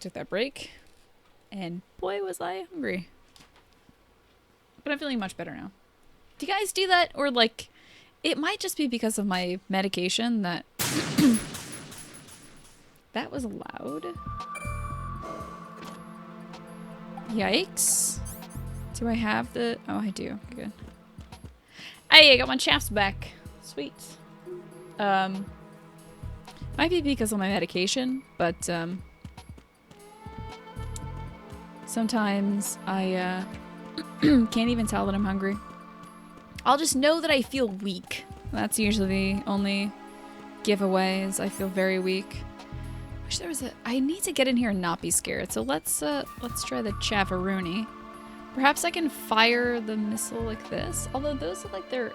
Took that break, and boy was I hungry. But I'm feeling much better now. Do you guys do that? Or like, it might just be because of my medication that... That was loud. Yikes. Do I have the... Oh, I do. Good. Hey, I got my chaps back. Sweet. Might be because of my medication, but, sometimes I, can't even tell that I'm hungry. I'll just know that I feel weak. That's usually the only giveaway, is I feel very weak. Wish there was a... I need to get in here and not be scared. So let's try the Chavaroonie. Perhaps I can fire the missile like this. Although those look like they're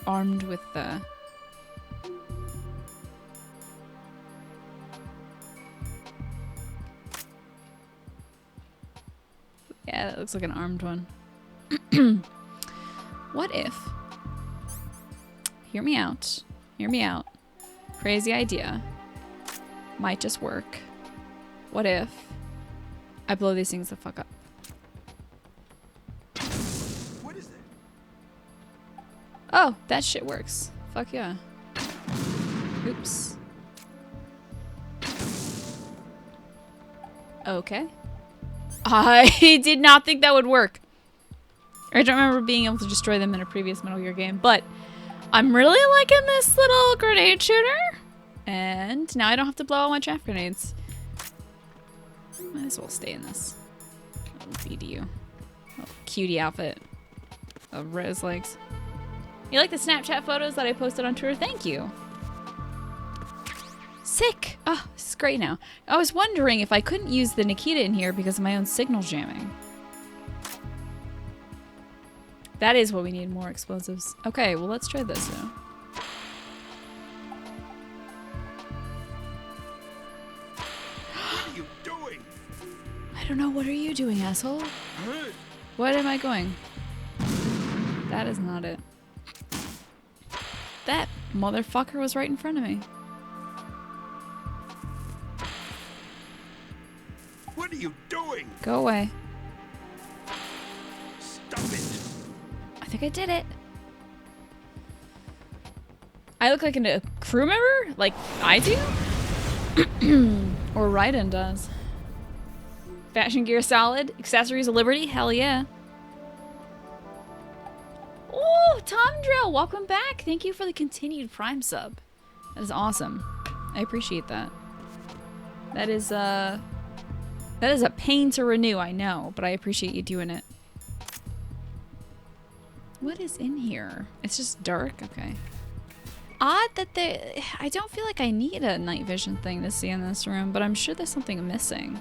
armed with the... Yeah, that looks like an armed one. What if... Hear me out. Hear me out. Crazy idea. Might just work. What if I blow these things the fuck up? What is that? Oh, that shit works. Fuck yeah. Oops. Okay. I did not think that would work. I don't remember being able to destroy them in a previous Metal Gear game, but I'm really liking this little grenade shooter. And now I don't have to blow all my chaff grenades. Might as well stay in this. Little BDU. Little cutie outfit. Oh, rose legs. You like the Snapchat photos that I posted on Twitter? Thank you. Sick! Oh, this is great now. I was wondering if I couldn't use the Nikita in here because of my own signal jamming. That is what we need, more explosives. Okay, well let's try this now. What are you doing? I don't know, what are you doing, asshole? What am I going? That is not it. That motherfucker was right in front of me. What are you doing? Go away. Stop it. I think I did it. I look like a crew member? Like I do? Or Raiden does. Fashion gear solid. Accessories of Liberty? Hell yeah. Oh, Tom Drill, welcome back. Thank you for the continued Prime sub. That is awesome. I appreciate that. That is a pain to renew, I know, but I appreciate you doing it. What is in here? It's just dark? Okay. Odd that I don't feel like I need a night vision thing to see in this room, but I'm sure there's something missing.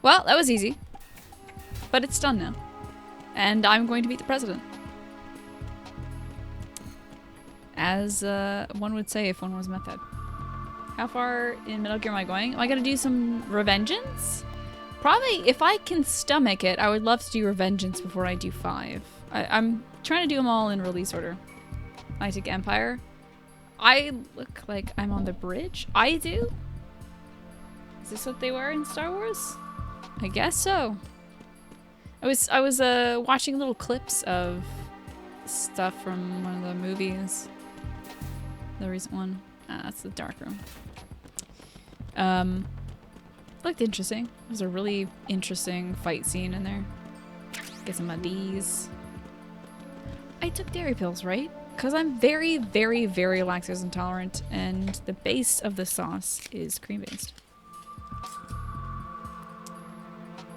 Well, that was easy. But it's done now. And I'm going to beat the president. As one would say if one was method. How far in Metal Gear am I going? Am I gonna do some Revengeance? Probably, if I can stomach it, I would love to do Revengeance before I do 5. I'm trying to do them all in release order. I take Empire. I look like I'm on the bridge. I do? Is this what they were in Star Wars? I guess so. I was watching little clips of stuff from one of the movies. The recent one. Ah, that's the dark room. Looked interesting. There's a really interesting fight scene in there. Get some of these. I took dairy pills, right? Because I'm very, very, very lactose intolerant, and the base of the sauce is cream-based.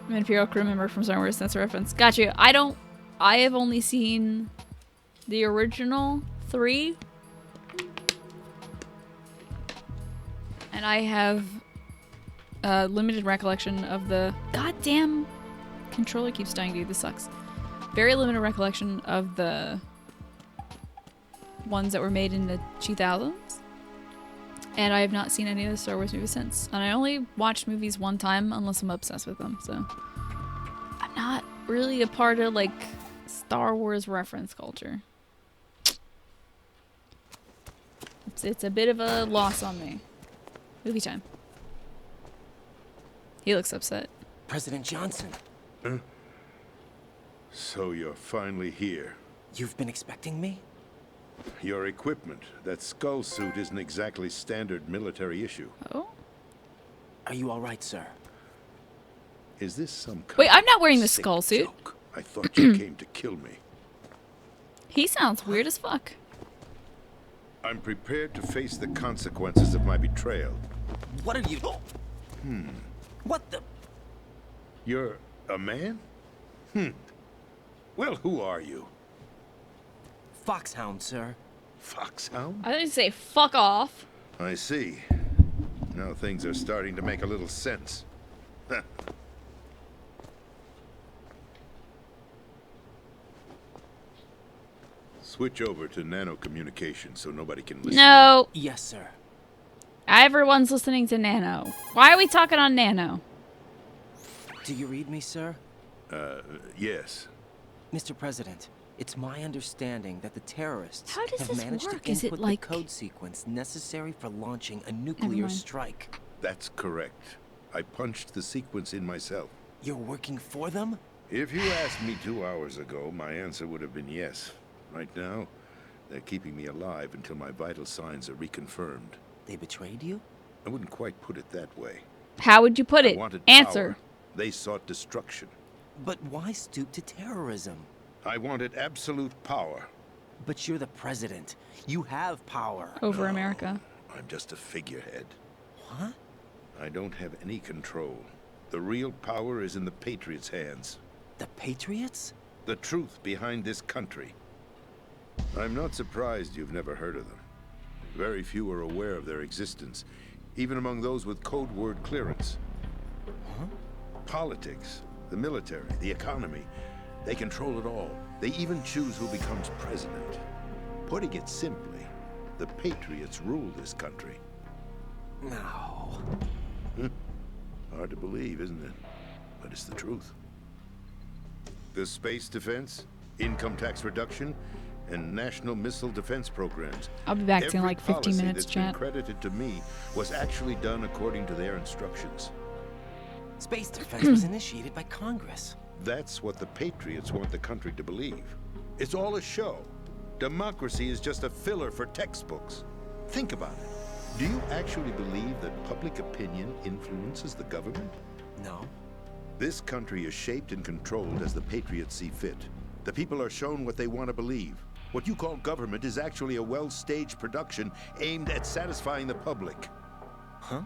I'm an Imperial crew member from Star Wars, that's a reference. Got you. I have only seen the original 3. And I have a limited recollection of the... Goddamn controller keeps dying, dude. This sucks. Very limited recollection of the ones that were made in the 2000s. And I have not seen any of the Star Wars movies since. And I only watched movies one time unless I'm obsessed with them, so... I'm not really a part of, like, Star Wars reference culture. It's a bit of a loss on me. Movie time. He looks upset. President Johnson, So you're finally here. you've been expecting me? Your equipment, that skull suit, isn't exactly standard military issue. Oh. Are you all right, sir? Is this some kind Wait, I'm not wearing the of sick skull suit. joke? I thought you came to kill me. He sounds weird as fuck. I'm prepared to face the consequences of my betrayal. What are you... What the... You're a man? Well, who are you? Foxhound, sir. Foxhound? I didn't say fuck off. I see. Now things are starting to make a little sense. Switch over to nano-communication so nobody can listen. No. Yes, sir. Everyone's listening to Nano. Why are we talking on Nano? Do you read me, sir? Yes. Mr. President, it's my understanding that the terrorists How does have this managed work? to Is it input like- the code sequence necessary for launching a nuclear mind. strike. That's correct. I punched the sequence in myself. You're working for them? If you asked me 2 hours ago, my answer would have been yes. Right now, they're keeping me alive until my vital signs are reconfirmed. They betrayed you? I wouldn't quite put it that way. How would you put I it? wanted Answer. power. They sought destruction. But why stoop to terrorism? I wanted absolute power. But you're the president. You have power. Over America. I'm just a figurehead. What? I don't have any control. The real power is in the Patriots' hands. The Patriots? The truth behind this country. I'm not surprised you've never heard of them. Very few are aware of their existence, even among those with code word clearance. Politics, the military, the economy, they control it all. They even choose who becomes president. Putting it simply, the Patriots rule this country. No. Hard to believe, isn't it? But it's the truth. The space defense, income tax reduction, and national missile defense programs. I'll be back in Every like 15 policy minutes, that's been chat. credited to me was actually done according to their instructions. Space defense was initiated by Congress. That's what the Patriots want the country to believe. It's all a show. Democracy is just a filler for textbooks. Think about it. Do you actually believe that public opinion influences the government? No. This country is shaped and controlled as the Patriots see fit. The people are shown what they want to believe. What you call government is actually a well-staged production aimed at satisfying the public. Huh?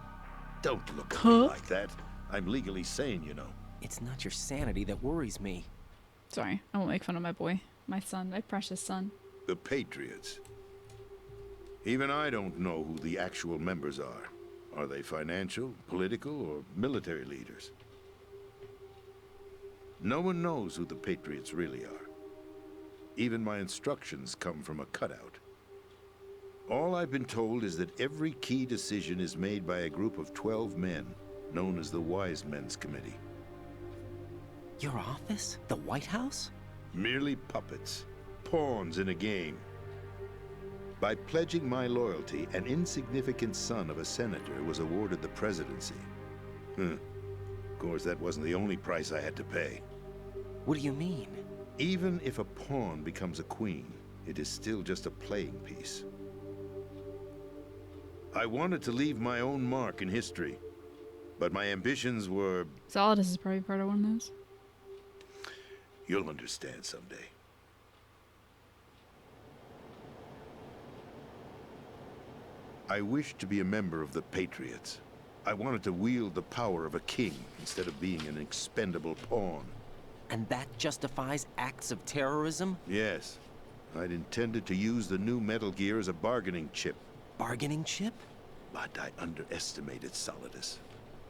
Don't look at me like that. I'm legally sane, you know. It's not your sanity that worries me. Sorry, I won't make fun of my boy. My son, my precious son. The Patriots. Even I don't know who the actual members are. Are they financial, political, or military leaders? No one knows who the Patriots really are. Even my instructions come from a cutout. All I've been told is that every key decision is made by a group of 12 men, known as the Wise Men's Committee. Your office? The White House? Merely puppets, pawns in a game. By pledging my loyalty, an insignificant son of a senator was awarded the presidency. Of course, that wasn't the only price I had to pay. What do you mean? Even if a pawn becomes a queen, it is still just a playing piece. I wanted to leave my own mark in history, but my ambitions were... Solidus is probably part of one of those. You'll understand someday. I wished to be a member of the Patriots. I wanted to wield the power of a king instead of being an expendable pawn. And that justifies acts of terrorism? Yes, I'd intended to use the new Metal Gear as a bargaining chip. Bargaining chip? But I underestimated Solidus.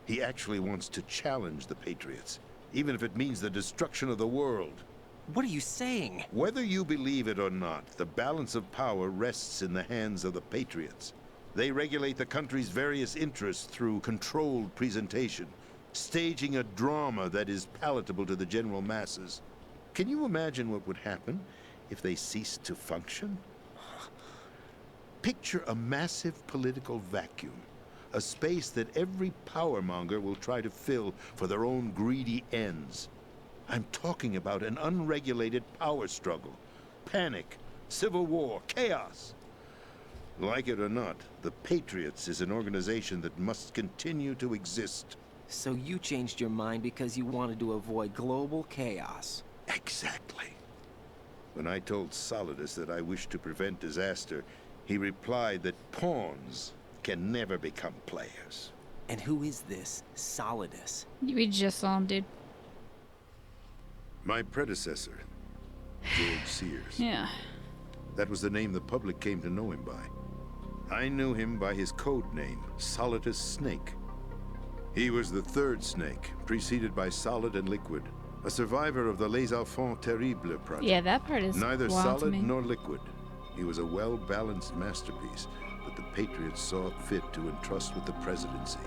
He actually wants to challenge the Patriots, even if it means the destruction of the world. What are you saying? Whether you believe it or not, the balance of power rests in the hands of the Patriots. They regulate the country's various interests through controlled presentation, staging a drama that is palatable to the general masses. Can you imagine what would happen if they ceased to function? Picture a massive political vacuum. A space that every powermonger will try to fill for their own greedy ends. I'm talking about an unregulated power struggle. Panic, civil war, chaos. Like it or not, the Patriots is an organization that must continue to exist. So you changed your mind because you wanted to avoid global chaos. Exactly. When I told Solidus that I wished to prevent disaster, he replied that pawns can never become players. And who is this Solidus? We just saw him, dude. My predecessor, George Sears. Yeah. That was the name the public came to know him by. I knew him by his code name, Solidus Snake. He was the third snake, preceded by Solid and Liquid, a survivor of the Les Enfants Terribles project. Yeah, that part is Neither wild to solid me. nor liquid. He was a well-balanced masterpiece that the Patriots saw fit to entrust with the presidency.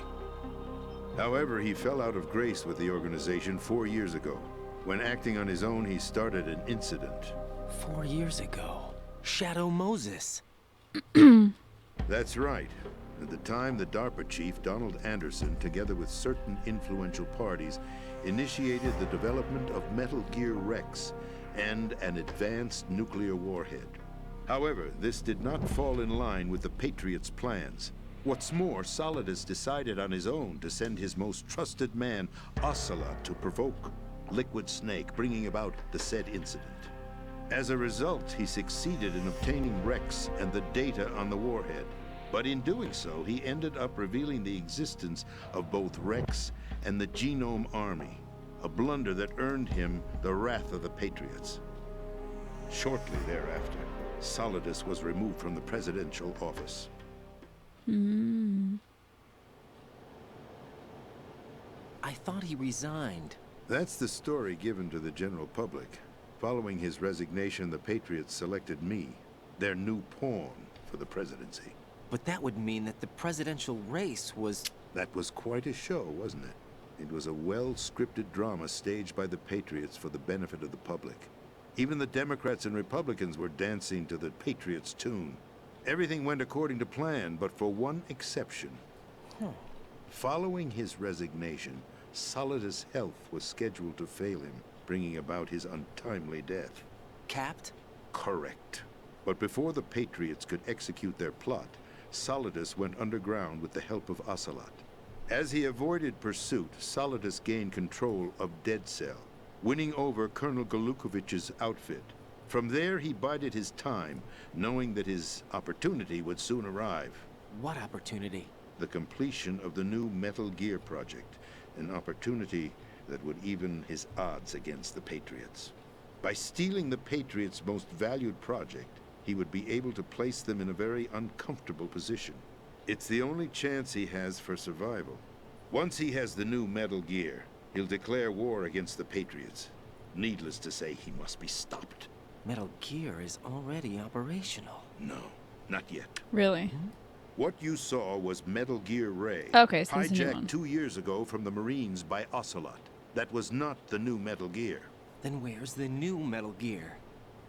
However, he fell out of grace with the organization 4 years ago. When acting on his own, he started an incident. 4 years ago. Shadow Moses. That's right. At the time, the DARPA chief, Donald Anderson, together with certain influential parties, initiated the development of Metal Gear Rex and an advanced nuclear warhead. However, this did not fall in line with the Patriots' plans. What's more, Solidus decided on his own to send his most trusted man, Ocelot, to provoke Liquid Snake, bringing about the said incident. As a result, he succeeded in obtaining Rex and the data on the warhead. But in doing so, he ended up revealing the existence of both Rex and the Genome Army, a blunder that earned him the wrath of the Patriots. Shortly thereafter, Solidus was removed from the presidential office. I thought he resigned. That's the story given to the general public. Following his resignation, the Patriots selected me, their new pawn, for the presidency. But that would mean that the presidential race was... That was quite a show, wasn't it? It was a well-scripted drama staged by the Patriots for the benefit of the public. Even the Democrats and Republicans were dancing to the Patriots' tune. Everything went according to plan, but for one exception. Following his resignation, Solidus' health was scheduled to fail him, bringing about his untimely death. Capped? Correct. But before the Patriots could execute their plot, Solidus went underground with the help of Ocelot. As he avoided pursuit, Solidus gained control of Dead Cell, winning over Colonel Galukovich's outfit. From there, he bided his time, knowing that his opportunity would soon arrive. What opportunity? The completion of the new Metal Gear project, an opportunity that would even his odds against the Patriots. By stealing the Patriots' most valued project, he would be able to place them in a very uncomfortable position. It's the only chance he has for survival. Once he has the new Metal Gear, he'll declare war against the Patriots. Needless to say, he must be stopped. Metal Gear is already operational. No, not yet. Really? What you saw was Metal Gear Ray, Okay, so this is a new one. hijacked 2 years ago from the Marines by Ocelot. That was not the new Metal Gear. Then where's the new Metal Gear?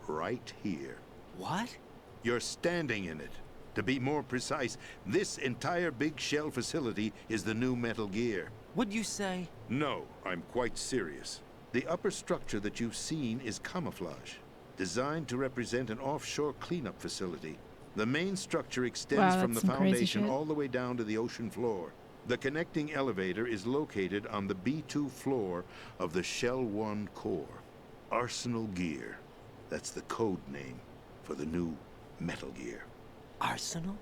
Right here. What? You're standing in it. To be more precise, this entire big shell facility is the new Metal Gear. What'd you say? No, I'm quite serious. The upper structure that you've seen is camouflage, designed to represent an offshore cleanup facility. The main structure extends Wow, from the that's some crazy foundation shit. all the way down to the ocean floor. The connecting elevator is located on the B2 floor of the Shell 1 core. Arsenal Gear. That's the code name for the new Metal Gear. Arsenal?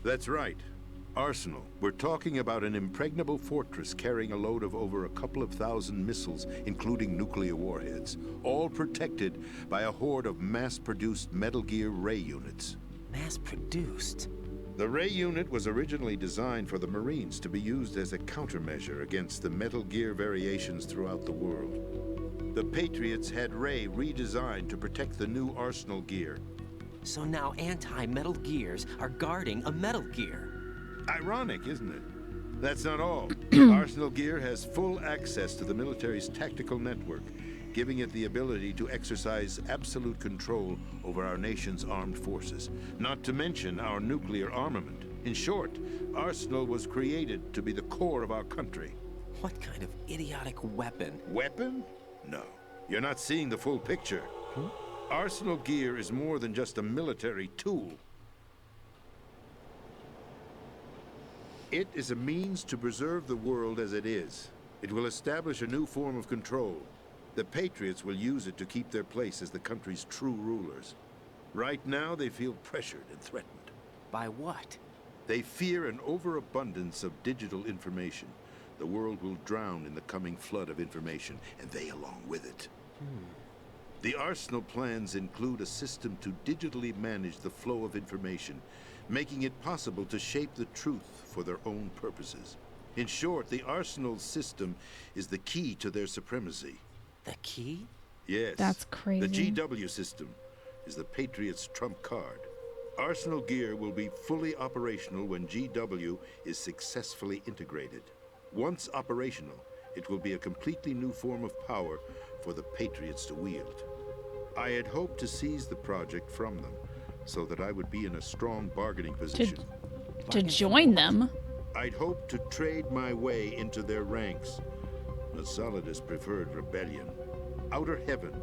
That's right. Arsenal. We're talking about an impregnable fortress carrying a load of over a couple of thousand missiles, including nuclear warheads, all protected by a horde of mass-produced Metal Gear Ray units. Mass-produced? The Ray unit was originally designed for the Marines to be used as a countermeasure against the Metal Gear variations throughout the world. The Patriots had Ray redesigned to protect the new Arsenal Gear. So now anti-Metal Gears are guarding a Metal Gear. Ironic, isn't it? That's not all. Arsenal Gear has full access to the military's tactical network, giving it the ability to exercise absolute control over our nation's armed forces, not to mention our nuclear armament. In short, Arsenal was created to be the core of our country. What kind of idiotic weapon? Weapon? No. You're not seeing the full picture. Arsenal gear is more than just a military tool. It is a means to preserve the world as it is. It will establish a new form of control. The Patriots will use it to keep their place as the country's true rulers. Right now, they feel pressured and threatened. By what? They fear an overabundance of digital information. The world will drown in the coming flood of information, and they along with it. The Arsenal plans include a system to digitally manage the flow of information, making it possible to shape the truth for their own purposes. In short, the Arsenal system is the key to their supremacy. The key? Yes. That's crazy. The GW system is the Patriots' trump card. Arsenal gear will be fully operational when GW is successfully integrated. Once operational, it will be a completely new form of power for the Patriots to wield. I had hoped to seize the project from them, so that I would be in a strong bargaining position. To join them? I'd hoped to trade my way into their ranks. But Solidus preferred rebellion. Outer Heaven,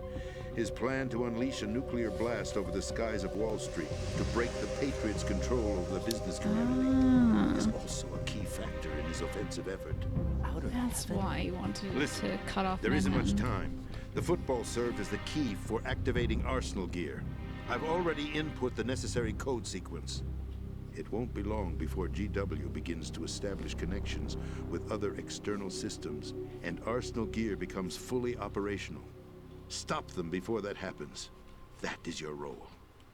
his plan to unleash a nuclear blast over the skies of Wall Street to break the Patriots' control over the business community is also a key factor in his offensive effort. That's why he wanted Listen, to cut off there isn't much Manhattan. time. The football served as the key for activating Arsenal gear. I've already input the necessary code sequence. It won't be long before GW begins to establish connections with other external systems, and Arsenal gear becomes fully operational. Stop them before that happens. That is your role.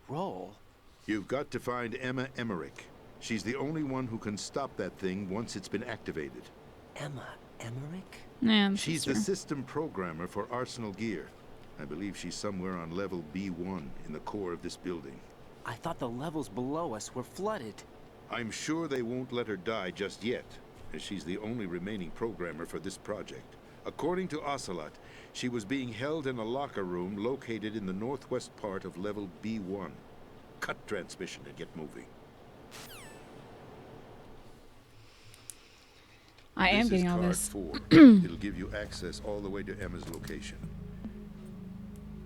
Role? You've got to find Emma Emmerich. She's the only one who can stop that thing once it's been activated. Emma Emmerich? Yeah, She's the system programmer for Arsenal gear. I believe she's somewhere on level B1 in the core of this building. I thought the levels below us were flooded. I'm sure they won't let her die just yet, as she's the only remaining programmer for this project. According to Ocelot, she was being held in a locker room located in the northwest part of level B1. Cut transmission and get moving. I am This getting is all card this. 4. It'll give you access all the way to Emma's location.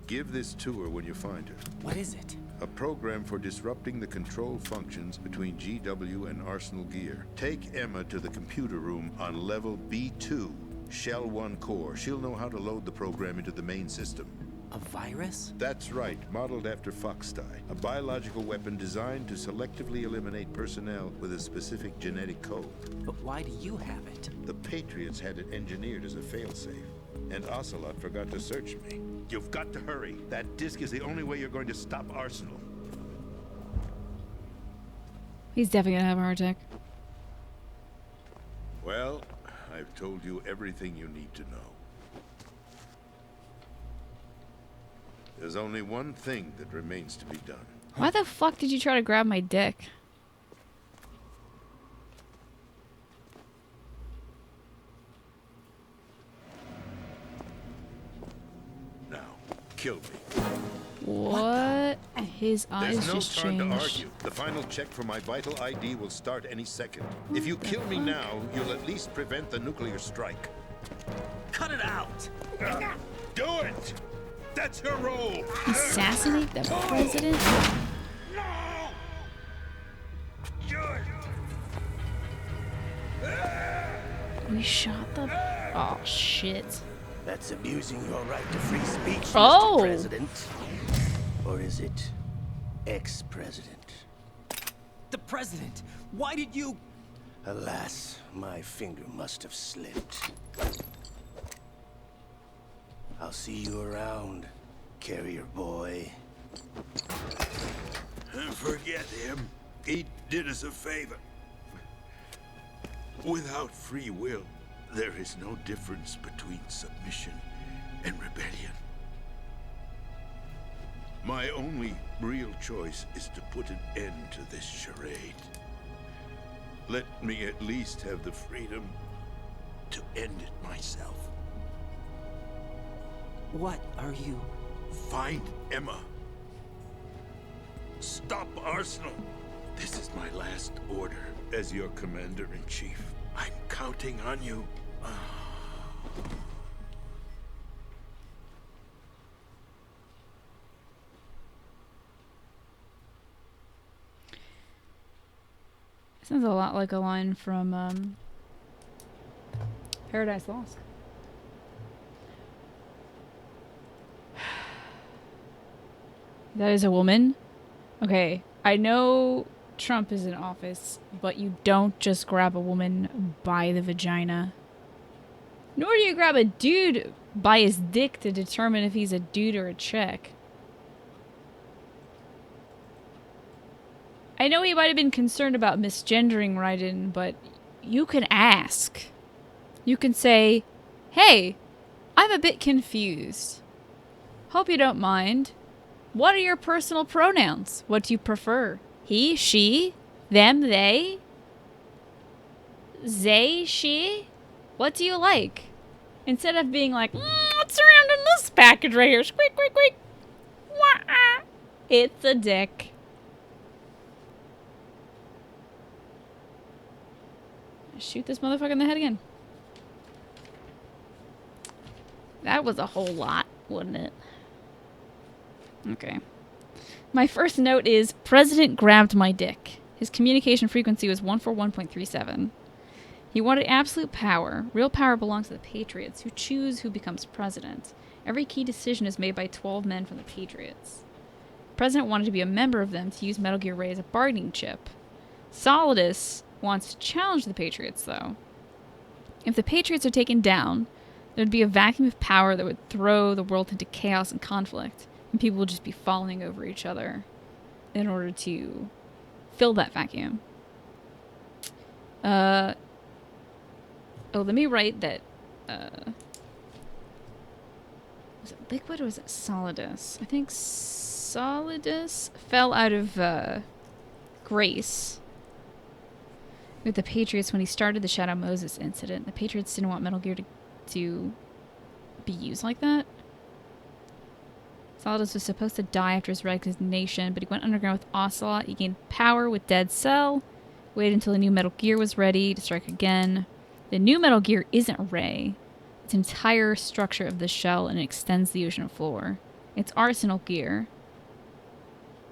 Give this to her when you find her. What is it? A program for disrupting the control functions between GW and Arsenal gear. Take Emma to the computer room on level B2, Shell 1 core. She'll know how to load the program into the main system. A virus? That's right, modeled after Foxdie, a biological weapon designed to selectively eliminate personnel with a specific genetic code. But why do you have it? The Patriots had it engineered as a failsafe, and Ocelot forgot to search me. You've got to hurry. That disk is the only way you're going to stop Arsenal. He's definitely gonna have a heart attack. Well, I've told you everything you need to know. There's only one thing that remains to be done. Why the fuck did you try to grab my dick? Now, kill me. What? His eyes There's no just time changed. to argue. The final check for my vital ID will start any second. If you kill me now, you'll at least prevent the nuclear strike. Cut it out! Do it! That's her role! Assassinate the president? No! We shot the. Oh shit. That's abusing your right to free speech, Oh. Mr. President. Or is it ex-president? The president! Why did you... Alas, my finger must have slipped. I'll see you around, carrier boy. Forget him. He did us a favor. Without free will, there is no difference between submission and rebellion. My only real choice is to put an end to this charade. Let me at least have the freedom to end it myself. What are you? Find Emma. Stop Arsenal. This is my last order as your commander-in-chief. I'm counting on you. Sounds a lot like a line from Paradise Lost. That is a woman? Okay, I know Trump is in office, but you don't just grab a woman by the vagina. Nor do you grab a dude by his dick to determine if he's a dude or a chick. I know he might have been concerned about misgendering Raiden, but you can ask. You can say, hey, I'm a bit confused. Hope you don't mind. What are your personal pronouns? What do you prefer? He, she, them, they? They, she? What do you like? Instead of being like, what's around in this package right here? Squeak, squeak, squeak. Wah-ah. It's a dick. Shoot this motherfucker in the head again. That was a whole lot, wasn't it? Okay. My first note is, President grabbed my dick. His communication frequency was 141.37. He wanted absolute power. Real power belongs to the Patriots, who choose who becomes president. Every key decision is made by 12 men from the Patriots. The president wanted to be a member of them to use Metal Gear Ray as a bargaining chip. Solidus wants to challenge the Patriots, though. If the Patriots are taken down, there'd be a vacuum of power that would throw the world into chaos and conflict, and people would just be falling over each other in order to fill that vacuum. Oh, let me write that, was it Liquid or was it Solidus? I think Solidus fell out of, grace with the Patriots when he started the Shadow Moses incident. The Patriots didn't want Metal Gear to be used like that. Solidus was supposed to die after his resignation, but he went underground with Ocelot. He gained power with Dead Cell, waited until the new Metal Gear was ready to strike again. The new Metal Gear isn't Ray. It's an entire structure of the shell, and it extends the ocean floor. It's Arsenal Gear.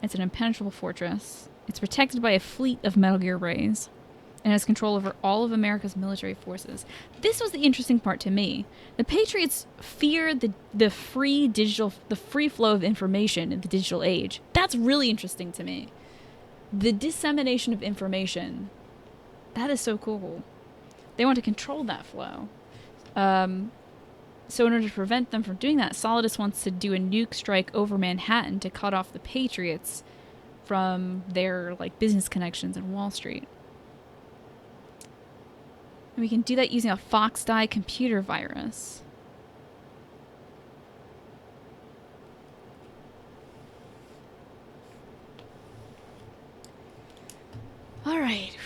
It's an impenetrable fortress. It's protected by a fleet of Metal Gear Rays, and has control over all of America's military forces. This was the interesting part to me. The Patriots fear the free flow of information in the digital age. That's really interesting to me. The dissemination of information. That is so cool. They want to control that flow. So in order to prevent them from doing that, Solidus wants to do a nuke strike over Manhattan to cut off the Patriots from their business connections in Wall Street. And we can do that using a Foxdie computer virus. Alright.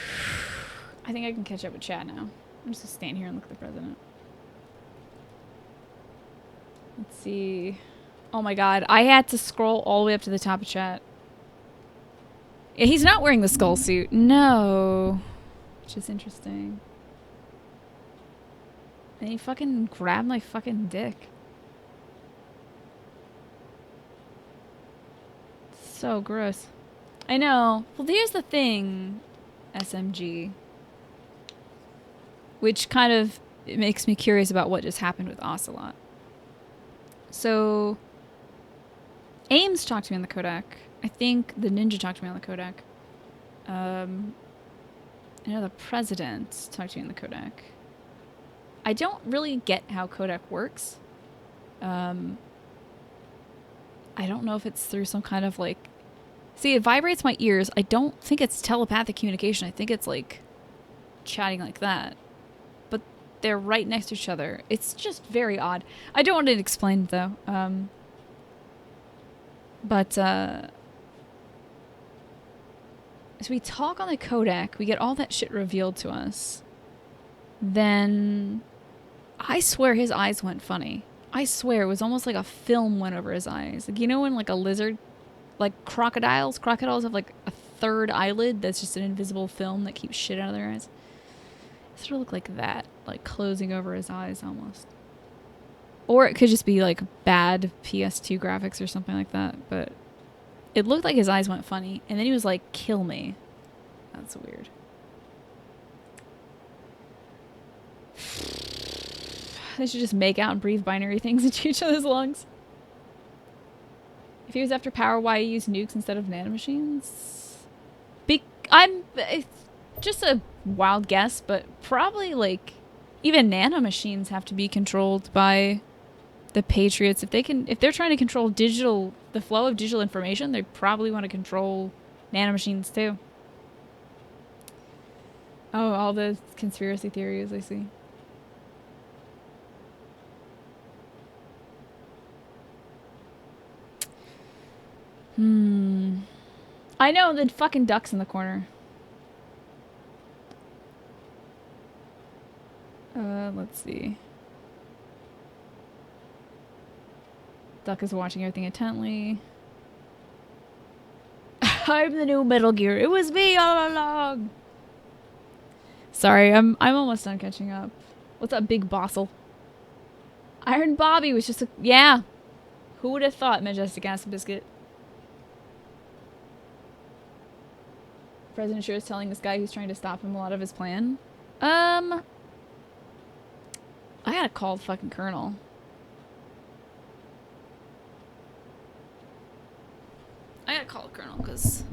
I think I can catch up with chat now. I'm just gonna stand here and look at the president. Let's see. Oh my god, I had to scroll all the way up to the top of chat. Yeah, he's not wearing the skull suit. No. Which is interesting. And he fucking grabbed my fucking dick. So gross. I know. Well, here's the thing, SMG. Which kind of it makes me curious about what just happened with Ocelot. So, Ames talked to me on the codec. I think the ninja talked to me on the codec. I know the president talked to me on the codec. I don't really get how codec works. I don't know if it's through some kind of see, it vibrates my ears. I don't think it's telepathic communication. I think it's chatting like that. But they're right next to each other. It's just very odd. I don't want it explained though. So we talk on the codec, we get all that shit revealed to us. Then I swear his eyes went funny. I swear, it was almost like a film went over his eyes. Like, you know when like a lizard, like crocodiles have like a third eyelid that's just an invisible film that keeps shit out of their eyes? It sort of looked like that, like closing over his eyes almost. Or it could just be like bad PS2 graphics or something like that, but it looked like his eyes went funny, and then he was like, kill me. That's weird. They should just make out and breathe binary things into each other's lungs. If he was after power, why use nukes instead of nanomachines? It's just a wild guess, but probably like even nanomachines have to be controlled by the Patriots. If they're trying to control the flow of digital information, they probably want to control nanomachines too. Oh, all the conspiracy theories, I see. I know, the fucking duck's in the corner. Let's see. Duck is watching everything intently. I'm the new Metal Gear. It was me all along. Sorry, I'm almost done catching up. What's up, Big Bossel? Iron Bobby was just a... Yeah. Who would have thought, Majestic Acid Biscuit? President Sure is telling this guy who's trying to stop him a lot of his plan. I gotta call the fucking Colonel. I gotta call the Colonel, because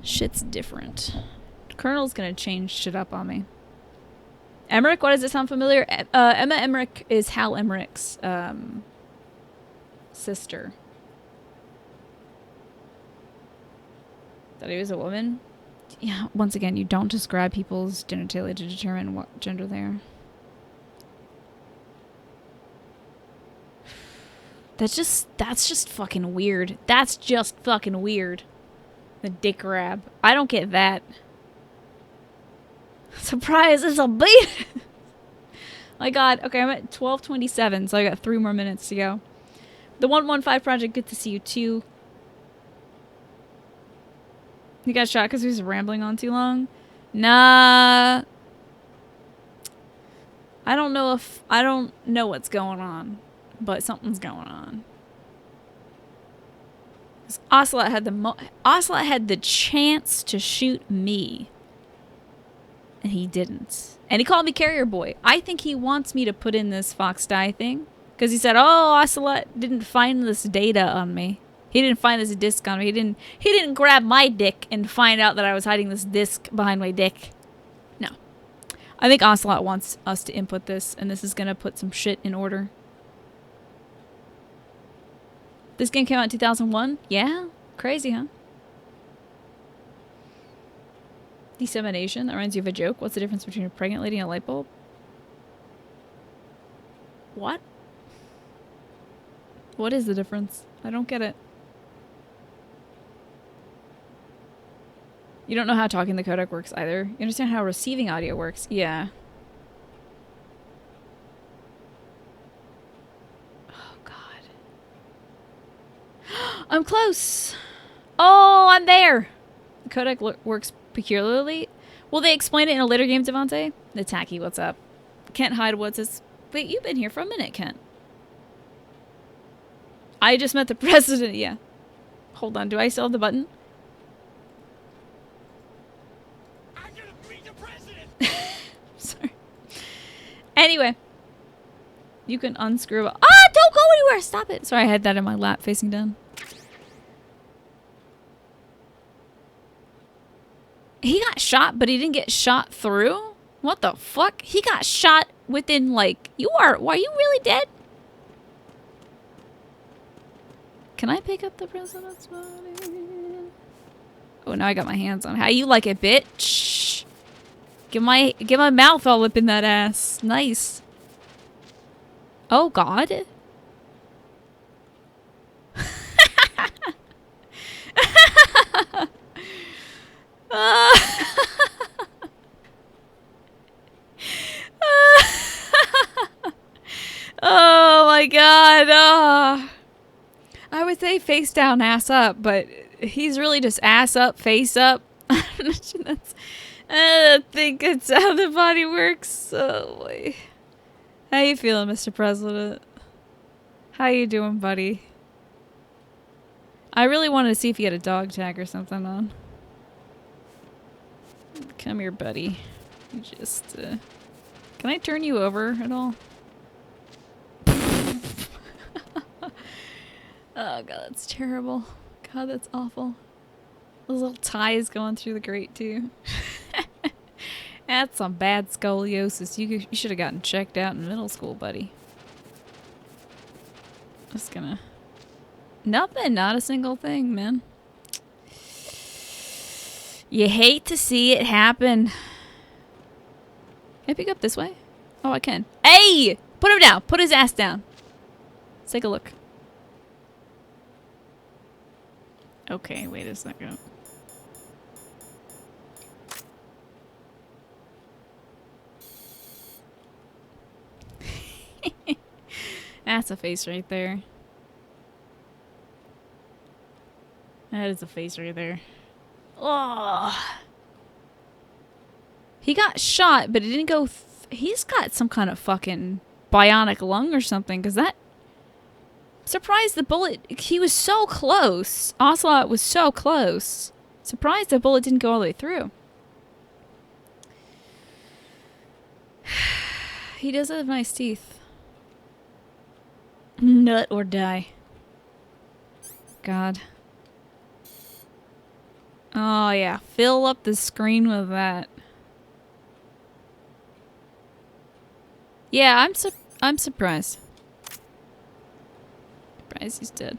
shit's different. Colonel's gonna change shit up on me. Emmerich, why does it sound familiar? Emma Emmerich is Hal Emmerich's sister. That he was a woman? Yeah, once again, you don't describe people's genitalia to determine what gender they are. That's just fucking weird. That's just fucking weird. The dick grab. I don't get that. Surprise, it's a beat! My god. Okay, I'm at 12:27, so I got 3 more minutes to go. The 115 Project, good to see you too. He got shot because he was rambling on too long? Nah. I don't know what's going on, but something's going on. Ocelot had the chance to shoot me, and he didn't. And he called me Carrier Boy. I think he wants me to put in this Fox Die thing, because he said, "Oh, Ocelot didn't find this data on me. He didn't find this disc on me. He didn't grab my dick and find out that I was hiding this disc behind my dick." No. I think Ocelot wants us to input this, and this is going to put some shit in order. This game came out in 2001? Yeah? Crazy, huh? Dissemination? That reminds you of a joke? What's the difference between a pregnant lady and a light bulb? What? What is the difference? I don't get it. You don't know how talking the codec works either. You understand how receiving audio works? Yeah. Oh, God. I'm close. Oh, I'm there. The codec works peculiarly. Will they explain it in a later game, Devante? The Tacky, what's up? Kent Hyde, what's this? Wait, you've been here for a minute, Kent. I just met the president. Yeah. Hold on. Do I still have the button? I'm gonna beat the president. Sorry. Anyway. You can unscrew it. Ah! Don't go anywhere! Stop it! Sorry, I had that in my lap facing down. He got shot, but he didn't get shot through? What the fuck? He got shot within, like... Were you really dead? Can I pick up the president's body? Oh, now I got my hands on it. How you like it, bitch? Get my mouth all up in that ass. Nice. Oh, God. Oh my god. Oh. I would say face down, ass up, but he's really just ass up, face up. I don't think it's how the body works. Oh boy. How you feeling, Mr. President? How you doing, buddy? I really wanted to see if he had a dog tag or something on. Come here, buddy. You just, can I turn you over at all? Oh god, that's terrible. God, that's awful. Those little ties going through the grate, too. That's some bad scoliosis. You should have gotten checked out in middle school, buddy. Just gonna... Nothing, not a single thing, man. You hate to see it happen. Can I pick up this way? Oh, I can. Hey! Put him down! Put his ass down. Let's take a look. Okay, wait a second. That's a face right there. That is a face right there. Oh. He got shot, but it didn't go... He's got some kind of fucking bionic lung or something, because that... Surprised the bullet... He was so close. Ocelot was so close. Surprised the bullet didn't go all the way through. He does have nice teeth. Nut or die. God. Oh yeah, fill up the screen with that. Yeah, I'm surprised. Surprised he's dead.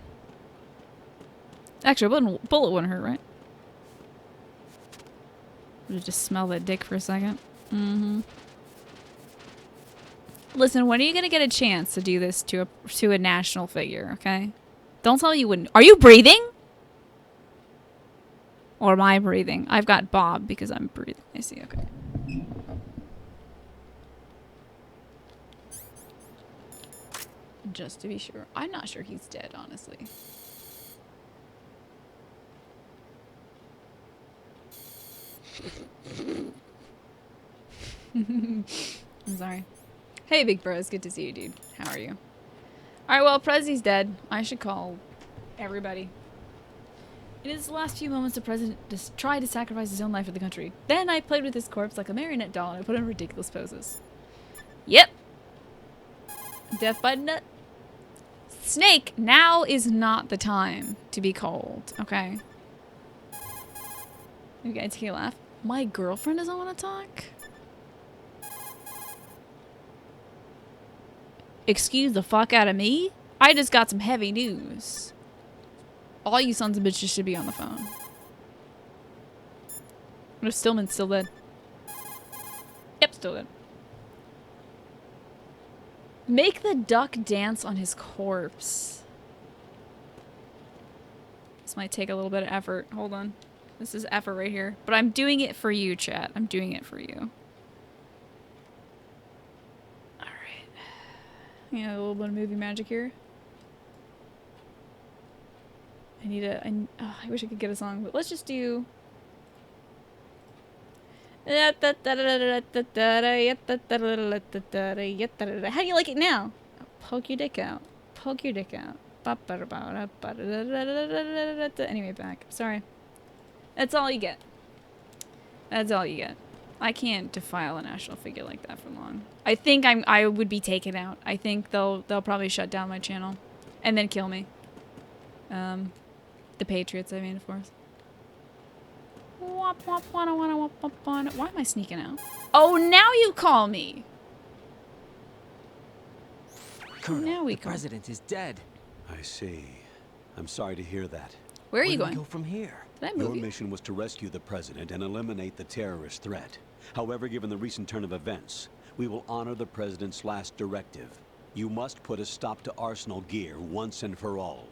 Actually, a bullet wouldn't hurt, right? Just smell that dick for a second. Mm-hmm. Listen, when are you gonna get a chance to do this to a national figure? Okay, don't tell me you wouldn't. Are you breathing? Or am I breathing? I've got Bob because I'm breathing. I see. Okay. Just to be sure. I'm not sure he's dead, honestly. I'm sorry. Hey, Big Bro. It's good to see you, dude. How are you? Alright, well, Prezzy's dead. I should call everybody. In his last few moments, the president just tried to sacrifice his own life for the country. Then I played with his corpse like a marionette doll and I put him in ridiculous poses. Yep. Death by nut. Snake, now is not the time to be cold, okay? You guys take a laugh. My girlfriend doesn't want to talk? Excuse the fuck out of me? I just got some heavy news. All you sons of bitches should be on the phone. What if Stillman's still dead? Yep, still dead. Make the duck dance on his corpse. This might take a little bit of effort. Hold on. This is effort right here. But I'm doing it for you, chat. I'm doing it for you. Alright. Yeah, a little bit of movie magic here. I need a... I wish I could get a song, but let's just do... How do you like it now? Poke your dick out. Poke your dick out. Anyway, back. Sorry. That's all you get. That's all you get. I can't defile a national figure like that for long. I think I would be taken out. I think they'll probably shut down my channel and then kill me. The Patriots, I mean, of course. Why am I sneaking out? Oh, now you call me. Colonel, now we the president is dead. I see. I'm sorry to hear that. Where are you Where going? do we go from here? Did I move Your you? mission was to rescue the president and eliminate the terrorist threat. However, given the recent turn of events, we will honor the president's last directive. You must put a stop to Arsenal gear once and for all.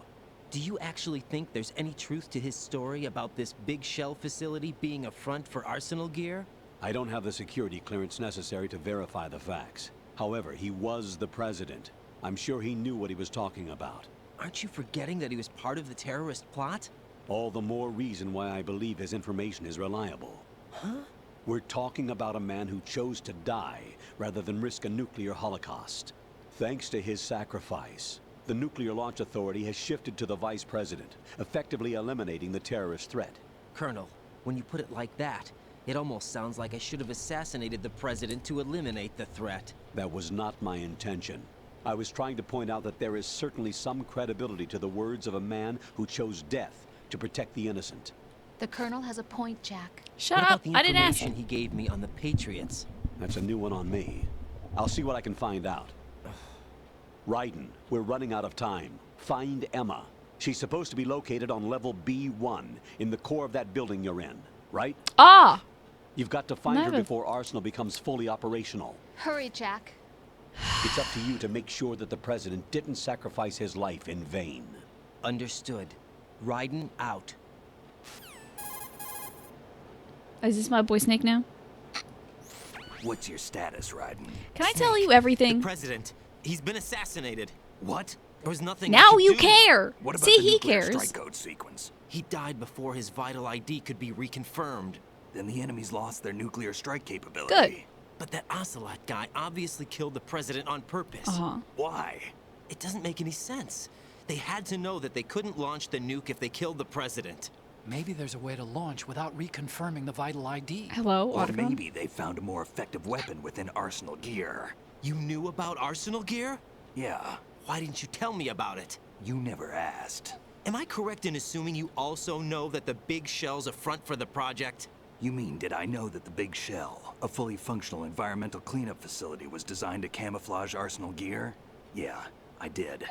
Do you actually think there's any truth to his story about this big shell facility being a front for Arsenal gear? I don't have the security clearance necessary to verify the facts. However, he was the president. I'm sure he knew what he was talking about. Aren't you forgetting that he was part of the terrorist plot? All the more reason why I believe his information is reliable. Huh? We're talking about a man who chose to die rather than risk a nuclear holocaust. Thanks to his sacrifice, the Nuclear Launch Authority has shifted to the Vice President, effectively eliminating the terrorist threat. Colonel, when you put it like that, it almost sounds like I should have assassinated the President to eliminate the threat. That was not my intention. I was trying to point out that there is certainly some credibility to the words of a man who chose death to protect the innocent. The Colonel has a point, Jack. Shut What up! about the I didn't ask. information he gave me on the Patriots? That's a new one on me. I'll see what I can find out. Raiden, we're running out of time. Find Emma. She's supposed to be located on level B1, in the core of that building you're in, right? Ah! You've got to find her Never. before Arsenal becomes fully operational. Hurry, Jack. It's up to you to make sure that the President didn't sacrifice his life in vain. Understood. Raiden out. Is this my boy Snake now? What's your status, Raiden? Can I tell you everything? The President, he's been assassinated. What? There was nothing I Now could you do. care. What about See, the he nuclear cares. strike code sequence? He died before his vital ID could be reconfirmed. Then the enemy's lost their nuclear strike capability. Good. But that Ocelot guy obviously killed the President on purpose. Uh-huh. Why? It doesn't make any sense. They had to know that they couldn't launch the nuke if they killed the President. Maybe there's a way to launch without reconfirming the vital ID. Hello, Or Otacon? maybe they found a more effective weapon within Arsenal gear. You knew about Arsenal gear? Yeah, Why didn't you tell me about it? you never asked. Am I correct in assuming you also know that the big shell's a front for the project? You mean, did I know that the Big Shell, a fully functional environmental cleanup facility, was designed to camouflage Arsenal gear? Yeah, I did.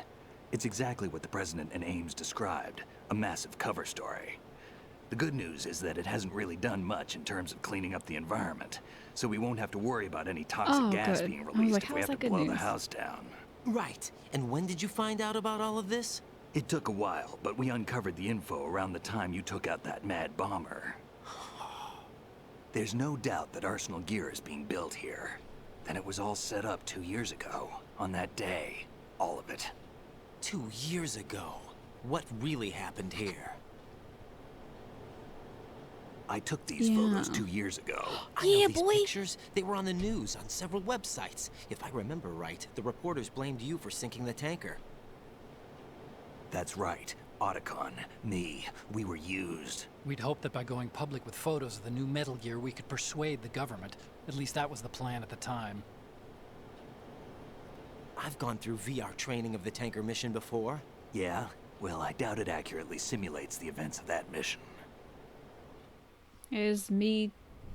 It's exactly what the President and Ames described, a massive cover story. The good news is that it hasn't really done much in terms of cleaning up the environment, so we won't have to worry about any toxic Oh, gas good. being I was released like, if how we is have to that good blow the news? house down. Right. And when did you find out about all of this? It took a while, but we uncovered the info around the time you took out that mad bomber. There's no doubt that Arsenal gear is being built here. Then it was all set up 2 years ago, on that day. All of it. 2 years ago. What really happened here? I took these Yeah. photos 2 years ago. I Yeah, know these boy. pictures. They were on the news on several websites. If I remember right, the reporters blamed you for sinking the tanker. That's right. Otacon, me, we were used. We'd hoped that by going public with photos of the new Metal Gear, we could persuade the government. At least that was the plan at the time. I've gone through VR training of the tanker mission before. Yeah? Well, I doubt it accurately simulates the events of that mission. Is me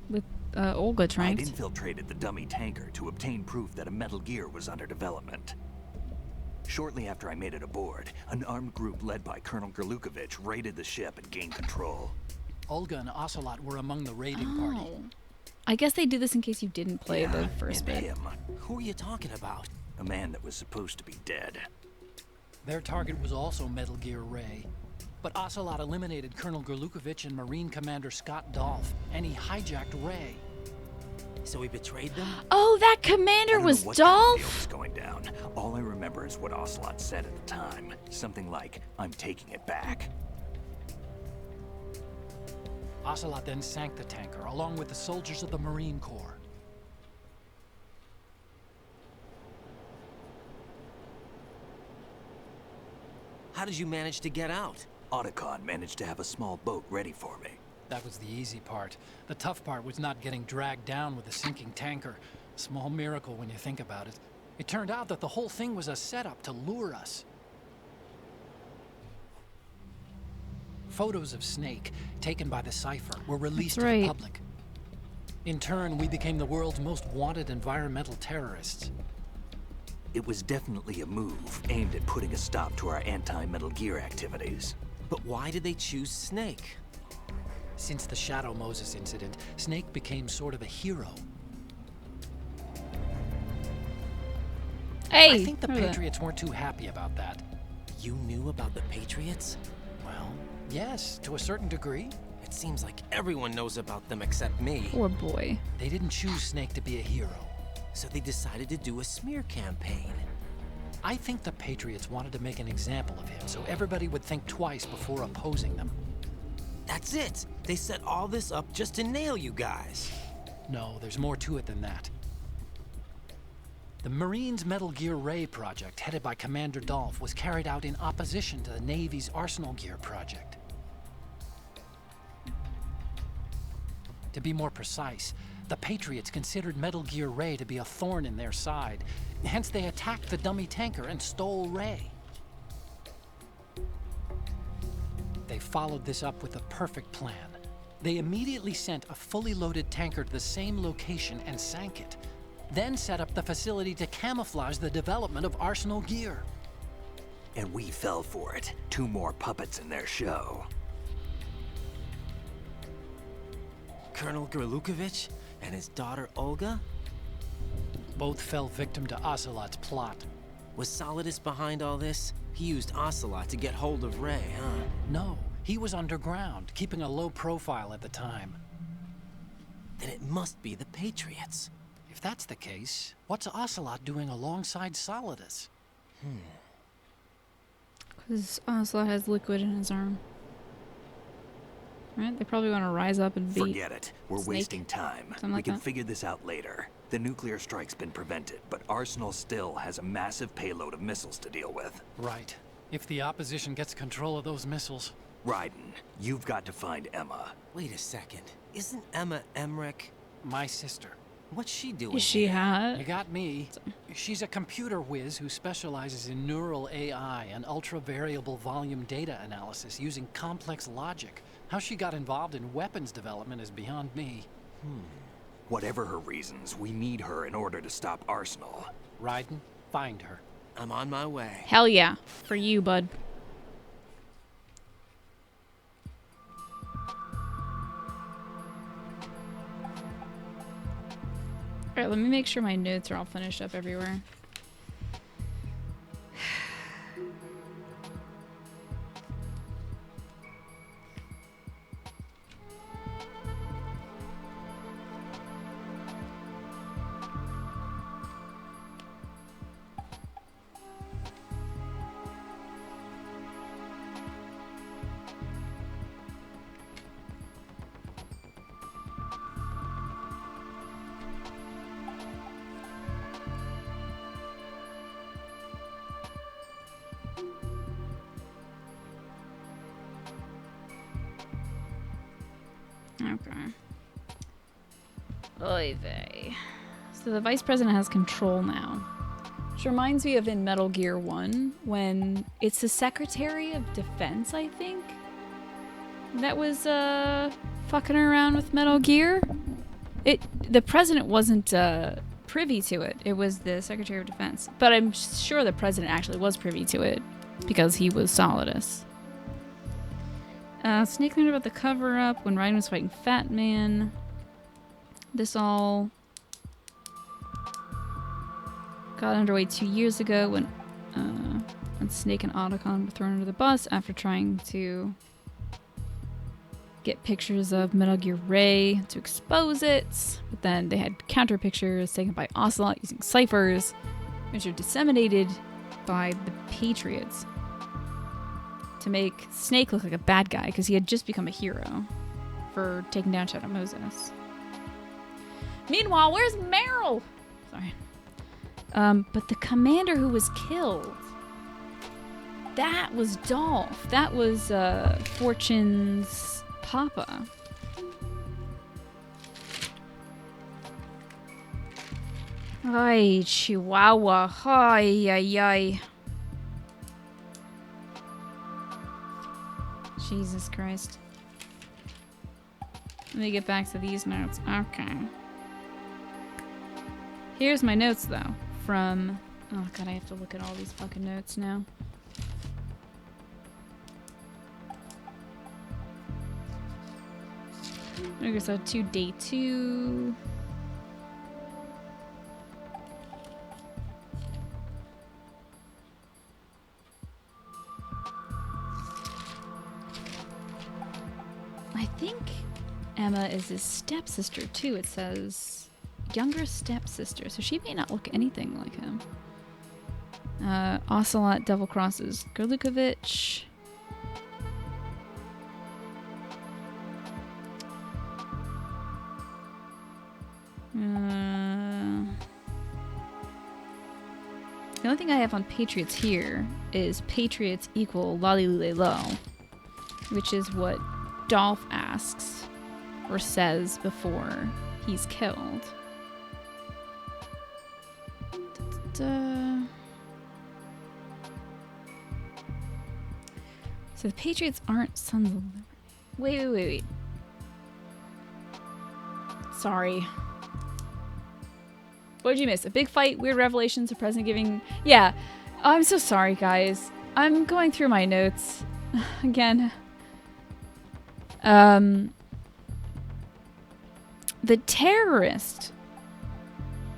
with Olga I'd trained. infiltrated the dummy tanker to obtain proof that a Metal Gear was under development. Shortly after I made it aboard, an armed group led by Colonel Gerlukovich raided the ship and gained control. Olga and Ocelot were among the raiding party. Oh. I guess they do this in case you didn't play Yeah, the first and bit. him, Who are you talking about? a man that was supposed to be dead. Their target was also Metal Gear Ray. But Ocelot eliminated Colonel Gerlukovich and Marine Commander Scott Dolph, and he hijacked Ray. So he betrayed them? Oh, that I commander don't know was what kind of deal Dolph? was going down. All I remember is what Ocelot said at the time. Something like, "I'm taking it back." Ocelot then sank the tanker, along with the soldiers of the Marine Corps. How did you manage to get out? Otacon managed to have a small boat ready for me. That was the easy part. The tough part was not getting dragged down with the sinking tanker. A small miracle when you think about it. It turned out that the whole thing was a setup to lure us. Photos of Snake, taken by the Cypher, were released to right. the public. In turn, we became the world's most wanted environmental terrorists. It was definitely a move aimed at putting a stop to our anti-Metal Gear activities. But why did they choose Snake? Since the Shadow Moses incident, Snake became sort of a hero. Hey, I think the remember that. Patriots weren't too happy about that. You knew about the Patriots? Well, yes, to a certain degree. It seems like everyone knows about them except me. Poor boy. They didn't choose Snake to be a hero. So they decided to do a smear campaign. I think the Patriots wanted to make an example of him so everybody would think twice before opposing them. That's it. They set all this up just to nail you guys. No, there's more to it than that. The Marines' Metal Gear Ray project, headed by Commander Dolph, was carried out in opposition to the Navy's Arsenal Gear project. To be more precise, the Patriots considered Metal Gear Ray to be a thorn in their side. Hence, they attacked the dummy tanker and stole Ray. They followed this up with a perfect plan. They immediately sent a fully loaded tanker to the same location and sank it. Then set up the facility to camouflage the development of Arsenal Gear. And we fell for it. 2 more puppets in their show. Colonel Gerlukovich and his daughter Olga? Both fell victim to Ocelot's plot. Was Solidus behind all this? He used Ocelot to get hold of Ray, huh? No, he was underground, keeping a low profile at the time. Then it must be the Patriots. If that's the case, what's Ocelot doing alongside Solidus? Because Ocelot has liquid in his arm. Right? They probably want to rise up and beat. Forget it. We're Snake. wasting time. Something We like can that. figure this out later. The nuclear strike's been prevented, but Arsenal still has a massive payload of missiles to deal with. Right. If the opposition gets control of those missiles. Raiden, you've got to find Emma. Wait a second. Isn't Emma Emmerich? My sister. What's she doing? Is she hot? You got me. She's a computer whiz who specializes in neural AI and ultra-variable volume data analysis using complex logic. How she got involved in weapons development is beyond me. Whatever her reasons, we need her in order to stop Arsenal. Raiden, find her. I'm on my way. Hell yeah. For you, bud. Alright, let me make sure my notes are all finished up everywhere. Okay. Oy vey. So the vice president has control now. Which reminds me of in Metal Gear 1 when it's the Secretary of Defense, I think, that was fucking around with Metal Gear. The president wasn't privy to it. It was the Secretary of Defense. But I'm sure the president actually was privy to it because he was Solidus. Snake learned about the cover-up when Raiden was fighting Fat Man. This all got underway 2 years ago when Snake and Otacon were thrown under the bus after trying to get pictures of Metal Gear Ray to expose it. But then they had counter pictures taken by Ocelot using ciphers, which are disseminated by the Patriots to make Snake look like a bad guy because he had just become a hero for taking down Shadow Moses. Meanwhile, where's Meryl? Sorry. But the commander who was killed, that was Dolph. That was Fortune's papa. Ay, Chihuahua. Ay, ay, ay. Jesus Christ. Let me get back to these notes. Okay. Here's my notes, though, from... Oh, God, I have to look at all these fucking notes now. Okay, so day 2. I think Emma is his stepsister, too. It says younger stepsister, so she may not look anything like him. Ocelot, Devil Crosses, Gerlukovich. The only thing I have on Patriots here is Patriots equal Lolly Lule Low, which is what Dolph asks or says before he's killed. Da-da-da. So the Patriots aren't Sons of Liberty. Wait. Sorry. What did you miss? A big fight, weird revelations, a present giving. Yeah. I'm so sorry, guys. I'm going through my notes again. The terrorist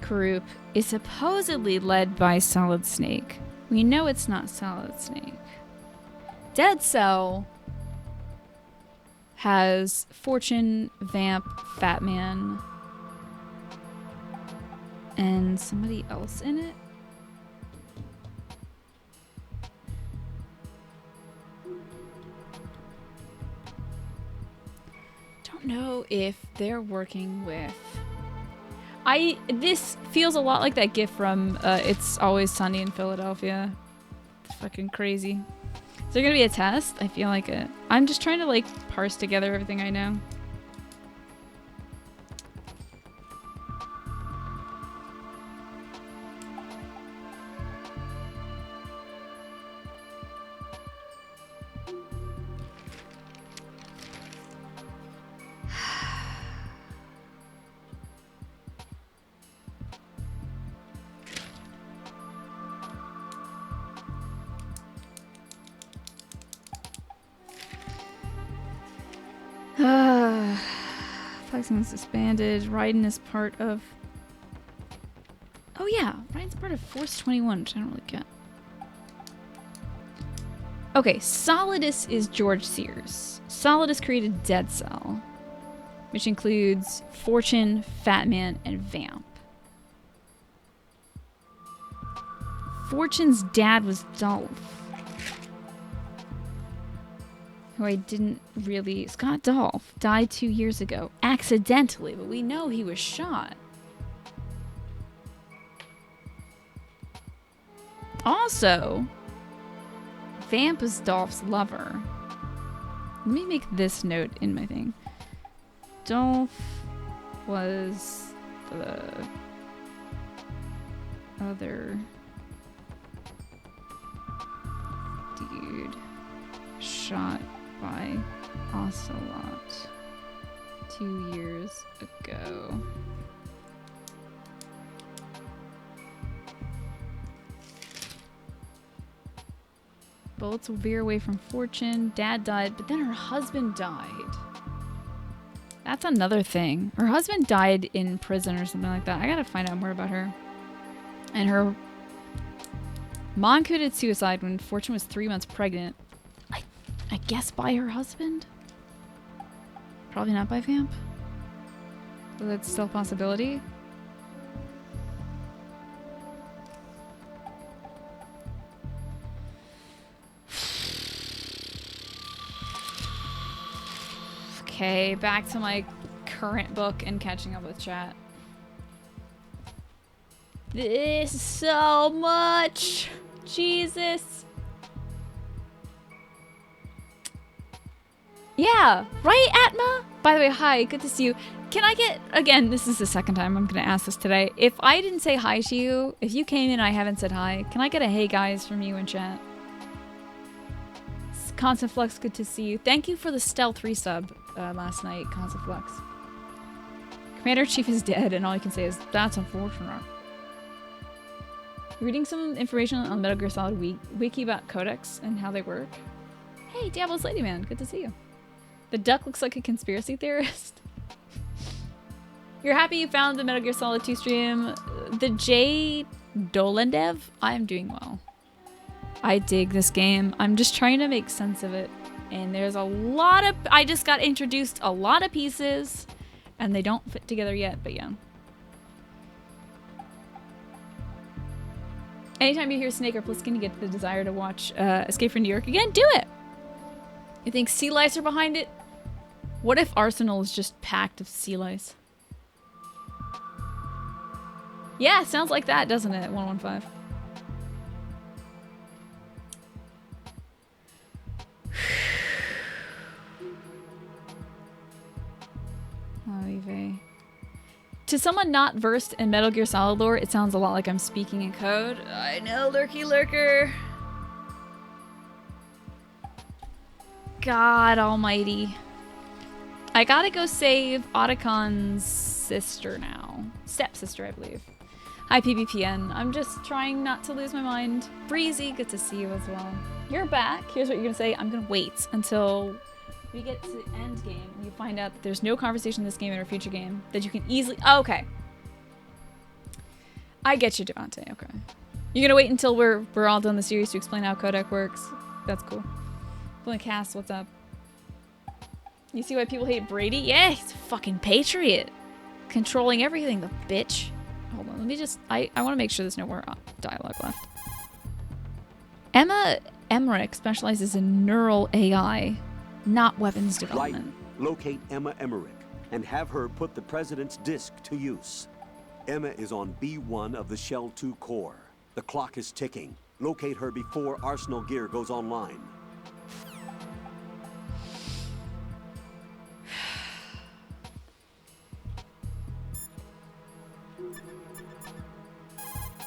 group is supposedly led by Solid Snake. We know it's not Solid Snake. Dead Cell has Fortune, Vamp, Fat Man, and somebody else in it. Don't know if they're working with... This feels a lot like that gif from It's Always Sunny in Philadelphia. It's fucking crazy. Is there gonna be a test? I feel like it. I'm just trying to like parse together everything I know. Flexing is disbanded. Raiden is part of... Oh yeah, Raiden's part of Force 21, which I don't really get. Okay, Solidus is George Sears. Solidus created Dead Cell, which includes Fortune, Fat Man, and Vamp. Fortune's dad was Dolph, who I didn't really... Scott Dolph died 2 years ago. Accidentally, but we know he was shot. Also, Vamp is Dolph's lover. Let me make this note in my thing. Dolph was the other dude shot by Ocelot 2 years ago. Bullets will veer away from Fortune. Dad died, but then her husband died. That's another thing. Her husband died in prison or something like that. I gotta find out more about her. And her mom committed suicide when Fortune was 3 months pregnant. I guess by her husband? Probably not by Vamp. So that's still a possibility. Okay, back to my current book and catching up with chat. This is so much! Jesus! Yeah, right, Atma? By the way, hi, good to see you. Can I get, again, this is the second time I'm going to ask this today. If I didn't say hi to you, if you came in and I haven't said hi, can I get a hey guys from you in chat? Constant Flux, good to see you. Thank you for the Stealth resub last night, Constant Flux. Commander Chief is dead and all you can say is, that's unfortunate. Reading some information on Metal Gear Solid Wiki about codecs and how they work. Hey, Diablo's Ladyman, good to see you. The duck looks like a conspiracy theorist. You're happy you found the Metal Gear Solid 2 stream. The J Dolendev, I am doing well. I dig this game. I'm just trying to make sense of it. And there's a lot of... I just got introduced a lot of pieces. And they don't fit together yet, but yeah. Anytime you hear Snake or Pliskin, you get the desire to watch Escape from New York again. Do it. You think sea lice are behind it? What if Arsenal is just packed of sea lice? Yeah, sounds like that, doesn't it? 115. Oy. To someone not versed in Metal Gear Solid lore, it sounds a lot like I'm speaking in code. I know, Lurky Lurker. God almighty. I gotta go save Otacon's sister now. Stepsister, I believe. Hi, PBPN. I'm just trying not to lose my mind. Breezy, good to see you as well. You're back. Here's what you're gonna say. I'm gonna wait until we get to end game and you find out that there's no conversation in this game or a future game that you can easily. Oh, okay. I get you, Devante. Okay. You're gonna wait until we're all done the series to explain how codec works. That's cool. Billy Cass, what's up? You see why people hate Brady? Yeah, he's a fucking patriot. Controlling everything, the bitch. Hold on, let me just... I want to make sure there's no more dialogue left. Emma Emmerich specializes in neural AI, not weapons development. Right. Locate Emma Emmerich and have her put the President's disc to use. Emma is on B1 of the Shell 2 core. The clock is ticking. Locate her before Arsenal gear goes online.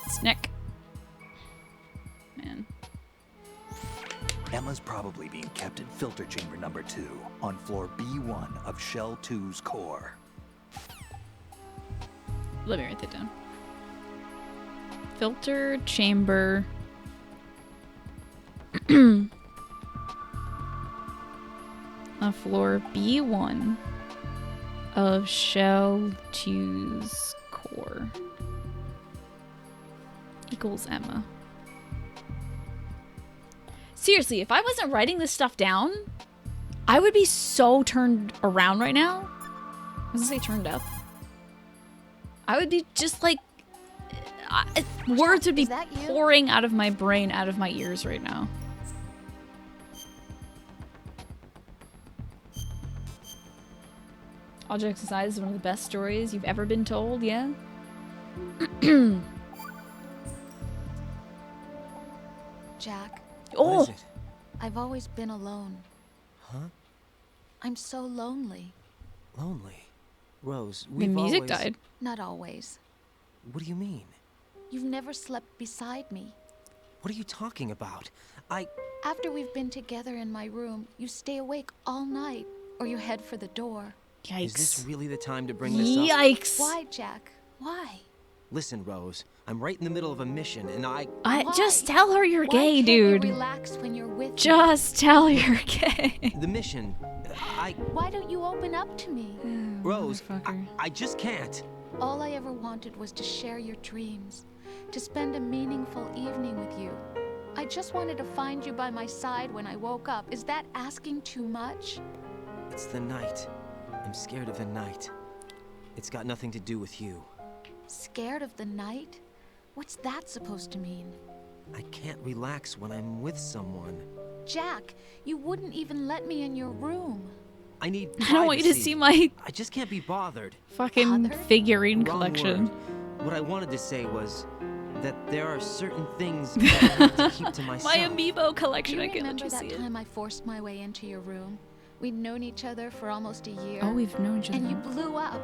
Snick. Man. Emma's probably being kept in filter chamber number 2 on floor B1 of Shell 2's core. Let me write that down. Filter chamber. On floor B1 of Shell 2's core. Equals Emma. Seriously, if I wasn't writing this stuff down, I would be so turned around right now. I was gonna say turned up. I would be just like... words would be pouring out of my brain, out of my ears right now. All jokes aside, this is one of the best stories you've ever been told, yeah? Jack. Oh! What is it? I've always been alone. Huh? I'm so lonely. Lonely? Rose, The we've music always... died. Not always. What do you mean? You've never slept beside me. What are you talking about? After we've been together in my room, you stay awake all night, or you head for the door. Yikes. Is this really the time to bring this up? Yikes. Why, Jack? Why? Listen, Rose, I'm right in the middle of a mission, and Why? Just tell her you're Why gay, can't dude. You relax when you're with me? Just tell you're gay. The mission... Why don't you open up to me? Rose, Motherfucker. I just can't. All I ever wanted was to share your dreams, to spend a meaningful evening with you. I just wanted to find you by my side when I woke up. Is that asking too much? It's the night. I'm scared of the night. It's got nothing to do with you. Scared of the night? What's that supposed to mean? I can't relax when I'm with someone. Jack, you wouldn't even let me in your room. I need I don't want you to privacy. see my I just can't be bothered. fucking Father? figurine Wrong collection. word. What I wanted to say was that there are certain things that I have to keep to myself. My amiibo Do collection. you I can't let remember you that see it. time I forced my way into your room? We'd known each other for almost a year. Oh, we've known each other. And you blew up.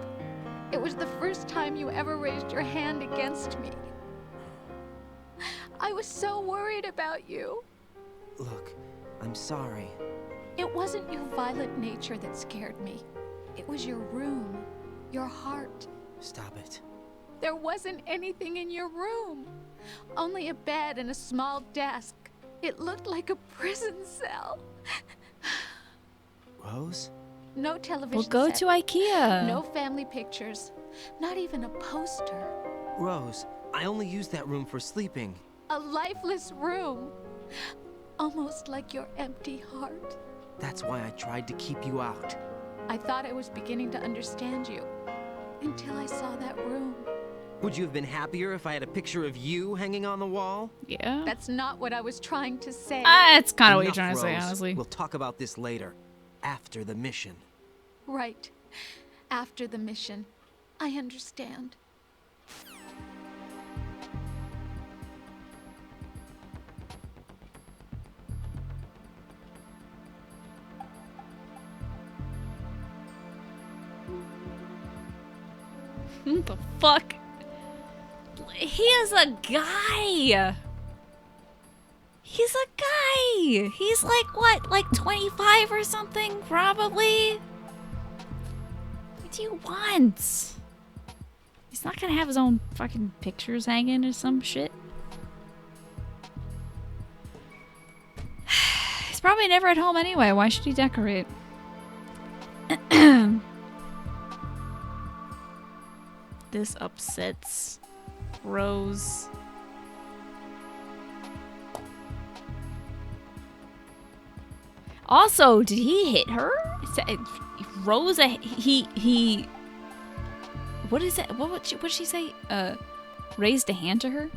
It was the first time you ever raised your hand against me. I was so worried about you. Look, I'm sorry. It wasn't your violent nature that scared me. It was your room, your heart. Stop it. There wasn't anything in your room. Only a bed and a small desk. It looked like a prison cell. Rose? No television We'll go set, to IKEA. no family pictures, not even a poster. Rose, I only use that room for sleeping. A lifeless room. Almost like your empty heart. That's why I tried to keep you out. I thought I was beginning to understand you. Until I saw that room. Would you have been happier if I had a picture of you hanging on the wall? Yeah. That's not what I was trying to say. That's kind of what you're Enough, trying to say, Rose. honestly. We'll talk about this later, after the mission. Right. After the mission. I understand. What the fuck? He is a guy. He's a guy. He's like, what, like 25 or something, probably? What do you want? He's not gonna have his own fucking pictures hanging or some shit. He's probably never at home anyway. Why should he decorate? This upsets Rose. Also, did he hit her? Rose, he what is it? What did she say? Raised a hand to her?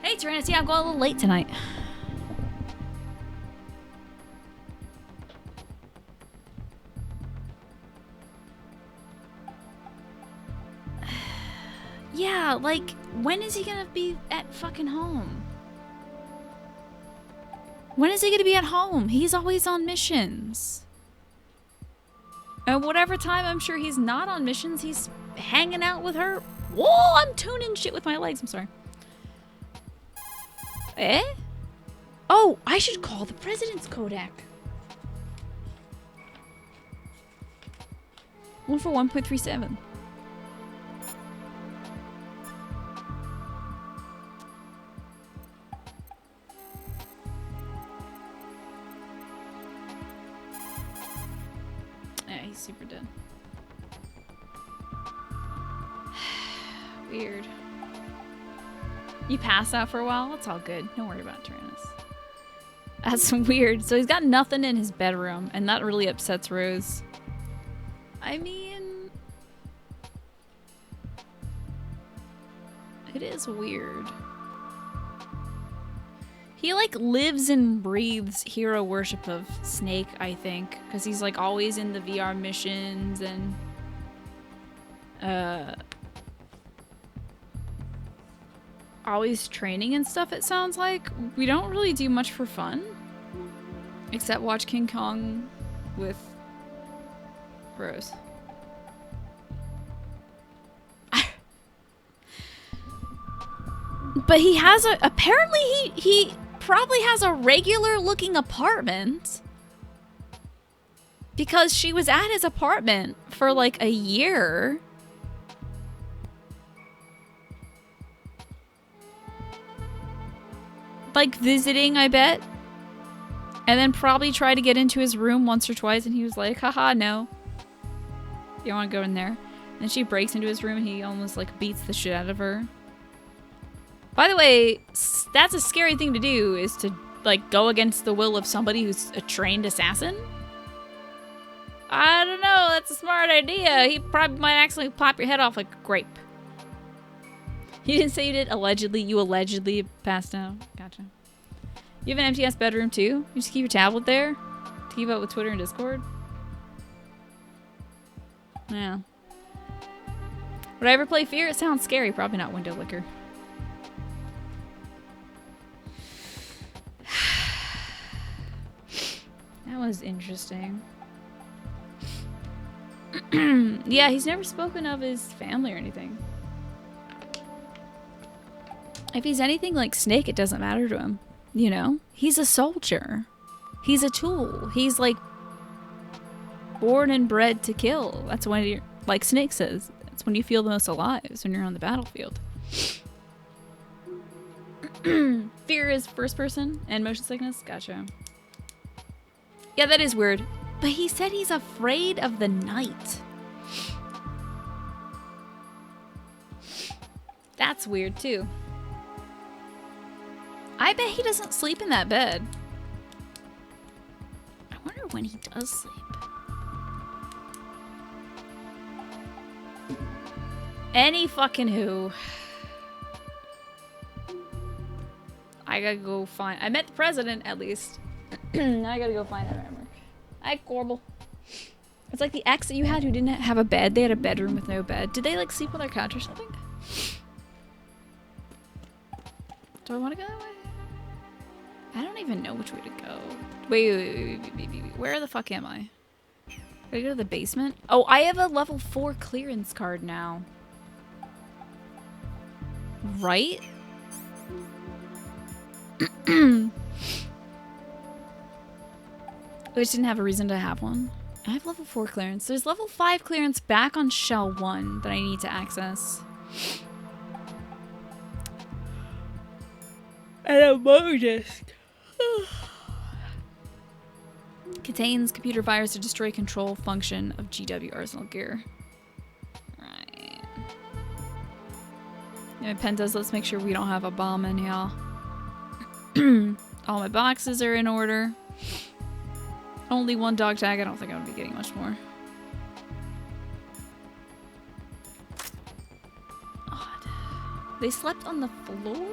Hey, Tyrannus, yeah, I'm going a little late tonight. Yeah, like, when is he gonna be at fucking home? When is he gonna be at home? He's always on missions. And whatever time I'm sure he's not on missions, he's hanging out with her. Whoa, I'm tuning shit with my legs, I'm sorry. Eh? Oh, I should call the president's Kodak. 1 for 1.37. Yeah, he's super dead. Weird. You pass out for a while? It's all good. Don't worry about Tyrannus. That's weird. So he's got nothing in his bedroom, and that really upsets Rose. I mean... it is weird. He, like, lives and breathes hero worship of Snake, I think. Because he's, like, always in the VR missions and... always training and stuff, it sounds like. We don't really do much for fun. Except watch King Kong with Rose. But he has a... apparently he probably has a regular looking apartment. Because she was at his apartment for like a year. Like visiting, I bet. And then probably tried to get into his room once or twice and he was like, haha, no. You don't want to go in there. And then she breaks into his room and he almost like beats the shit out of her. By the way, that's a scary thing to do, is to like go against the will of somebody who's a trained assassin. I don't know, that's a smart idea. He probably might accidentally pop your head off like a grape. You didn't say you did? Allegedly. You allegedly passed out. Gotcha. You have an MGS bedroom too? You just keep your tablet there? To keep up with Twitter and Discord? Yeah. Would I ever play Fear? It sounds scary. Probably not Window Licker. That was interesting. Yeah, he's never spoken of his family or anything. If he's anything like Snake, it doesn't matter to him. You know? He's a soldier. He's a tool. He's like born and bred to kill. That's when you're, like Snake says, that's when you feel the most alive, is when you're on the battlefield. Fear is first person and motion sickness? Gotcha. Yeah, that is weird. But he said he's afraid of the night. That's weird too. I bet he doesn't sleep in that bed. I wonder when he does sleep. Any fucking who. I gotta go find. I met the president at least. Now I gotta go find Emma Emmerich. Hi, Corbel. It's like the ex that you had who didn't have a bed. They had a bedroom with no bed. Did they like sleep on their couch or something? Do I want to go that way? I don't even know which way to go. Wait. Where the fuck am I? Gotta go to the basement? Oh, I have a level 4 clearance card now. Right? I just didn't have a reason to have one. I have level 4 clearance. There's level 5 clearance back on Shell 1 that I need to access. And a motor disk. Contains computer virus to destroy control function of GW Arsenal gear. Right. Yeah, Pentas, let's make sure we don't have a bomb in here. All my boxes are in order. Only one dog tag. I don't think I'm gonna be getting much more. Odd. They slept on the floor?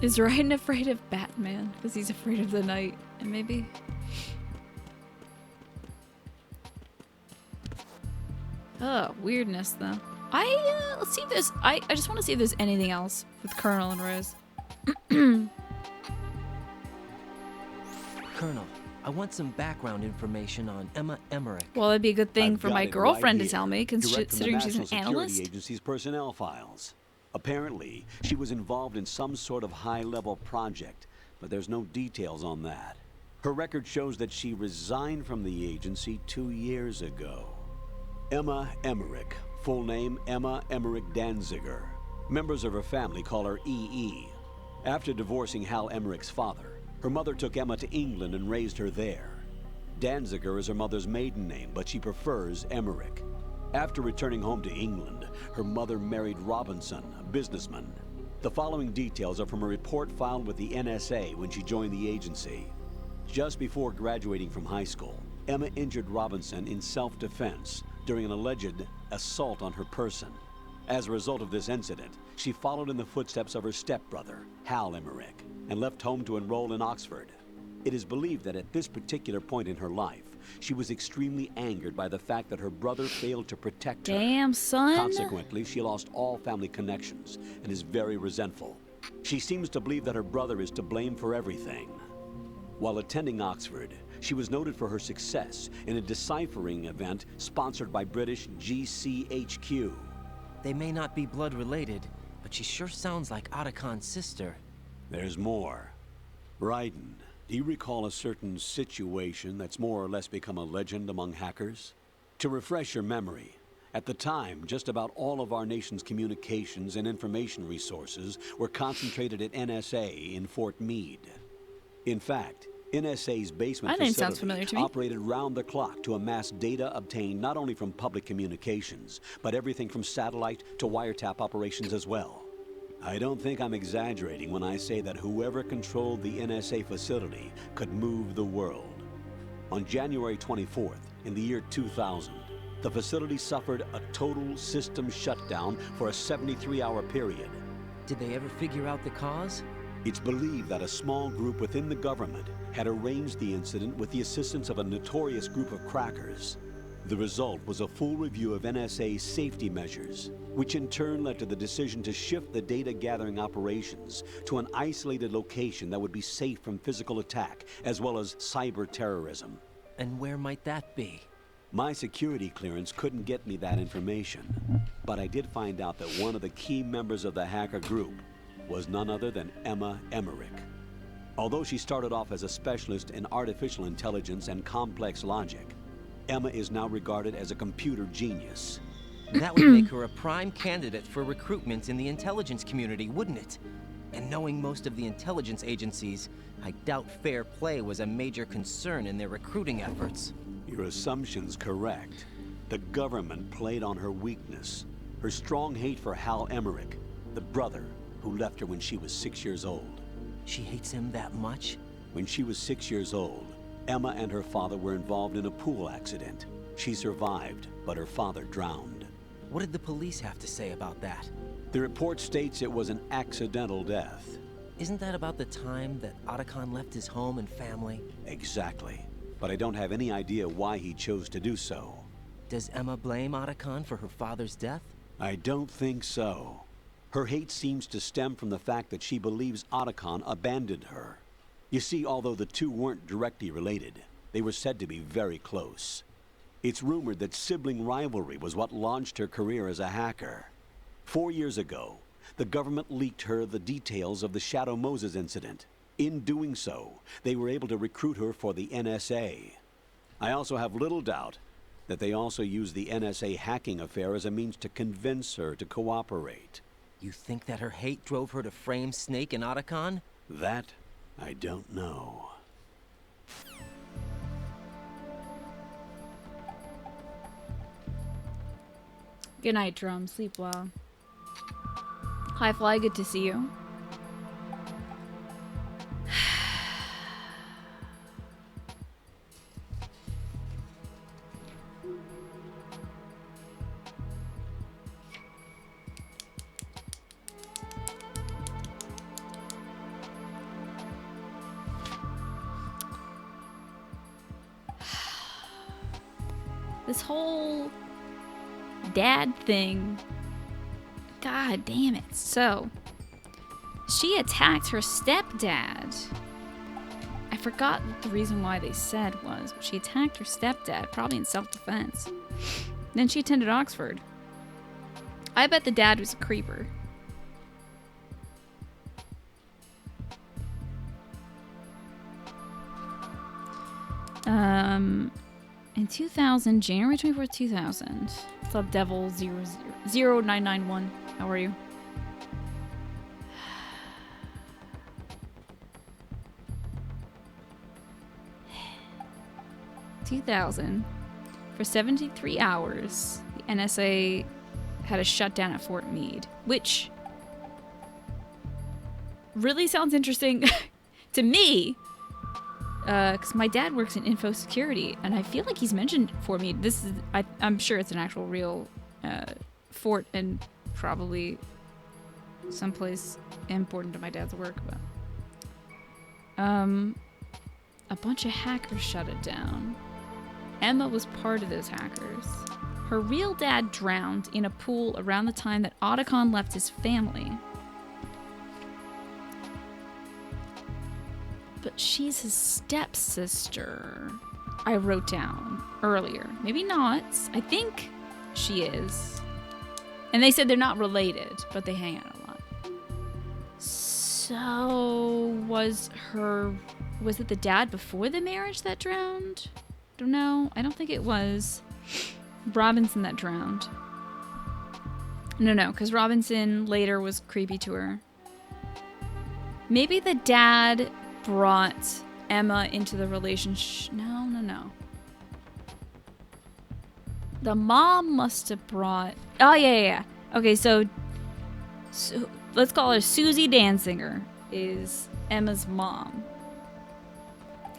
Is Ryan afraid of Batman? Because he's afraid of the night. And maybe... Oh, weirdness though. Let's see if there's... I just want to see if there's anything else with Colonel and Rose. Colonel, I want some background information on Emma Emmerich. Well, that'd be a good thing I've for got my it girlfriend right to tell here, me, direct from the considering she's an National analyst. Security Agency's personnel files. Apparently, she was involved in some sort of high-level project, but there's no details on that. Her record shows that she resigned from the agency 2 years ago. Emma Emmerich, full name Emma Emmerich Danziger. Members of her family call her EE. After divorcing Hal Emmerich's father, her mother took Emma to England and raised her there. Danziger is her mother's maiden name, but she prefers Emmerich. After returning home to England, her mother married Robinson, a businessman. The following details are from a report filed with the NSA when she joined the agency. Just before graduating from high school, Emma injured Robinson in self-defense during an alleged assault on her person. As a result of this incident, she followed in the footsteps of her stepbrother, Hal Emmerich, and left home to enroll in Oxford. It is believed that at this particular point in her life, she was extremely angered by the fact that her brother failed to protect her. Damn, son. Consequently, she lost all family connections and is very resentful. She seems to believe that her brother is to blame for everything. While attending Oxford, she was noted for her success in a deciphering event sponsored by British GCHQ. They may not be blood related, but she sure sounds like Otacon's sister. There's more. Raiden, do you recall a certain situation that's more or less become a legend among hackers? To refresh your memory, at the time, just about all of our nation's communications and information resources were concentrated at NSA in Fort Meade. In fact, NSA's basement That name sounds facility familiar to me. operated round the clock to amass data obtained not only from public communications, but everything from satellite to wiretap operations as well. I don't think I'm exaggerating when I say that whoever controlled the NSA facility could move the world. On January 24th, in the year 2000, the facility suffered a total system shutdown for a 73-hour period. Did they ever figure out the cause? It's believed that a small group within the government had arranged the incident with the assistance of a notorious group of crackers. The result was a full review of NSA's safety measures, which in turn led to the decision to shift the data-gathering operations to an isolated location that would be safe from physical attack, as well as cyber terrorism. And where might that be? My security clearance couldn't get me that information, but I did find out that one of the key members of the hacker group was none other than Emma Emmerich. Although she started off as a specialist in artificial intelligence and complex logic, Emma is now regarded as a computer genius. That would make her a prime candidate for recruitment in the intelligence community, wouldn't it? And knowing most of the intelligence agencies, I doubt fair play was a major concern in their recruiting efforts. Your assumption's correct. The government played on her weakness. Her strong hate for Hal Emmerich, the brother who left her when she was 6 years old. She hates him that much? When she was 6 years old, Emma and her father were involved in a pool accident. She survived, but her father drowned. What did the police have to say about that? The report states it was an accidental death. Isn't that about the time that Otacon left his home and family? Exactly. But I don't have any idea why he chose to do so. Does Emma blame Otacon for her father's death? I don't think so. Her hate seems to stem from the fact that she believes Otacon abandoned her. You see, although the two weren't directly related, they were said to be very close. It's rumored that sibling rivalry was what launched her career as a hacker. 4 years ago, the government leaked her the details of the Shadow Moses incident. In doing so, they were able to recruit her for the NSA. I also have little doubt that they also used the NSA hacking affair as a means to convince her to cooperate. You think that her hate drove her to frame Snake and Otacon? That, I don't know. Good night, Drum. Sleep well. Hi, Fly. Good to see you. This whole dad thing. God damn it. So, she attacked her stepdad. I forgot what the reason why they said was, but she attacked her stepdad, probably in self-defense. Then she attended Oxford. I bet the dad was a creeper. In 2000, January 24th, 2000. What's up, Devil 0991? How are you? For 73 hours, the NSA had a shutdown at Fort Meade, which really sounds interesting to me. Because my dad works in info security, and I feel like he's mentioned Fort Meade. This is, I'm sure it's an actual real fort, and probably someplace important to my dad's work. But a bunch of hackers shut it down. Emma was part of those hackers. Her real dad drowned in a pool around the time that Otacon left his family. But she's his stepsister. I wrote down earlier. Maybe not. I think she is. And they said they're not related, but they hang out a lot. So, was it the dad before the marriage that drowned? Don't know. I don't think it was Robinson that drowned. No, because Robinson later was creepy to her. Maybe the dad brought Emma into the relationship. No. The mom must have brought... Oh, yeah. Okay, so let's call her Susie Danziger is Emma's mom.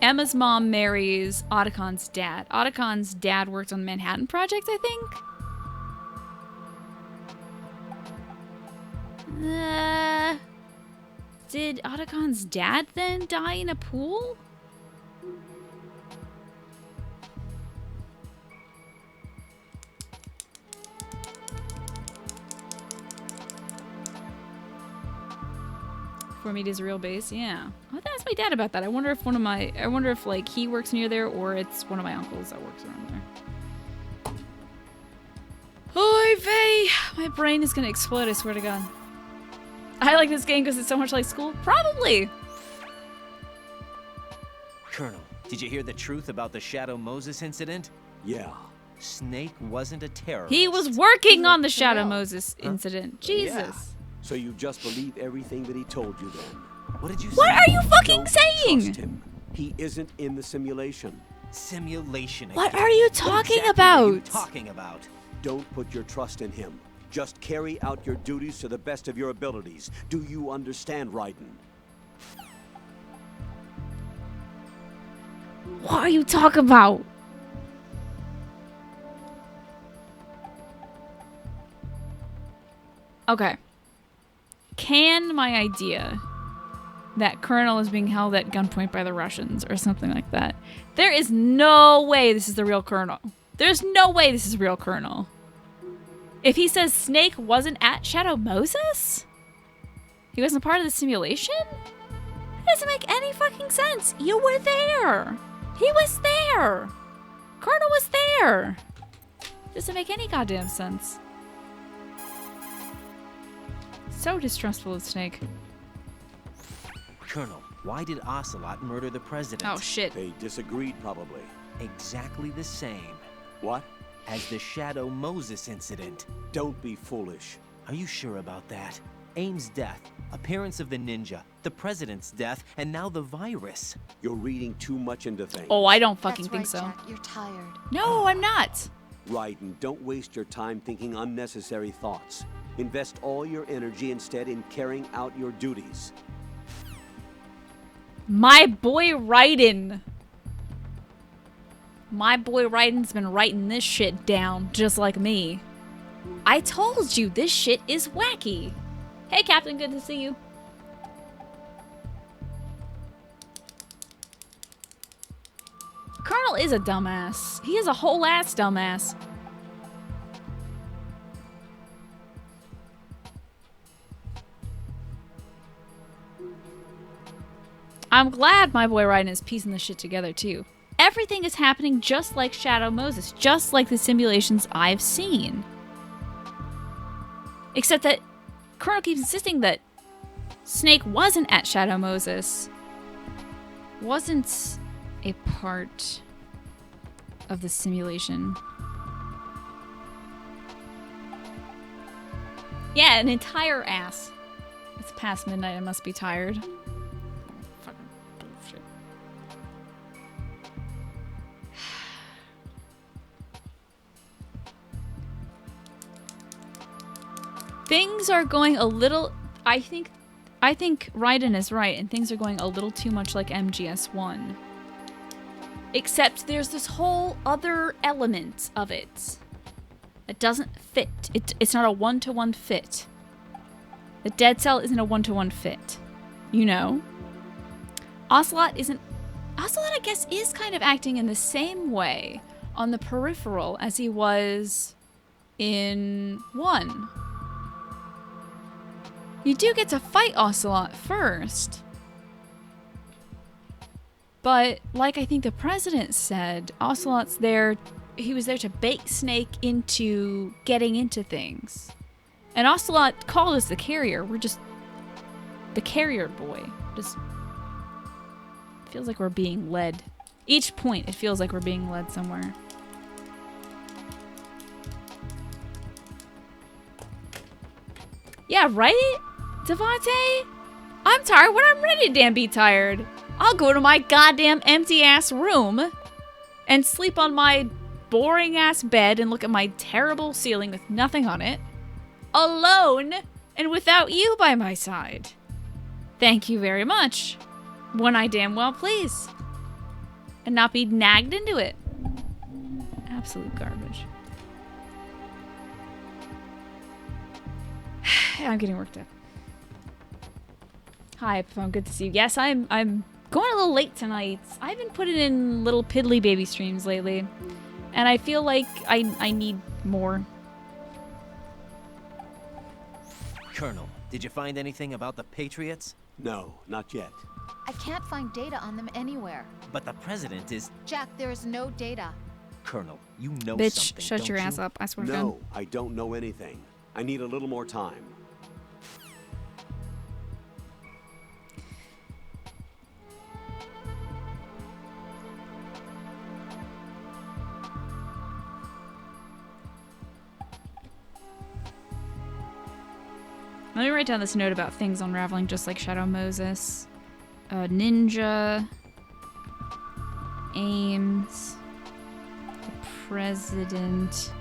Emma's mom marries Otacon's dad. Otacon's dad worked on the Manhattan Project, I think? Did Otacon's dad then die in a pool? Fort Meade is a real base, yeah. I'll have to ask my dad about that. I wonder if like he works near there or it's one of my uncles that works around there. Oy vey! My brain is gonna explode, I swear to God. I like this game because it's so much like school? Probably! Colonel, did you hear the truth about the Shadow Moses incident? Yeah. Snake wasn't a terrorist. He was working on the Shadow Moses incident. Jesus. Yeah. So you just believe everything that he told you then? What did you say? What are you fucking Don't saying? trust him. He isn't in the simulation. Simulation again. What are you What talking exactly are you about? talking about? Don't put your trust in him. Just carry out your duties to the best of your abilities. Do you understand, Raiden? What are you talking about? Okay. Can my idea that Colonel is being held at gunpoint by the Russians or something like that? There is no way this is the real Colonel. There's no way this is real Colonel. If he says Snake wasn't at Shadow Moses? He wasn't part of the simulation? That doesn't make any fucking sense. You were there. He was there. Colonel was there. Doesn't make any goddamn sense. So distrustful of Snake. Colonel, why did Ocelot murder the president? Oh shit. They disagreed, probably. Exactly the same What? as the Shadow Moses incident. Don't be foolish. Are you sure about that? Aim's death, appearance of the ninja, the president's death, and now the virus. You're reading too much into things. Oh, I don't fucking That's think right, so. Jack. You're tired. No, I'm not. Raiden, don't waste your time thinking unnecessary thoughts. Invest all your energy instead in carrying out your duties. My boy Raiden. My boy Raiden's been writing this shit down just like me. I told you this shit is wacky. Hey, Captain, good to see you. Colonel is a dumbass. He is a whole ass dumbass. I'm glad my boy Raiden is piecing this shit together too. Everything is happening just like Shadow Moses, just like the simulations I've seen. Except that Colonel keeps insisting that Snake wasn't at Shadow Moses. Wasn't a part of the simulation. Yeah, an entire ass. It's past midnight, I must be tired. Fucking bullshit. Things are going a little... I think Raiden is right, and things are going a little too much like MGS1. Except there's this whole other element of it that doesn't fit. It's not a one-to-one fit. The dead cell isn't a one-to-one fit. You know? Ocelot isn't... Ocelot, I guess, is kind of acting in the same way on the peripheral as he was in 1. You do get to fight Ocelot first. But, like I think the president said, Ocelot's there... He was there to bait Snake into getting into things. And Ocelot called us the carrier. We're just... the carrier boy. Just... feels like we're being led. Each point, it feels like we're being led somewhere. Yeah, right? Devontae? I'm tired when I'm ready to damn be tired. I'll go to my goddamn empty-ass room and sleep on my boring-ass bed and look at my terrible ceiling with nothing on it, alone and without you by my side. Thank you very much. When I damn well please. And not be nagged into it. Absolute garbage. I'm getting worked up. Hi, Pepone, good to see you. Yes, I'm going a little late tonight. I've been putting in little piddly baby streams lately. And I feel like I need more. Colonel, did you find anything about the Patriots? No, not yet. I can't find data on them anywhere. But the president is... Jack, there is no data. Colonel, you know Bitch, something, shut your don't ass you? up. I swear to No, God. I don't know anything. I need a little more time. Let me write down this note about things unraveling just like Shadow Moses. Ninja. Ames, the president,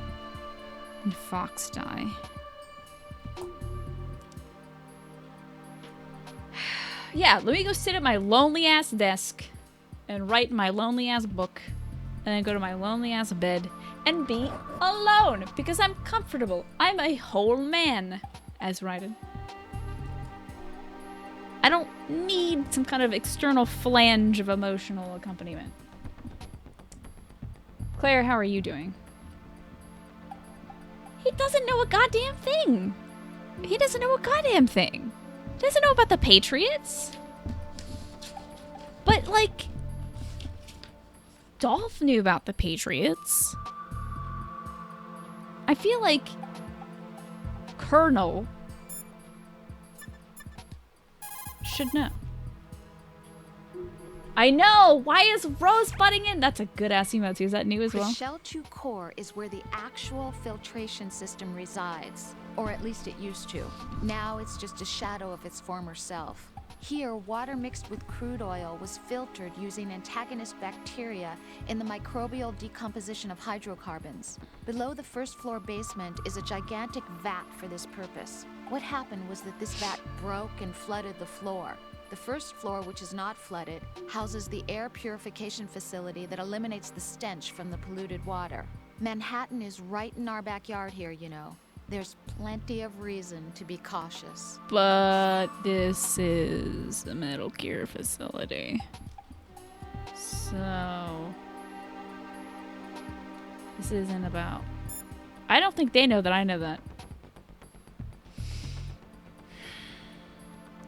and Fox die. Yeah, let me go sit at my lonely ass desk and write my lonely ass book, and then go to my lonely ass bed and be alone because I'm comfortable. I'm a whole man, as Raiden. I don't need some kind of external flange of emotional accompaniment. Claire, how are you doing? He doesn't know a goddamn thing. He doesn't know a goddamn thing. He doesn't know about the Patriots. But, like, Dolph knew about the Patriots. I feel like Colonel should know. I know! Why is Rose butting in? That's a good ass emote. Is that new as well? The Shell 2 core is where the actual filtration system resides. Or at least it used to. Now it's just a shadow of its former self. Here, water mixed with crude oil was filtered using antagonist bacteria in the microbial decomposition of hydrocarbons. Below the first floor basement is a gigantic vat for this purpose. What happened was that this vat broke and flooded the floor. The first floor, which is not flooded, houses the air purification facility that eliminates the stench from the polluted water. Manhattan is right in our backyard here, you know. There's plenty of reason to be cautious. But this is a Metal Gear facility. So this isn't about... I don't think they know that I know that.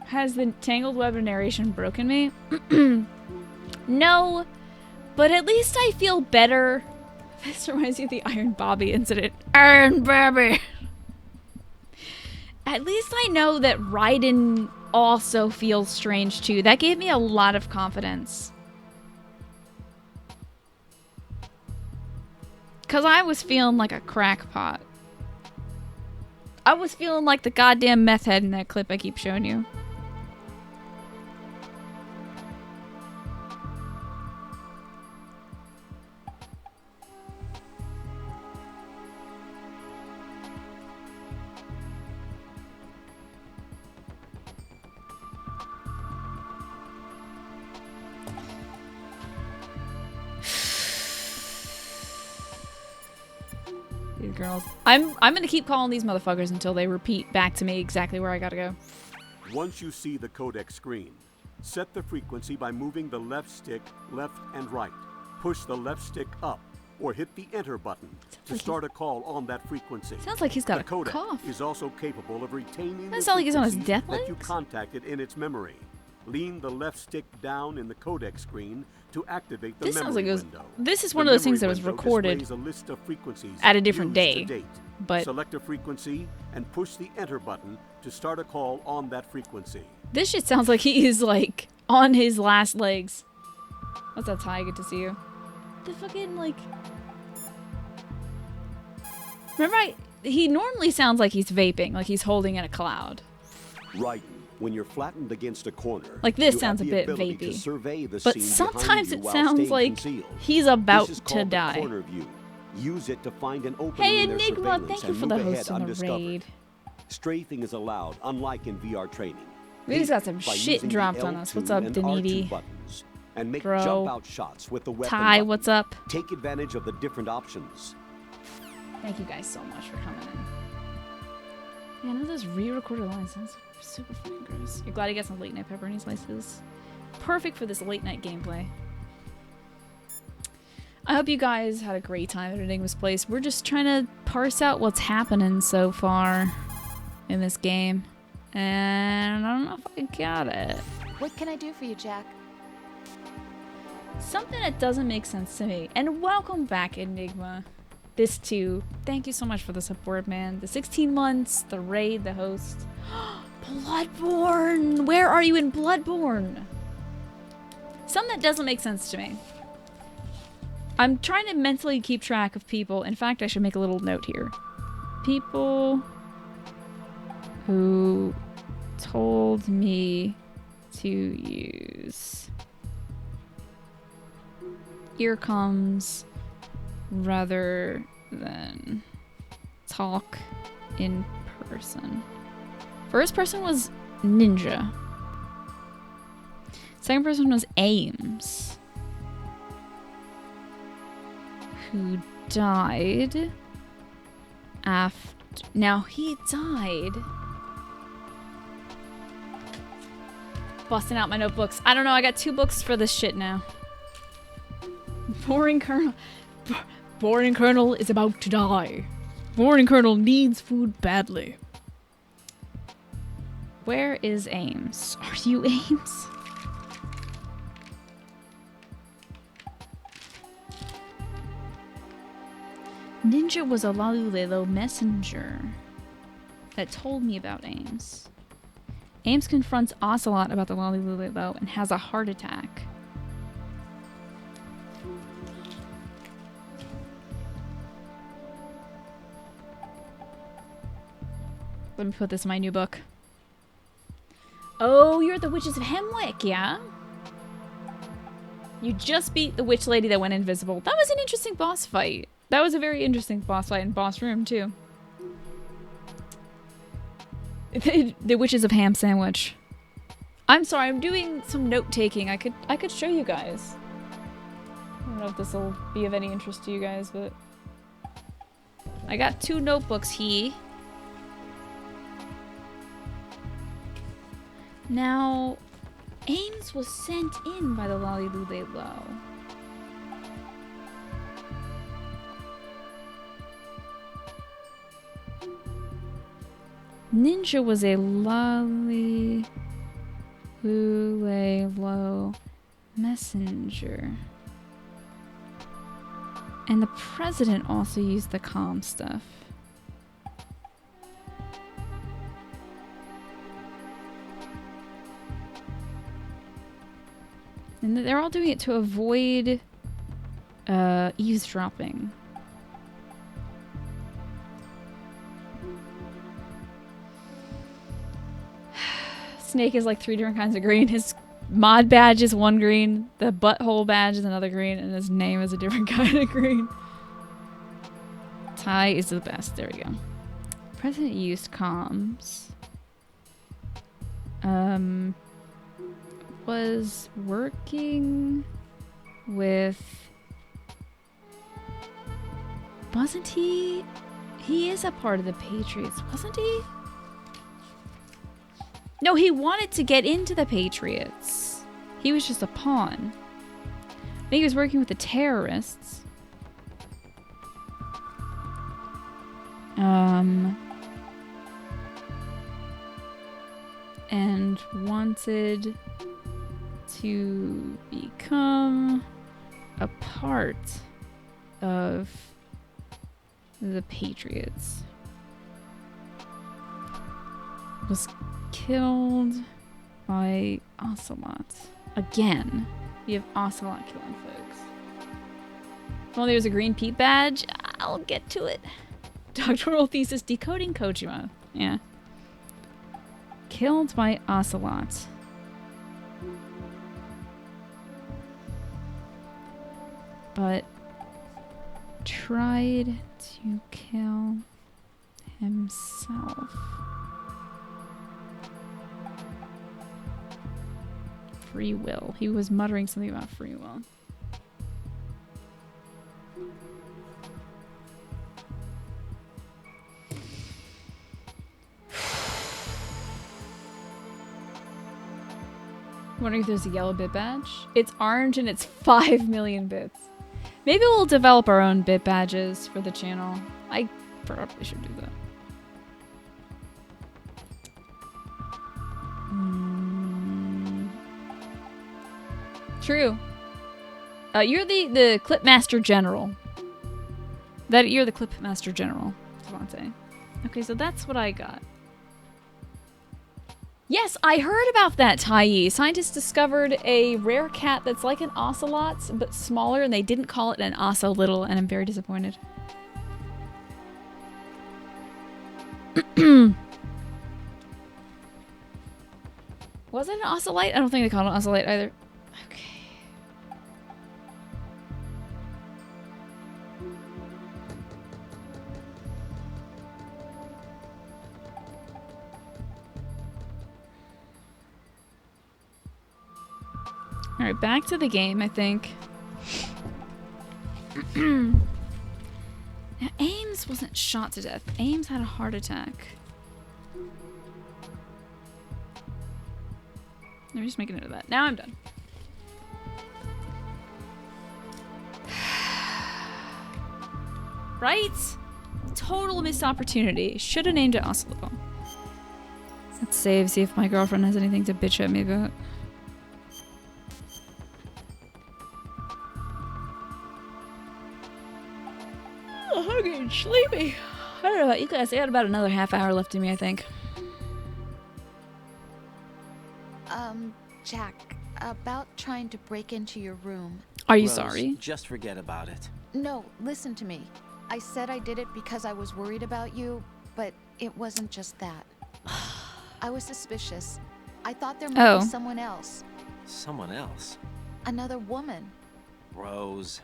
Has the tangled web of narration broken me? No, but at least I feel better. This reminds me of the Iron Bobby incident. Iron Bobby! At least I know that Raiden also feels strange too. That gave me a lot of confidence. Because I was feeling like a crackpot. I was feeling like the goddamn meth head in that clip I keep showing you. Girls. I'm gonna keep calling these motherfuckers until they repeat back to me exactly where I gotta go. Once you see the codec screen, set the frequency by moving the left stick left and right. Push the left stick up or hit the enter button to start a call on that frequency. Sounds like he's got the a codec cough. is also capable of retaining the Doesn't sound like he's on his frequencies death that you legs? contacted in its memory. Lean the left stick down in the codec screen to activate the This memory sounds like it was, window. this is The one of those memory things that was window recorded displays a list of frequencies at a different used to day, date. but Select a frequency and push the enter button to start a call on that frequency. this shit sounds like he is like on his last legs. What's up, Ty? Good to see you. The fucking like... Remember, he normally sounds like he's vaping, like he's holding in a cloud. Right. When you're flattened against a corner, Like this you sounds a have the bit ability to vapey. survey the But scene sometimes behind you it while sounds staying like concealed. he's about This is to called the die. corner view. Use it to find an opening Hey in their Enigma, surveillance thank you and for move the ahead host in the undiscovered. raid. Strafing is allowed, unlike in VR training. We just got some By shit using the dropped on us. What's up, L2 and R2 Danidi? buttons, and make Bro. jump out shots with the weapon Ty, button. what's up? Take advantage of the different options. Thank you guys so much for coming in. Yeah, none of those re-recorded lines sounds super fucking gross. You're glad he got some late night pepperoni slices. Perfect for this late night gameplay. I hope you guys had a great time at Enigma's Place. We're just trying to parse out what's happening so far in this game. And I don't know if I got it. What can I do for you, Jack? Something that doesn't make sense to me. And welcome back, Enigma. This too. Thank you so much for the support, man. The 16 months, the raid, the host. Bloodborne! Where are you in Bloodborne? Something that doesn't make sense to me. I'm trying to mentally keep track of people. In fact, I should make a little note here. People who told me to use ear comms rather than talk in person. First person was Ninja. Second person was Ames, who died after. Now he died. Busting out my notebooks. I don't know. I got 2 books for this shit now. Boring Colonel. Boring Colonel is about to die. Boring Colonel needs food badly. Where is Ames? Are you Ames? Ninja was a Lalulelo messenger that told me about Ames. Ames confronts Ocelot about the Lalulelo and has a heart attack. Let me put this in my new book. Oh, you're the Witches of Hemwick, yeah? You just beat the witch lady that went invisible. That was an interesting boss fight. That was a very interesting boss fight in boss room, too. The Witches of Ham Sandwich. I'm sorry, I'm doing some note-taking. I could show you guys. I don't know if this will be of any interest to you guys, but... I got 2 notebooks here. Now, Ames was sent in by the Lalulelo. Ninja was a Lalulelo messenger. And the president also used the comm stuff. And they're all doing it to avoid eavesdropping. Snake is like 3 different kinds of green. His mod badge is 1 green, the butthole badge is another green, and his name is a different kind of green. Ty is the best. There we go. President used comms. Was working with... Wasn't he? He is a part of the Patriots, wasn't he? No, he wanted to get into the Patriots. He was just a pawn. I think he was working with the terrorists. And wanted to become a part of the Patriots. Was killed by Ocelot. Again. We have Ocelot killing folks. If only there was a green Pete badge. I'll get to it. Doctoral thesis decoding Kojima. Yeah. Killed by Ocelot. But tried to kill himself. Free will. He was muttering something about free will. Wondering if there's a yellow bit badge? It's orange and it's 5 million bits. Maybe we'll develop our own bit badges for the channel. I probably should do that. True. You're the Clipmaster General. You're the Clipmaster General, Devontae. Okay, so that's what I got. Yes, I heard about that, Tai. Scientists discovered a rare cat that's like an ocelot, but smaller, and they didn't call it an ocelotl, and I'm very disappointed. Was it an ocelot? I don't think they called it an ocelot either. Okay. Alright, back to the game, I think. Now, Ames wasn't shot to death. Ames had a heart attack. Let me just make a note of that. Now I'm done. Right? Total missed opportunity. Should have named it Oslo. Let's save, see if my girlfriend has anything to bitch at me about. Oh, I'm getting sleepy. I don't know about you guys. I got about another half hour left in me, I think. Jack, about trying to break into your room. Are you Rose, sorry? Just forget about it. No, listen to me. I said I did it because I was worried about you, but it wasn't just that. I was suspicious. I thought there might be someone else. Someone else? Another woman. Rose.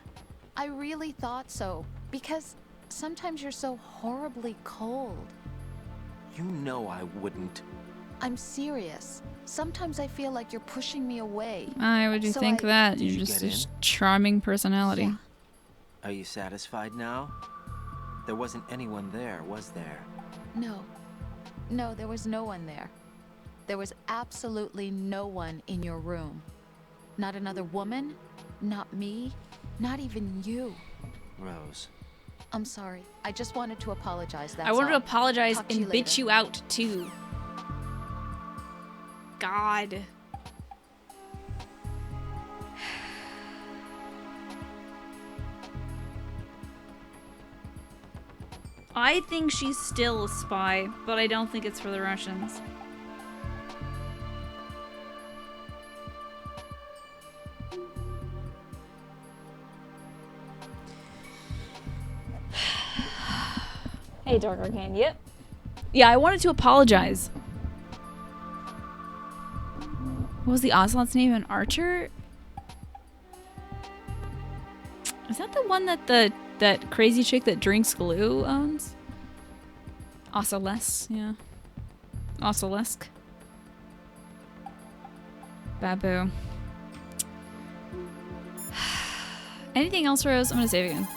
I really thought so, because sometimes you're so horribly cold. You know I wouldn't. I'm serious. Sometimes I feel like you're pushing me away. Why would you So think that? Did You're you just get a in? charming personality. Yeah. Are you satisfied now? There wasn't anyone there, was there? No. No, there was no one there. There was absolutely no one in your room. Not another woman, not me, not even you. Rose. I'm sorry. I just wanted to apologize, that's I wanted to all. apologize Talk to and you bitch later. you out too. God. I think she's still a spy, but I don't think it's for the Russians. Hey, Dark Arcane. Yep. Yeah, I wanted to apologize. What was the Ocelot's name? An Archer? Is that the one that that crazy chick that drinks glue owns? Oceles, yeah. Ocelesk. Babu. Anything else, Rose? I'm gonna save again.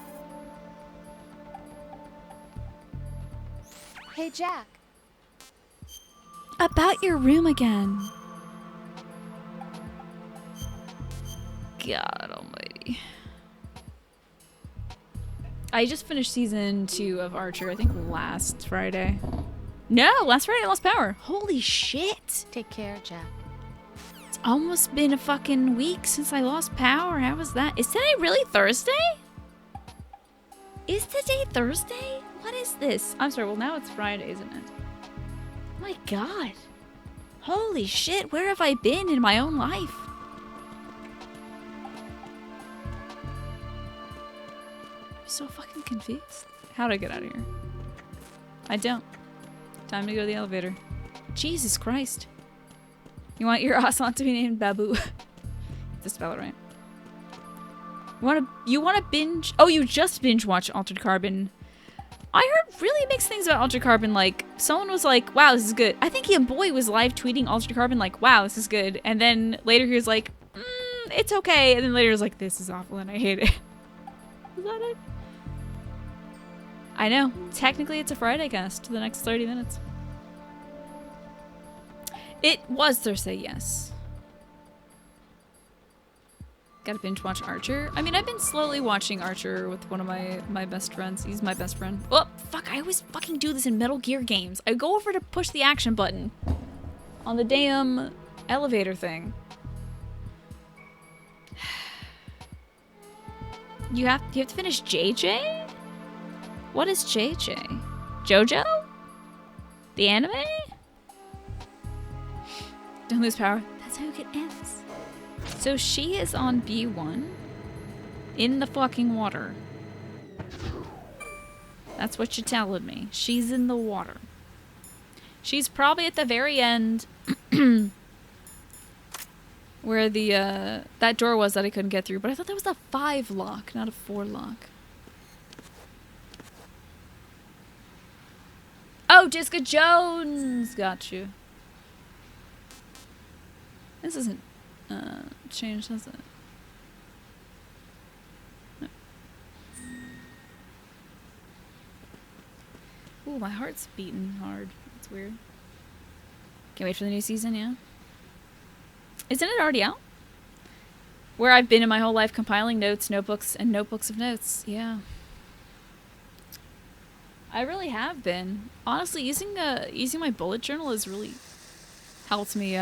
Hey, Jack. About your room again. God almighty. I just finished season 2 of Archer, I think last Friday. No, last Friday I lost power. Holy shit. Take care, Jack. It's almost been a fucking week since I lost power. How was that? Is today really Thursday? Is today Thursday? What is this? I'm sorry, well now it's Friday, isn't it? My god. Holy shit, where have I been in my own life? I'm so fucking confused. How'd I get out of here? I don't. Time to go to the elevator. Jesus Christ. You want your Ocelot to be named Babu. To spell it right. You wanna binge? Oh, you just binge watch Altered Carbon. I heard really mixed things about Altered Carbon. Like, someone was like, wow, this is good. I think Ian Boy was live tweeting Altered Carbon like, wow, this is good. And then later he was like, it's okay. And then later he was like, this is awful and I hate it. Is that it? I know. Technically, it's a Friday cast. The next 30 minutes. It was Thursday, yes. Gotta binge watch Archer. I mean, I've been slowly watching Archer with one of my best friends. He's my best friend. Oh, fuck. I always fucking do this in Metal Gear games. I go over to push the action button on the damn elevator thing. You have to finish JJ? What is JJ? JoJo? The anime? Don't lose power. That's how you get F's. So she is on B1 in the fucking water. That's what you're telling me. She's in the water. She's probably at the very end where the that door was that I couldn't get through, but I thought that was a 5 lock, not a 4 lock. Oh, Jessica Jones! Got you. This isn't change, does it? No. Ooh, my heart's beating hard. That's weird. Can't wait for the new season, yeah. Isn't it already out? Where I've been in my whole life compiling notes, notebooks, and notebooks of notes. Yeah. I really have been. Honestly, using my bullet journal has really helped me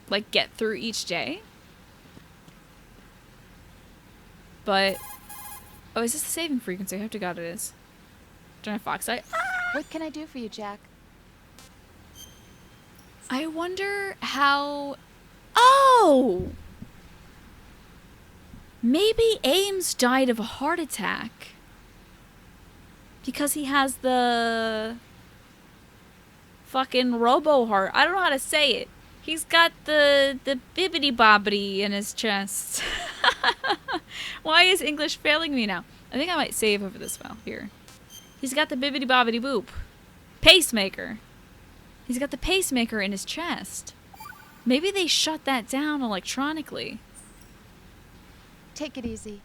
like get through each day. But oh, is this the saving frequency? I hope to God it is. Don't have Fox. What can I do for you, Jack? I wonder how. Oh! Maybe Ames died of a heart attack. Because he has the fucking robo heart. I don't know how to say it. He's got the bibbity bobbity in his chest. Why is English failing me now? I think I might save over this file here. He's got the bibbity bobbity boop. Pacemaker. He's got the pacemaker in his chest. Maybe they shut that down electronically. Take it easy.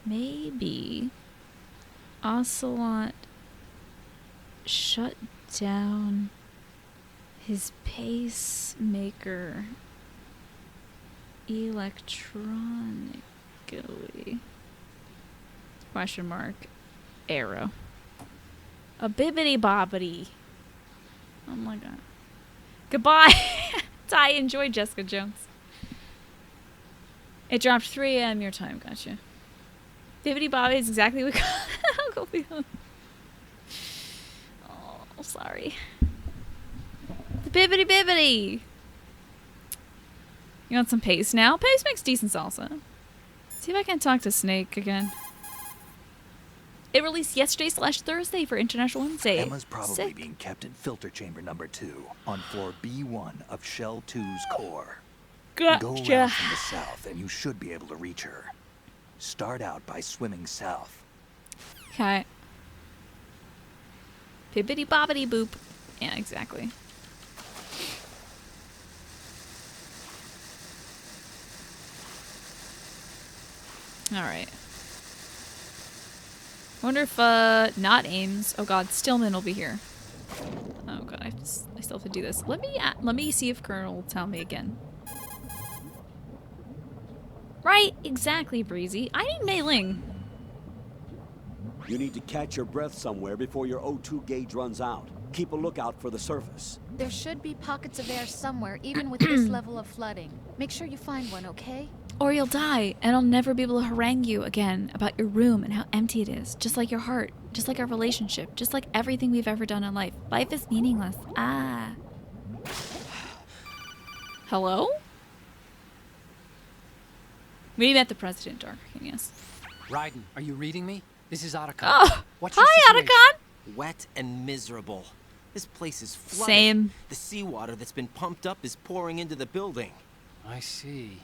Maybe Ocelot shut down his pacemaker electronically. Question mark. Arrow. A bibbity bobbity. Oh my god. Goodbye. Ty, enjoy Jessica Jones. It dropped 3 a.m. your time, gotcha. Bibbity bobbity is exactly what I'll go beyond. Oh, sorry. The bibbity bibbity. You want some paste now? Paste makes decent salsa. See if I can talk to Snake again. It released yesterday/Thursday for International Women's Day. Emma's probably Sick. being kept in filter chamber number 2 on floor B1 of Shell 2's core. Gotcha. Go around from the south and you should be able to reach her. Start out by swimming south. Okay. Bibbity bobbity boop. Yeah, exactly. Alright. Wonder if, not Ames. Oh god, Stillman will be here. Oh god, I still have to do this. Let me see if Colonel will tell me again. Right, exactly, Breezy. I need Mei Ling. You need to catch your breath somewhere before your O2 gauge runs out. Keep a lookout for the surface. There should be pockets of air somewhere, even with this level of flooding. Make sure you find one, okay? Or you'll die, and I'll never be able to harangue you again about your room and how empty it is. Just like your heart. Just like our relationship. Just like everything we've ever done in life. Life is meaningless. Ah. Hello? We met the president, Dark King, yes. Raiden, are you reading me? This is Otacon. Oh, What's your hi, situation? Otacon! Wet and miserable. This place is flooded. Same. The seawater that's been pumped up is pouring into the building. I see.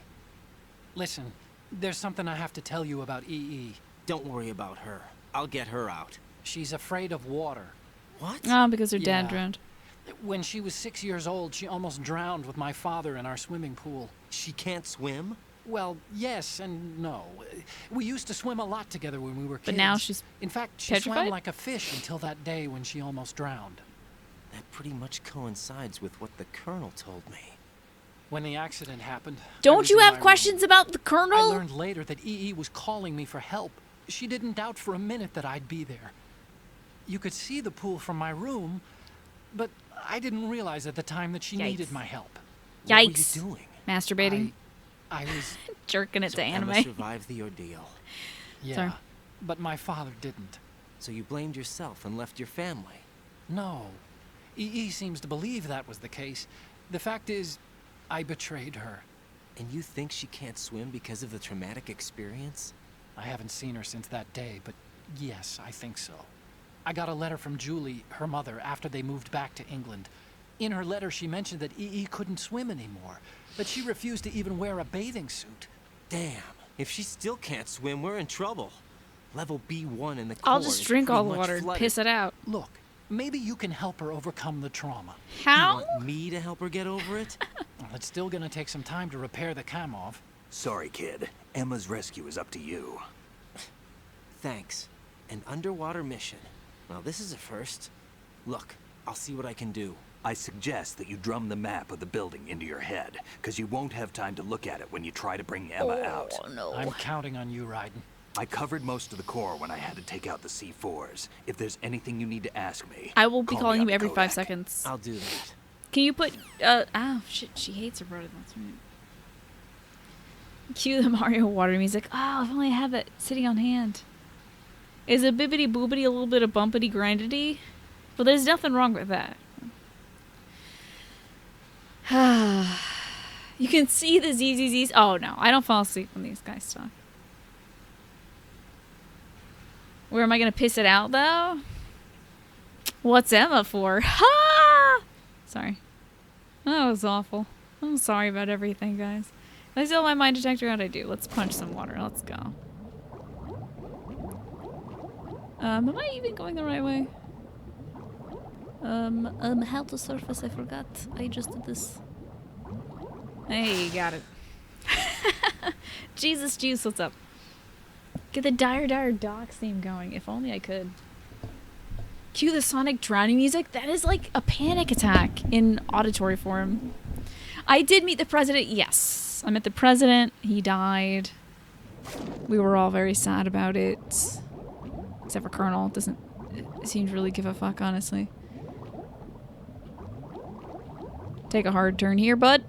Listen, there's something I have to tell you about EE. Don't worry about her. I'll get her out. She's afraid of water. What? Oh, because her dad Yeah. drowned. When she was 6 years old, she almost drowned with my father in our swimming pool. She can't swim? Well, yes and no. We used to swim a lot together when we were kids. But now she's In fact, she petrified? swam like a fish until that day when she almost drowned. That pretty much coincides with what the Colonel told me. When the accident happened... I Don't was you in have my questions room. about the I Colonel? learned later that EE was calling me for help. She didn't doubt for a minute that I'd be there. You could see the pool from my room, but I didn't realize at the time that she Yikes. needed my help. Yikes. What were you doing? Masturbating? I was... Jerking it So to Emma anime. survived the ordeal. Yeah, Sorry. but my father didn't. So you blamed yourself and left your family. No. EE seems to believe that was the case. The fact is, I betrayed her. And you think she can't swim because of the traumatic experience? I haven't seen her since that day, but yes, I think so. I got a letter from Julie, her mother, after they moved back to England. In her letter, she mentioned that EE couldn't swim anymore, that she refused to even wear a bathing suit. Damn. If she still can't swim, we're in trouble. Level B1 in the I'll core just is drink pretty all the much water and flooded. piss it out. Look, Maybe you can help her overcome the trauma. How? You want me to help her get over it? Well, it's still gonna take some time to repair the Kamov. Sorry, kid. Emma's rescue is up to you. Thanks. An underwater mission. Well, this is a first. Look, I'll see what I can do. I suggest that you drum the map of the building into your head, because you won't have time to look at it when you try to bring Emma out. No. I'm counting on you, Raiden. I covered most of the core when I had to take out the C4s. If there's anything you need to ask me, I will be call me calling on you the every 5 Kodak. seconds. I'll do that. Can you put, oh shit, she hates her brother, that's right. Cue the Mario water music. Oh, if only I had that sitting on hand. Is a bibbity boobity a little bit of bumpity grindity? But there's nothing wrong with that. You can see the ZZZs. Oh no, I don't fall asleep when these guys talk. Where am I gonna piss it out though? What's Emma for? Ha! Sorry. That was awful. I'm sorry about everything, guys. I still have my mind detector out. I do. Let's punch some water. Let's go. Am I even going the right way? How to surface? I forgot. I just did this. Hey, got it. Jesus Juice, what's up? Get the Dire Dire Docs theme going. If only I could. Cue the Sonic drowning music. That is like a panic attack in auditory form. I did meet the president. Yes. I met the president. He died. We were all very sad about it. Except for Colonel. Doesn't seem to really give a fuck, honestly. Take a hard turn here, bud.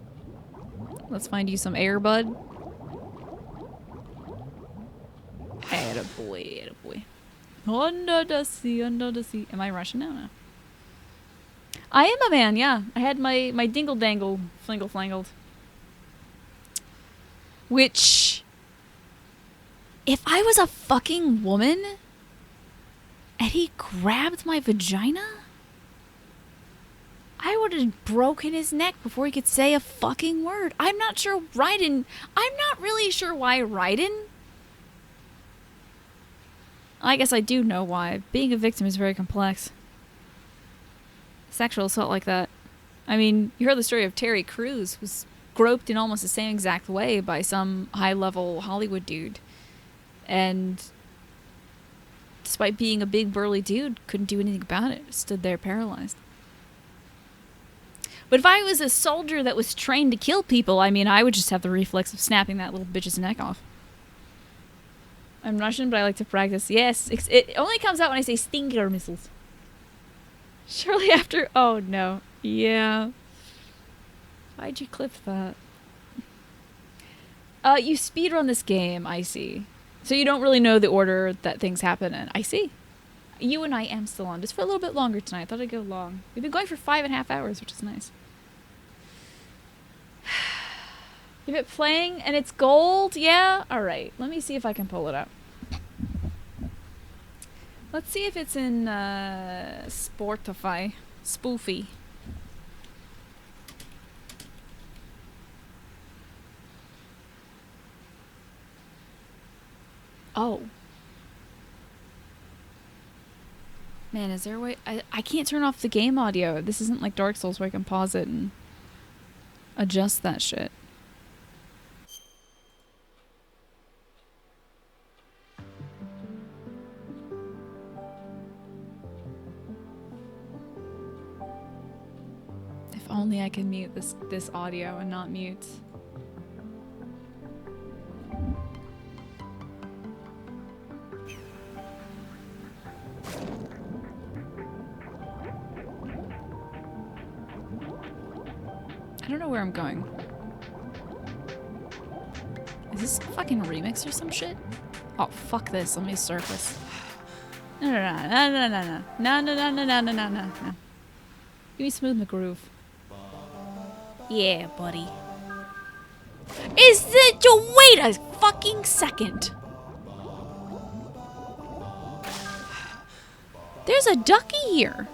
Let's find you some air, bud. Attaboy, attaboy. Under the sea, under the sea. Am I Russian now? No. I am a man, yeah. I had my dingle dangle flingle flangled. Which, if I was a fucking woman and he grabbed my vagina, I would have broken his neck before he could say a fucking word. I'm not sure Raiden... I'm not really sure why Raiden... I guess I do know why. Being a victim is very complex. Sexual assault like that. I mean, you heard the story of Terry Crews, who was groped in almost the same exact way by some high-level Hollywood dude. And despite being a big burly dude, couldn't do anything about it. Stood there paralyzed. But if I was a soldier that was trained to kill people, I mean, I would just have the reflex of snapping that little bitch's neck off. I'm Russian, but I like to practice. Yes, it only comes out when I say Stinger missiles. Shortly after... Oh, no. Yeah. Why'd you clip that? You speedrun this game, I see. So you don't really know the order that things happen in. I see. You and I am still on. Just for a little bit longer tonight. I thought I'd go long. We've been going for 5.5 hours, which is nice. If it's playing and it's gold, yeah? Alright, let me see if I can pull it up. Let's see if it's in Sportify. Spoofy. Oh. Man, is there a way... I can't turn off the game audio. This isn't like Dark Souls where I can pause it and adjust that shit. If only I can mute this audio and not mute. I don't know where I'm going. Is this a fucking remix or some shit? Oh, fuck this. Let me surface. No. Give me Smooth McGroove. Yeah, buddy. Wait a fucking second. There's a ducky here.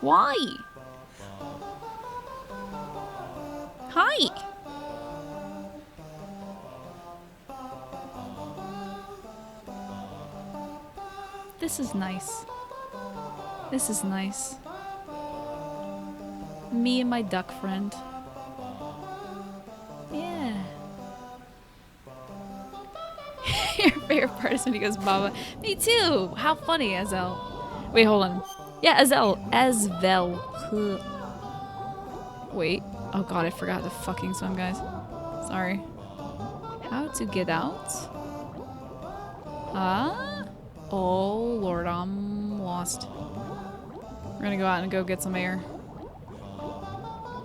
Why? Hi. This is nice. This is nice. Me and my duck friend. Yeah. Your favorite part is when he goes, Baba. Me too. How funny, Azel. Wait, hold on. Yeah, Azel. Asvel. Wait. Oh god, I forgot to fucking swim, guys. Sorry. How to get out? Huh? Oh lord, I'm lost. We're gonna go out and go get some air.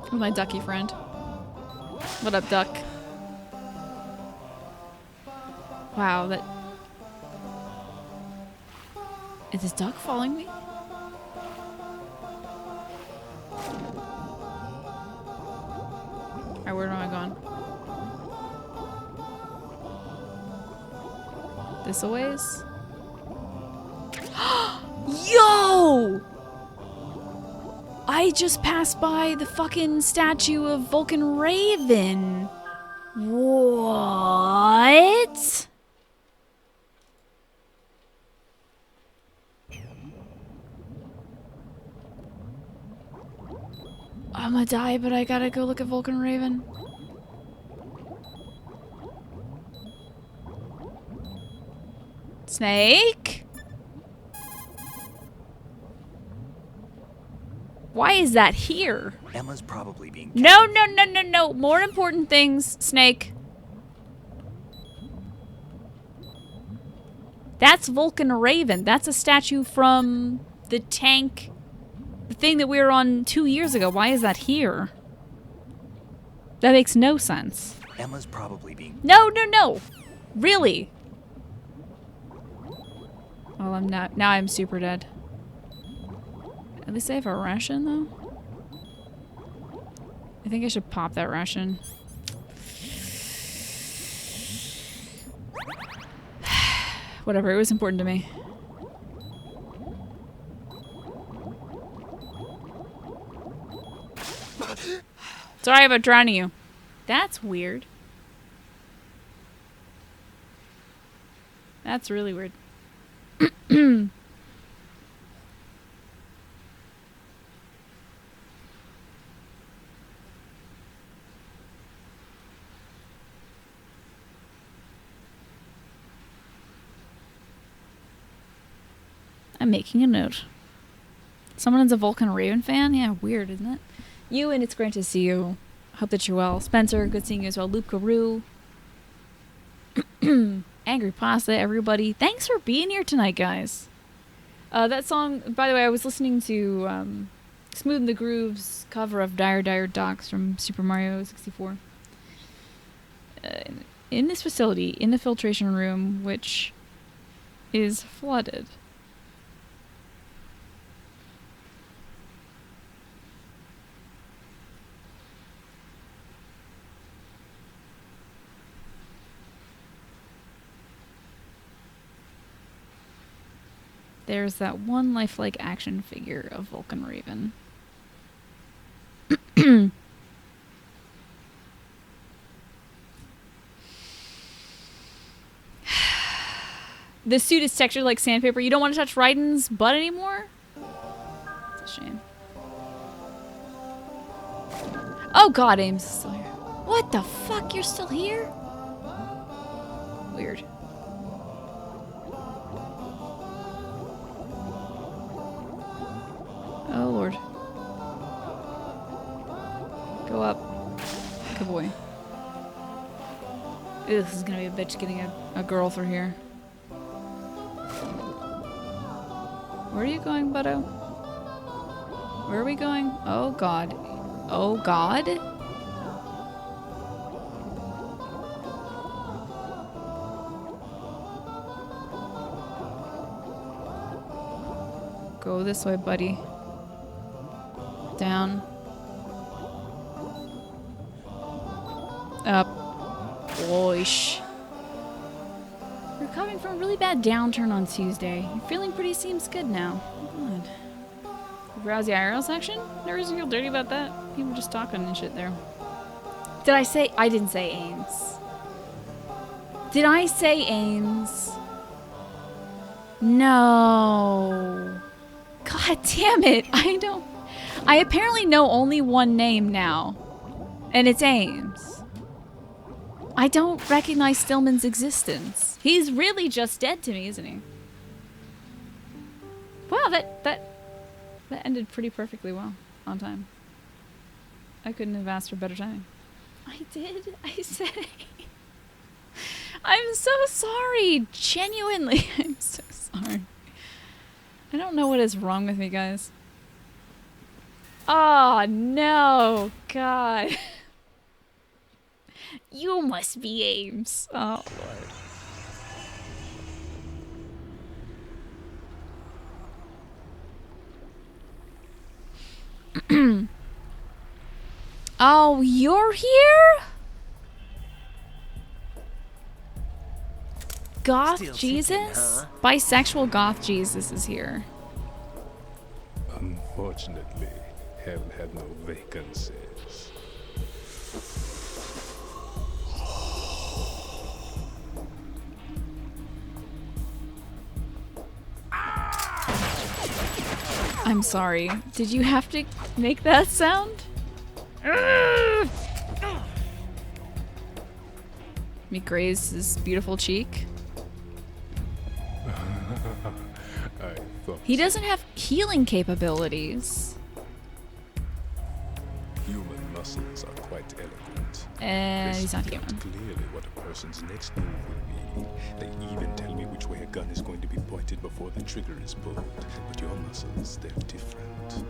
With my ducky friend. What up, duck? Wow, that... Is this duck following me? Alright, where am I going? This a ways? Yo! I just passed by the fucking statue of Vulcan Raven. What? I'm gonna die, but I gotta go look at Vulcan Raven. Snake? Why is that here? Emma's probably being... No, no, no, no, no. More important things, Snake. That's Vulcan Raven. That's a statue from the tank. The thing that we were on 2 years ago. Why is that here? That makes no sense. Emma's probably being... No, no, no. Really? Well, I'm not. Now I'm super dead. At least I have a ration, though. I think I should pop that ration. Whatever, it was important to me. Sorry about drowning you. That's weird. That's really weird. I'm making a note. Someone's a Vulcan Raven fan? Yeah, weird, isn't it? You, and it's great to see you. Hope that you're well. Spencer, good seeing you as well. Loop Garoo. Angry Pasta, everybody. Thanks for being here tonight, guys. That song, by the way, I was listening to Smooth the Groove's cover of Dire Dire Docks from Super Mario 64. In this facility, in the filtration room, which is flooded. There's that one lifelike action figure of Vulcan Raven. The suit is textured like sandpaper. You don't want to touch Raiden's butt anymore? It's a shame. Oh god, Ames is still here. What the fuck? You're still here? Weird. Oh lord. Go up. Good boy. Ugh, this is gonna be a bitch getting a girl through here. Where are you going, Butto? Where are we going? Oh god. Oh god? Go this way, buddy. Down. Up. Oish. Recovering from a really bad downturn on Tuesday. You're feeling pretty seems good now. Good. Browse the IRL section? Never used to feel dirty about that. People just talking and shit there. Did I say? I didn't say Ames. Did I say Ames? No. God damn it. I apparently know only one name now. And it's Ames. I don't recognize Stillman's existence. He's really just dead to me, isn't he? Wow, that ended pretty perfectly well. On time. I couldn't have asked for better timing. I did. I said it. I'm so sorry. Genuinely, I'm so sorry. I don't know what is wrong with me, guys. Oh, no. God. You must be Ames. Oh, Lord. Oh, you're here? Goth Still Jesus? ticking, huh? Bisexual goth Jesus is here. Unfortunately, hell had no vacancies. I'm sorry. Did you have to make that sound? Me graze his beautiful cheek. I thought He doesn't have healing capabilities. human muscles are quite eloquent. And They he's not speak out human. clearly what a person's next move will be. They even tell me which way a gun is going to be pointed before the trigger is pulled. But your muscles, they're different.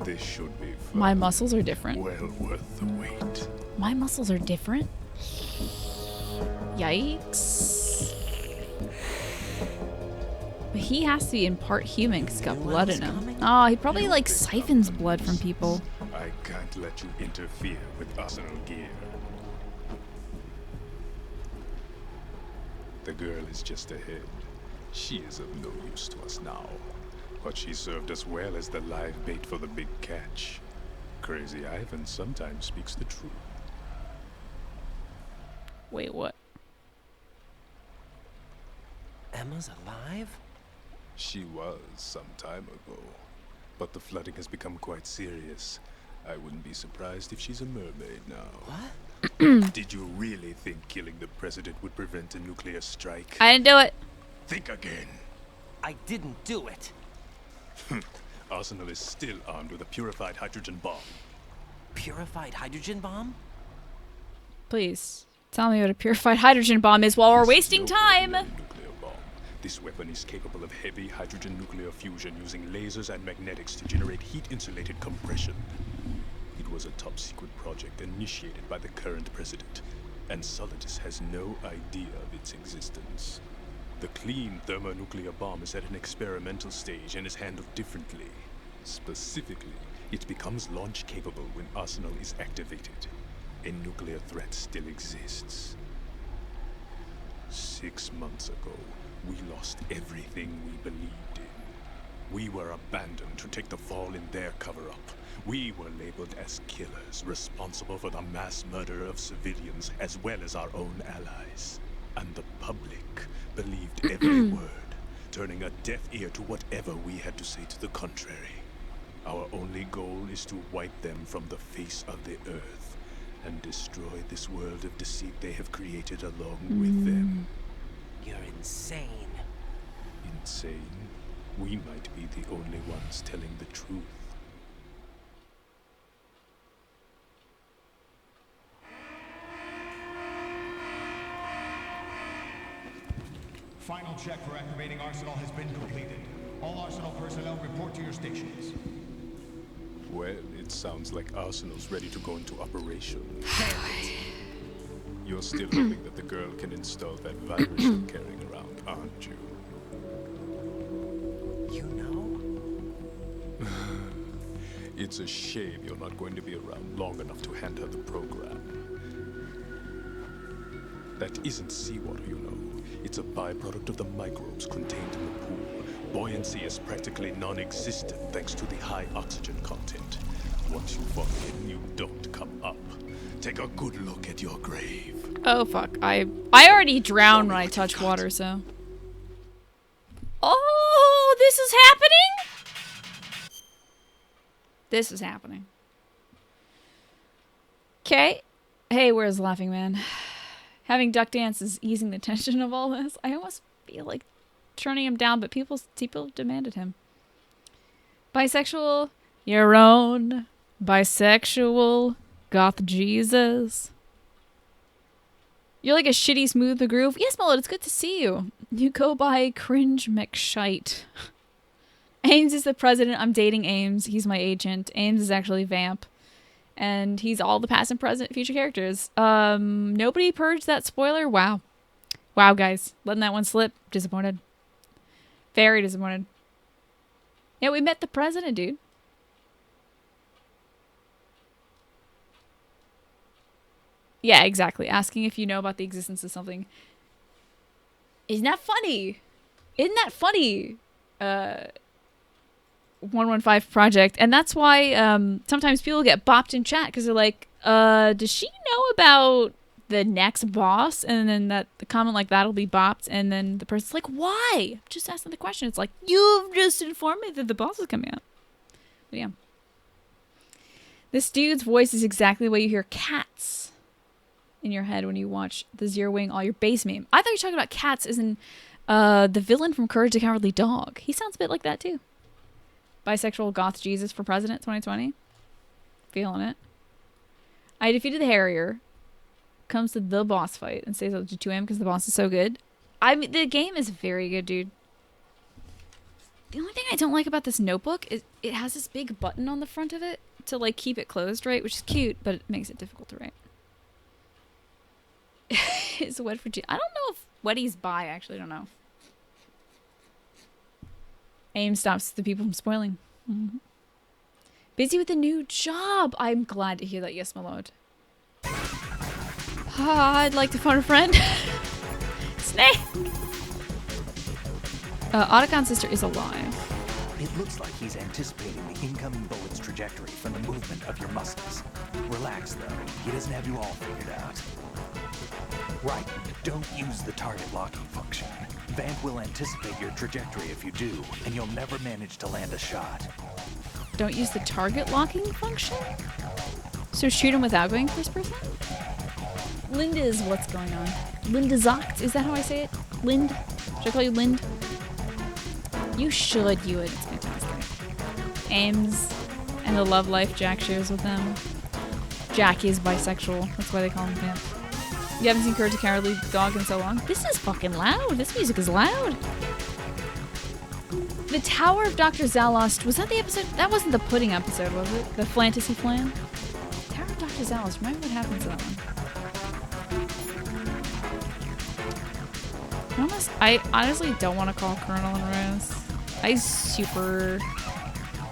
This should be fun. My muscles are different. Well worth the wait. My muscles are different? Yikes. But he has to be in part human because he's got blood in him. Oh, he probably like siphons blood from people. I can't let you interfere with Arsenal gear. The girl is just ahead. She is of no use to us now. But she served us well as the live bait for the big catch. Crazy Ivan sometimes speaks the truth. Wait, what? Emma's alive? She was some time ago. But the flooding has become quite serious. I wouldn't be surprised if she's a mermaid now. What? Did you really think killing the president would prevent a nuclear strike? I didn't do it. Think again. I didn't do it. Arsenal is still armed with a purified hydrogen bomb. Purified hydrogen bomb? Please, tell me what a purified hydrogen bomb is while we're wasting No time. ordinary nuclear bomb. This weapon is capable of heavy hydrogen nuclear fusion using lasers and magnetics to generate heat-insulated compression. It was a top-secret project initiated by the current president, and Solidus has no idea of its existence. The clean thermonuclear bomb is at an experimental stage and is handled differently. Specifically, it becomes launch-capable when Arsenal is activated. A nuclear threat still exists. 6 months ago, we lost everything we believed in. We were abandoned to take the fall in their cover-up. We were labeled as killers, responsible for the mass murder of civilians as well as our own allies. And the public believed every word, turning a deaf ear to whatever we had to say to the contrary. Our only goal is to wipe them from the face of the earth and destroy this world of deceit they have created along with them. You're insane. Insane? We might be the only ones telling the truth. Final check for activating Arsenal has been completed. All Arsenal personnel report to your stations. Well, it sounds like Arsenal's ready to go into operation. You're still hoping that the girl can install that virus you're carrying around, aren't you? You know? It's a shame you're not going to be around long enough to hand her the program. That isn't seawater, you know. It's a byproduct of the microbes contained in the pool. Buoyancy is practically non-existent thanks to the high oxygen content. Once you fall in, you don't come up. Take a good look at your grave. Oh fuck! I already drown when I touch water, so. Oh. This is happening? This is happening. Okay. Hey, where's Laughing Man? Having duck dance is easing the tension of all this. I almost feel like turning him down, but people demanded him. Bisexual, your own bisexual goth Jesus. You're like a shitty smooth the groove. Yes, Mullet, it's good to see you. You go by Cringe McShite. Ames is the president. I'm dating Ames. He's my agent. Ames is actually Vamp. And he's all the past and present future characters. Nobody purged that spoiler? Wow. Wow, guys. Letting that one slip. Disappointed. Very disappointed. Yeah, we met the president, dude. Yeah, exactly. Asking if you know about the existence of something. Isn't that funny? Isn't that funny? 115 Project. And that's why sometimes people get bopped in chat because they're like, does she know about the next boss? And then the comment like that will be bopped. And then the person's like, why? I'm just asking the question. It's like, you've just informed me that the boss is coming out. But yeah. This dude's voice is exactly the way you hear cats in your head when you watch the Zeroing All Your Base meme. I thought you were talking about cats as in the villain from Courage the Cowardly Dog. He sounds a bit like that too. Bisexual goth Jesus for president 2020. Feeling it. I defeated the Harrier. Comes to the boss fight and stays up to 2 a.m. because the boss is so good. I mean, the game is very good, dude. The only thing I don't like about this notebook is it has this big button on the front of it to like keep it closed, right? Which is cute, but it makes it difficult to write. It's wet for I don't know if Wetty's bi, actually, I don't know. Aim stops the people from spoiling. Mm-hmm. Busy with a new job. I'm glad to hear that, yes, my lord. I'd like to phone a friend. Snake! Otacon's sister is alive. It looks like he's anticipating the incoming bullet's trajectory from the movement of your muscles. Relax, though. He doesn't have you all figured out. Right. Don't use the target locking function. Vamp will anticipate your trajectory if you do, and you'll never manage to land a shot. Don't use the target locking function? So shoot him without going first person? Linda is what's going on. Linda Zocht, is that how I say it? Lind? Should I call you Lind? You should, you would. It's fantastic. Ames and the love life Jack shares with them. Jack is bisexual. That's why they call him Vamp. You haven't seen Courage the Cowardly Dog in so long? This is fucking loud. This music is loud. The Tower of Dr. Zalost. Was that the episode? That wasn't the pudding episode, was it? The Fantasy Flan? Tower of Dr. Zalost. Remember what happens to that one? I honestly don't want to call Colonel and Rose. I super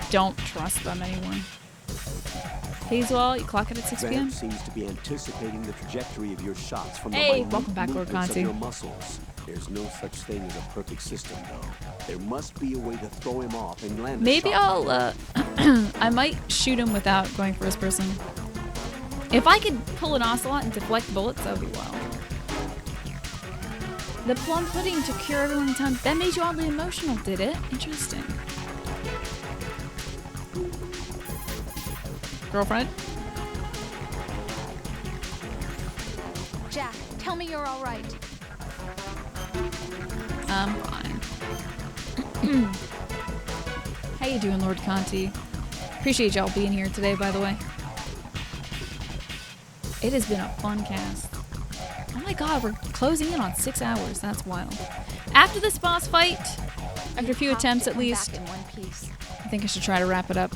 don't trust them anymore. Hazel, you clock it at 6 p.m. Vamp seems to be anticipating the trajectory of your shots from the welcome back, Lord movements of Conti. your muscles. There's no such thing as a perfect system, though. There must be a way to throw him off and land a Maybe shot. I'll, I might shoot him without going first person. If I could pull an ocelot and deflect bullets, that would be wild. The plum pudding to cure everyone in time. That made you oddly emotional, did it? Interesting. Girlfriend? Jack, tell me you're all right. I'm fine. How you doing, Lord Conti? Appreciate y'all being here today, by the way. It has been a fun cast. Oh my god, we're closing in on 6 hours. That's wild. After this boss fight, after a few attempts at least, In one piece. I think I should try to wrap it up.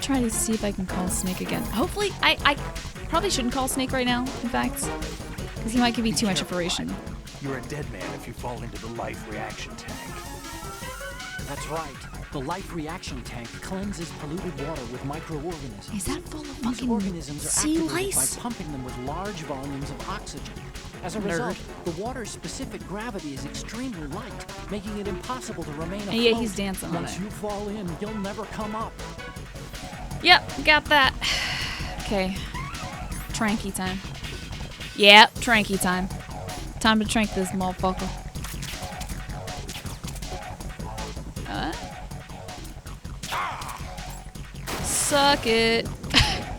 Try to see if I can call Snake again. Hopefully, I probably shouldn't call Snake right now, in fact, because he might give me too much information. You're a dead man if you fall into the life reaction tank. That's right. The life reaction tank cleanses polluted water with microorganisms. Is that full of These fucking organisms are sea activated lice? by pumping them with large volumes of oxygen. As a Nerd. result, the water's specific gravity is extremely light, making it impossible to remain afloat. And yet he's dancing on Once it. you fall in, you'll never come up. Yep, got that. Okay. Tranky time. Yep, tranky time. Time to trank this motherfucker. Suck it.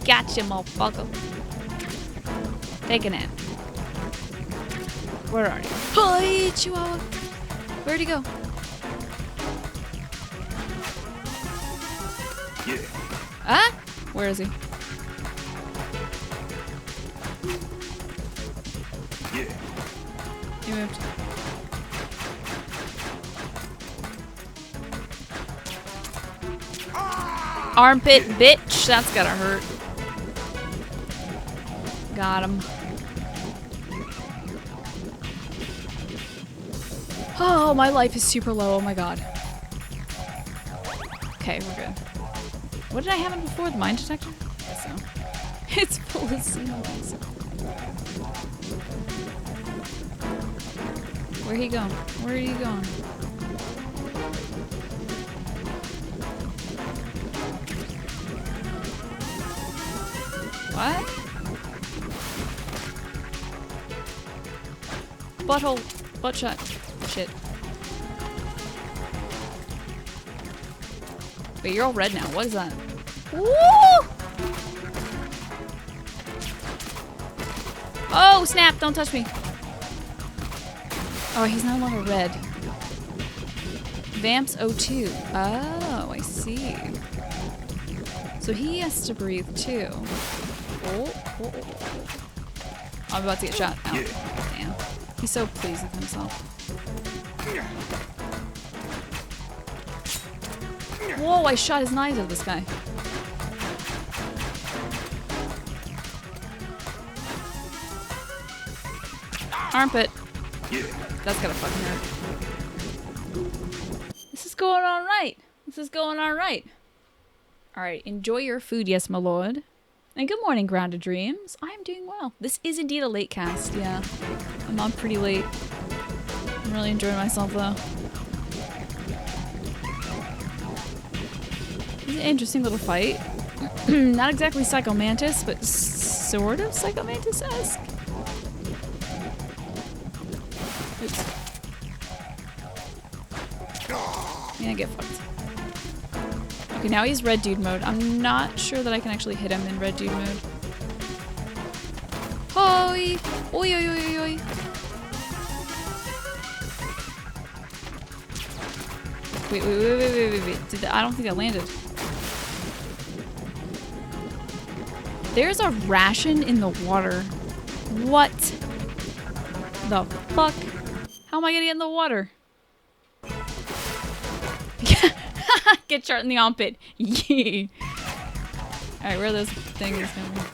Gotcha, motherfucker. Take a nap. Where are you? Hi, Chihuahua. Where'd he go? Yeah. Ah? Where is he? Yeah. He moved. Armpit, bitch. That's gotta hurt. Got him. Oh, my life is super low. Oh my god. Okay, we're good. What did I have it before? The mine detector? I guess so. It's full of seals. Where he going? Where are you going? What? Butthole. Butt shot. Shit. Wait, you're all red now. What is that? Woo! Oh, snap. Don't touch me. Oh, he's no longer red. Vamps O2. Oh, I see. So he has to breathe too. Oh. I'm about to get shot. Oh, damn. He's so pleased with himself. Whoa, I shot his knives at this guy. Armpit. That's gotta fucking hurt. This is going all right. This is going all right. All right, enjoy your food, yes, my lord. And good morning, Grounded Dreams. I am doing well. This is indeed a late cast, yeah. I'm on pretty late. I'm really enjoying myself, though. It's an interesting little fight. Not exactly Psycho Mantis, but sort of Psycho Mantis-esque. Oops. Yeah, get fucked. Okay, now he's red dude mode. I'm not sure that I can actually hit him in red dude mode. Hoi! Oi, oi, oi, oi, oi. Wait. I don't think that landed. There's a ration in the water. What the fuck? How am I gonna get in the water? Get shot in the armpit. Yee. Alright, where are those things coming?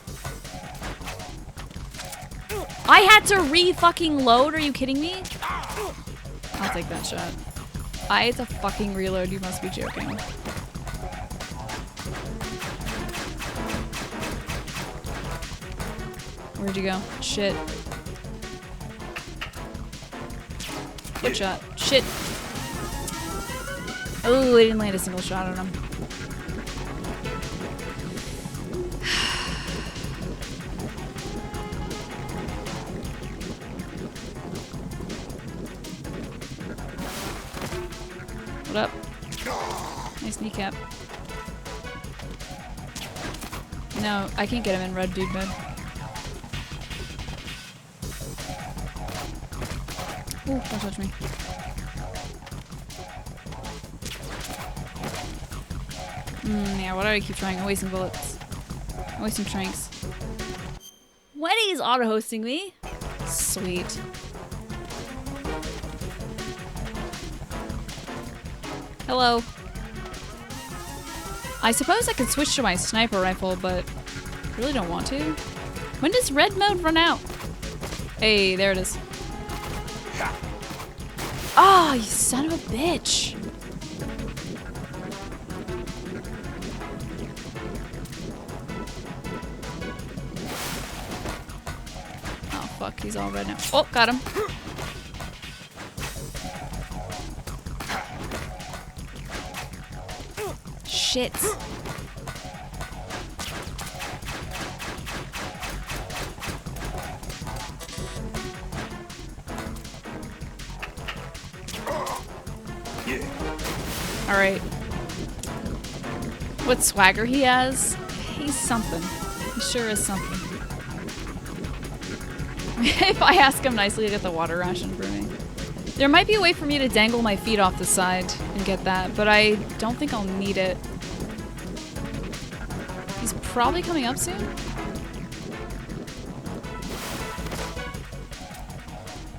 I had to re-fucking load? Are you kidding me? I'll take that shot. I had to fucking reload. You must be joking. Where'd you go? Shit. Good shot. Shit. Oh, I didn't land a single shot on him. What up? Nice kneecap. No, I can't get him in red dude mode. Ooh, don't touch me. Yeah, why do I keep trying? I'm wasting bullets. I'm wasting tranks. Wendy's auto-hosting me. Sweet. Hello. I suppose I could switch to my sniper rifle, but I really don't want to. When does red mode run out? Hey, there it is. Ah, oh, you son of a bitch. Oh, fuck, he's all red now. Oh, got him. Shit. Alright. What swagger he has? He's something. He sure is something. If I ask him nicely to get the water ration for me. There might be a way for me to dangle my feet off the side and get that, but I don't think I'll need it. He's probably coming up soon.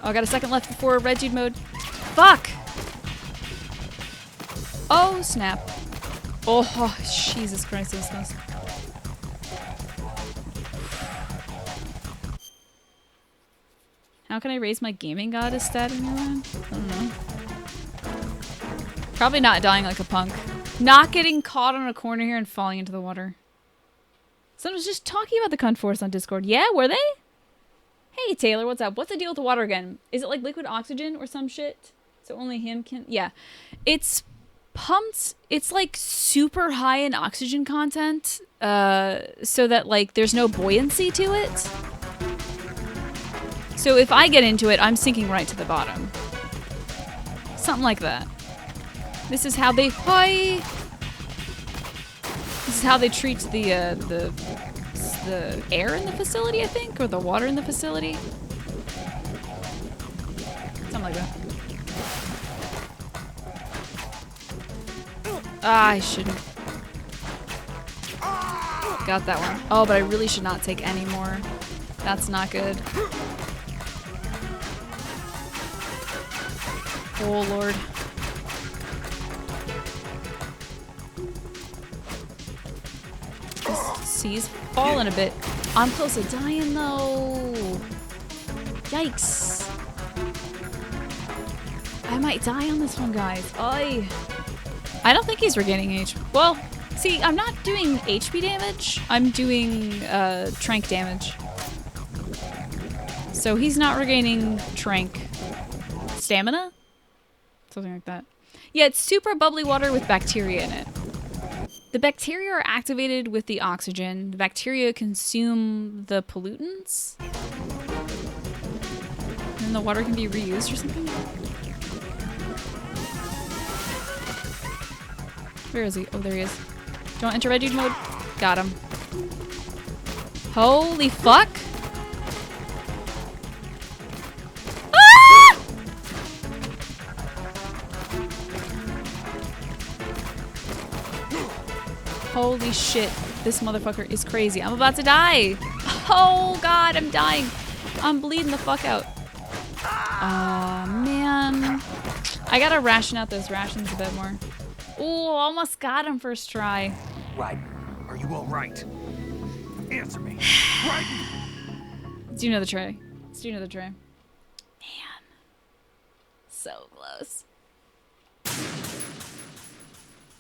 Oh, I got a second left before red dude mode. Fuck! Oh, snap. Oh, Jesus Christ, this close. How can I raise my gaming goddess stat in your round? I don't know. Probably not dying like a punk. Not getting caught on a corner here and falling into the water. Someone was just talking about the cunt force on Discord. Yeah, were they? Hey, Taylor, what's up? What's the deal with the water again? Is it like liquid oxygen or some shit? So only him can... Yeah. It's pumped. It's like super high in oxygen content. So that like there's no buoyancy to it. So if I get into it, I'm sinking right to the bottom. Something like that. This is how they... Hi! This is how they treat the air in the facility, I think? Or the water in the facility? Something like that. Ah, I shouldn't. Got that one. Oh, but I really should not take any more. That's not good. Oh, Lord. This sea's falling a bit. I'm close to dying, though. Yikes. I might die on this one, guys. I don't think he's regaining HP. Well, see, I'm not doing HP damage. I'm doing trank damage. So he's not regaining trank. Stamina? Something like that. Yeah, it's super bubbly water with bacteria in it. The bacteria are activated with the oxygen. The bacteria consume the pollutants. And then the water can be reused or something? Where is he? Oh, there he is. Don't enter red dude mode. Got him. Holy fuck! Ah! Holy shit. This motherfucker is crazy. I'm about to die. Oh god, I'm dying. I'm bleeding the fuck out. Aw, man. I gotta ration out those rations a bit more. Ooh, almost got him first try. Right. Are you all right? Answer me. Right. Let's do another try. Let's do another try. Man. So close.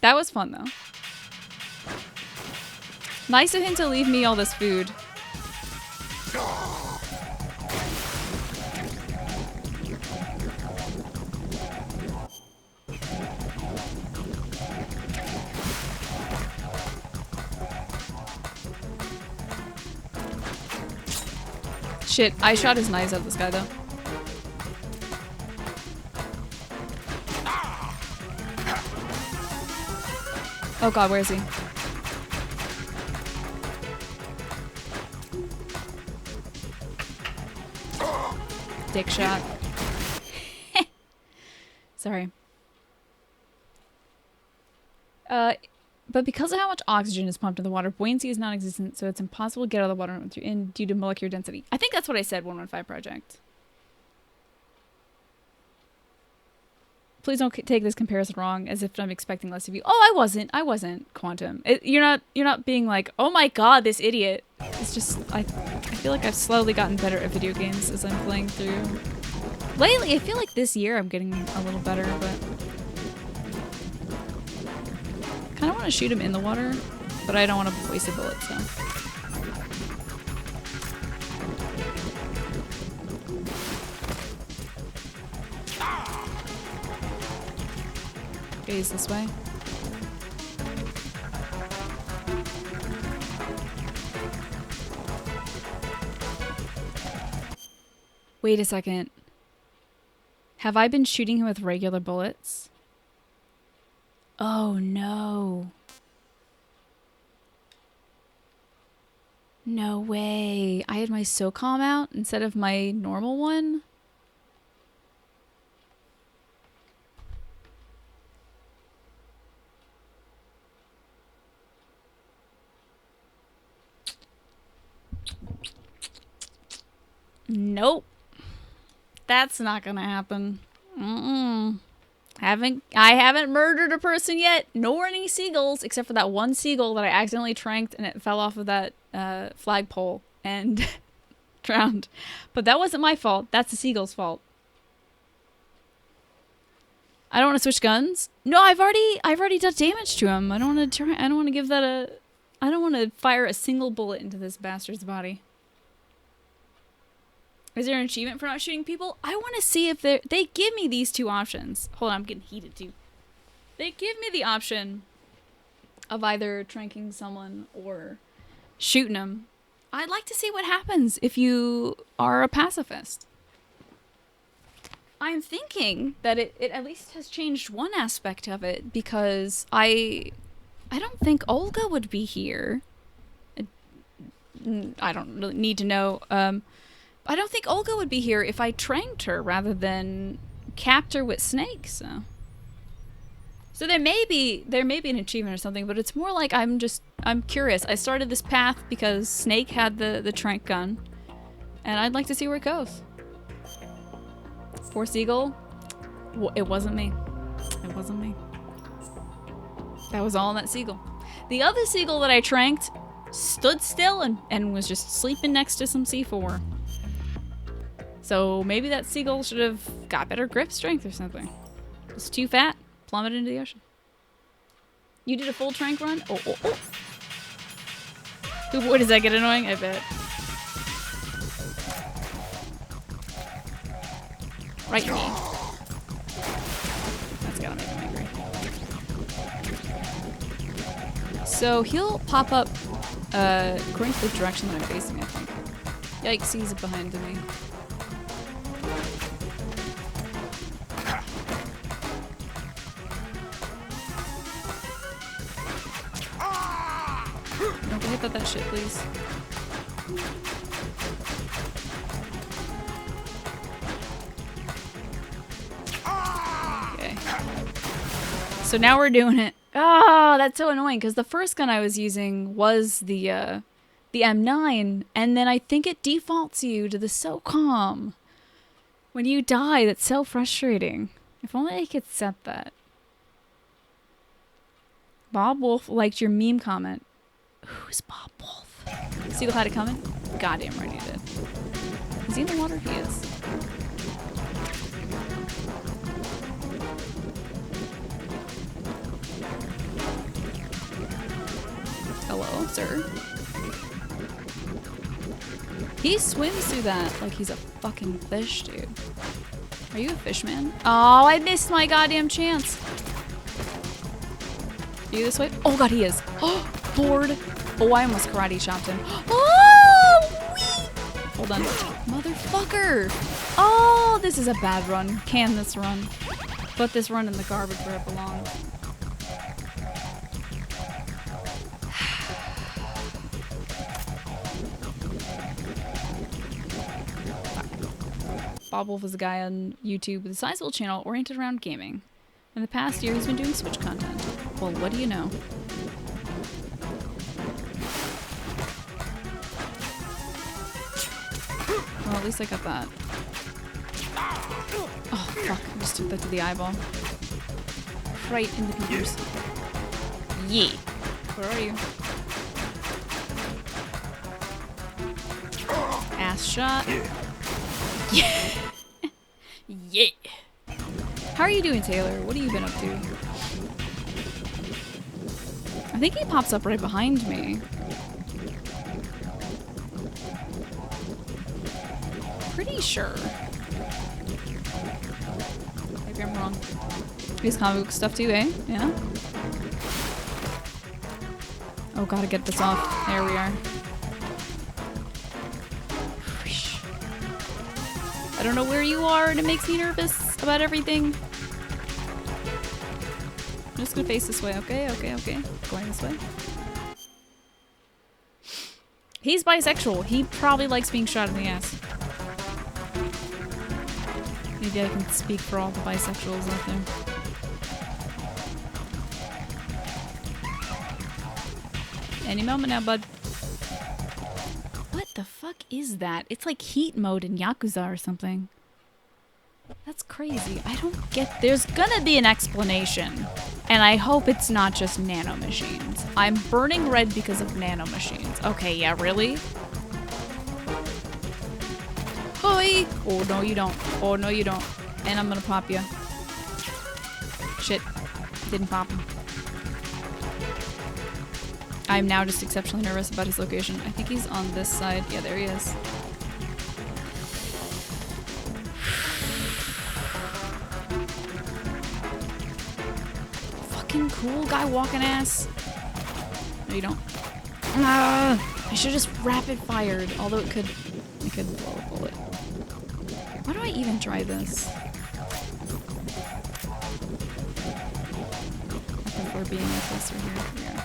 That was fun, though. Nice of him to leave me all this food. Shit, I shot his knives at this guy, though. Oh god, where is he? Dick shot. Sorry. But because of how much oxygen is pumped in the water, buoyancy is non-existent, so it's impossible to get out of the water due to molecular density. I think that's what I said, 115 Project. Please don't take this comparison wrong, as if I'm expecting less of you. Oh, I wasn't, Quantum. You're not being like, oh my god, this idiot. It's just, I feel like I've slowly gotten better at video games as I'm playing through. Lately, I feel like this year I'm getting a little better, but... I kind of want to shoot him in the water, but I don't want to waste a bullet, so... Okay, he's this way. Wait a second. Have I been shooting him with regular bullets? Oh no. No way. I had my SOCOM out instead of my normal one. Nope. That's not gonna happen. I haven't murdered a person yet, nor any seagulls, except for that one seagull that I accidentally tranked and it fell off of that flagpole and drowned. But that wasn't my fault. That's the seagull's fault. I don't want to switch guns. No, I've already done damage to him. I don't want to try. I don't want to give that a. I don't want to fire a single bullet into this bastard's body. Is there an achievement for not shooting people? I want to see if they give me these two options. Hold on, I'm getting heated too. They give me the option of either tranking someone or shooting them. I'd like to see what happens if you are a pacifist. I'm thinking that it at least has changed one aspect of it, because I don't think Olga would be here. I don't really need to know. I don't think Olga would be here if I tranked her rather than capped her with snakes. So there may be an achievement or something, but it's more like I'm curious. I started this path because Snake had the trank gun, and I'd like to see where it goes. Poor seagull. It wasn't me. It wasn't me. That was all in that seagull. The other seagull that I tranked stood still and was just sleeping next to some C4. So maybe that seagull should have got better grip strength or something. It's too fat. Plummeted into the ocean. You did a full trank run? Oh. Boy, does that get annoying? I bet. Right knee. That's gotta make him angry. So he'll pop up according to the direction that I'm facing, I think. Yikes, he's behind me. Don't hit that shit, please. Okay. So now we're doing it. Ah, that's so annoying, because the first gun I was using was the M9, and then I think it defaults you to the SOCOM. When you die, that's so frustrating. If only I could set that. Bob Wolf liked your meme comment. Who's Bob Wolf? Seagull had it coming? Goddamn right he did. Is he in the water? He is. Hello, sir. He swims through that like he's a fucking fish, dude. Are you a fish man? Oh, I missed my goddamn chance. You this way? Oh god, he is. Oh, Lord. Oh, I almost karate chopped him. Oh, wee. Hold on. Motherfucker. Oh, this is a bad run. Can this run? Put this run in the garbage where it belongs. Bob Wolf is a guy on YouTube with a sizable channel oriented around gaming. In the past year, he's been doing Switch content. Well, what do you know? Well, at least I got that. Oh, fuck. I just took that to the eyeball. Right in the peepers. Yeah. Where are you? Ass shot. Yeah. Yeah. How are you doing, Taylor? What have you been up to? I think he pops up right behind me. Pretty sure. Maybe I'm wrong. He's comic book stuff too, eh? Yeah? Oh, gotta get this off. There we are. I don't know where you are, and it makes me nervous about everything. I'm just gonna face this way, okay? Okay. Going this way. He's bisexual. He probably likes being shot in the ass. Maybe I can speak for all the bisexuals out there. Any moment now, bud. What the fuck is that? It's like heat mode in Yakuza or something. That's crazy. I don't get... There's gonna be an explanation. And I hope it's not just nanomachines. I'm burning red because of nanomachines. Okay, yeah, really? Hoi! Oh, no, you don't. Oh, no, you don't. And I'm gonna pop you. Shit. Didn't pop him. I'm now just exceptionally nervous about his location. I think he's on this side. Yeah, there he is. Fucking cool guy walking ass. No, you don't. I should just rapid fired, although it could blow a bullet. Why do I even try this? I prefer being closer here. Yeah.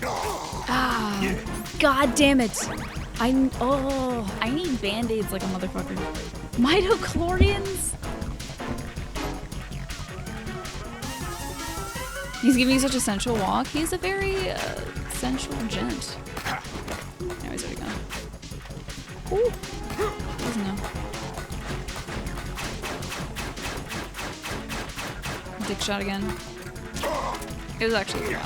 Ah, god damn it. I need band-aids like a motherfucker. Mitochondrians? He's giving me such a sensual walk. He's a very sensual gent. Now he's already gone. Ooh. Doesn't know. Dick shot again. It was actually a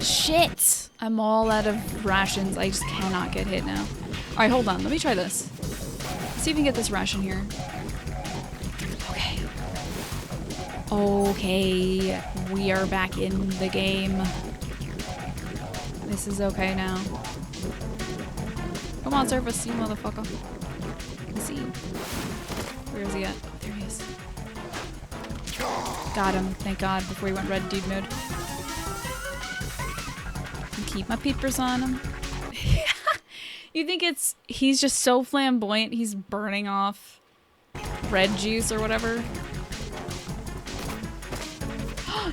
shit! I'm all out of rations. I just cannot get hit now. Alright, hold on. Let me try this. Let's see if we can get this ration here. Okay. Okay. We are back in the game. This is okay now. Come on, Surface, you motherfucker. Let's see. Where is he at? Oh, there he is. Got him. Thank God. Before he went red dude mode. Keep my peepers on him. You think he's just so flamboyant he's burning off red juice or whatever?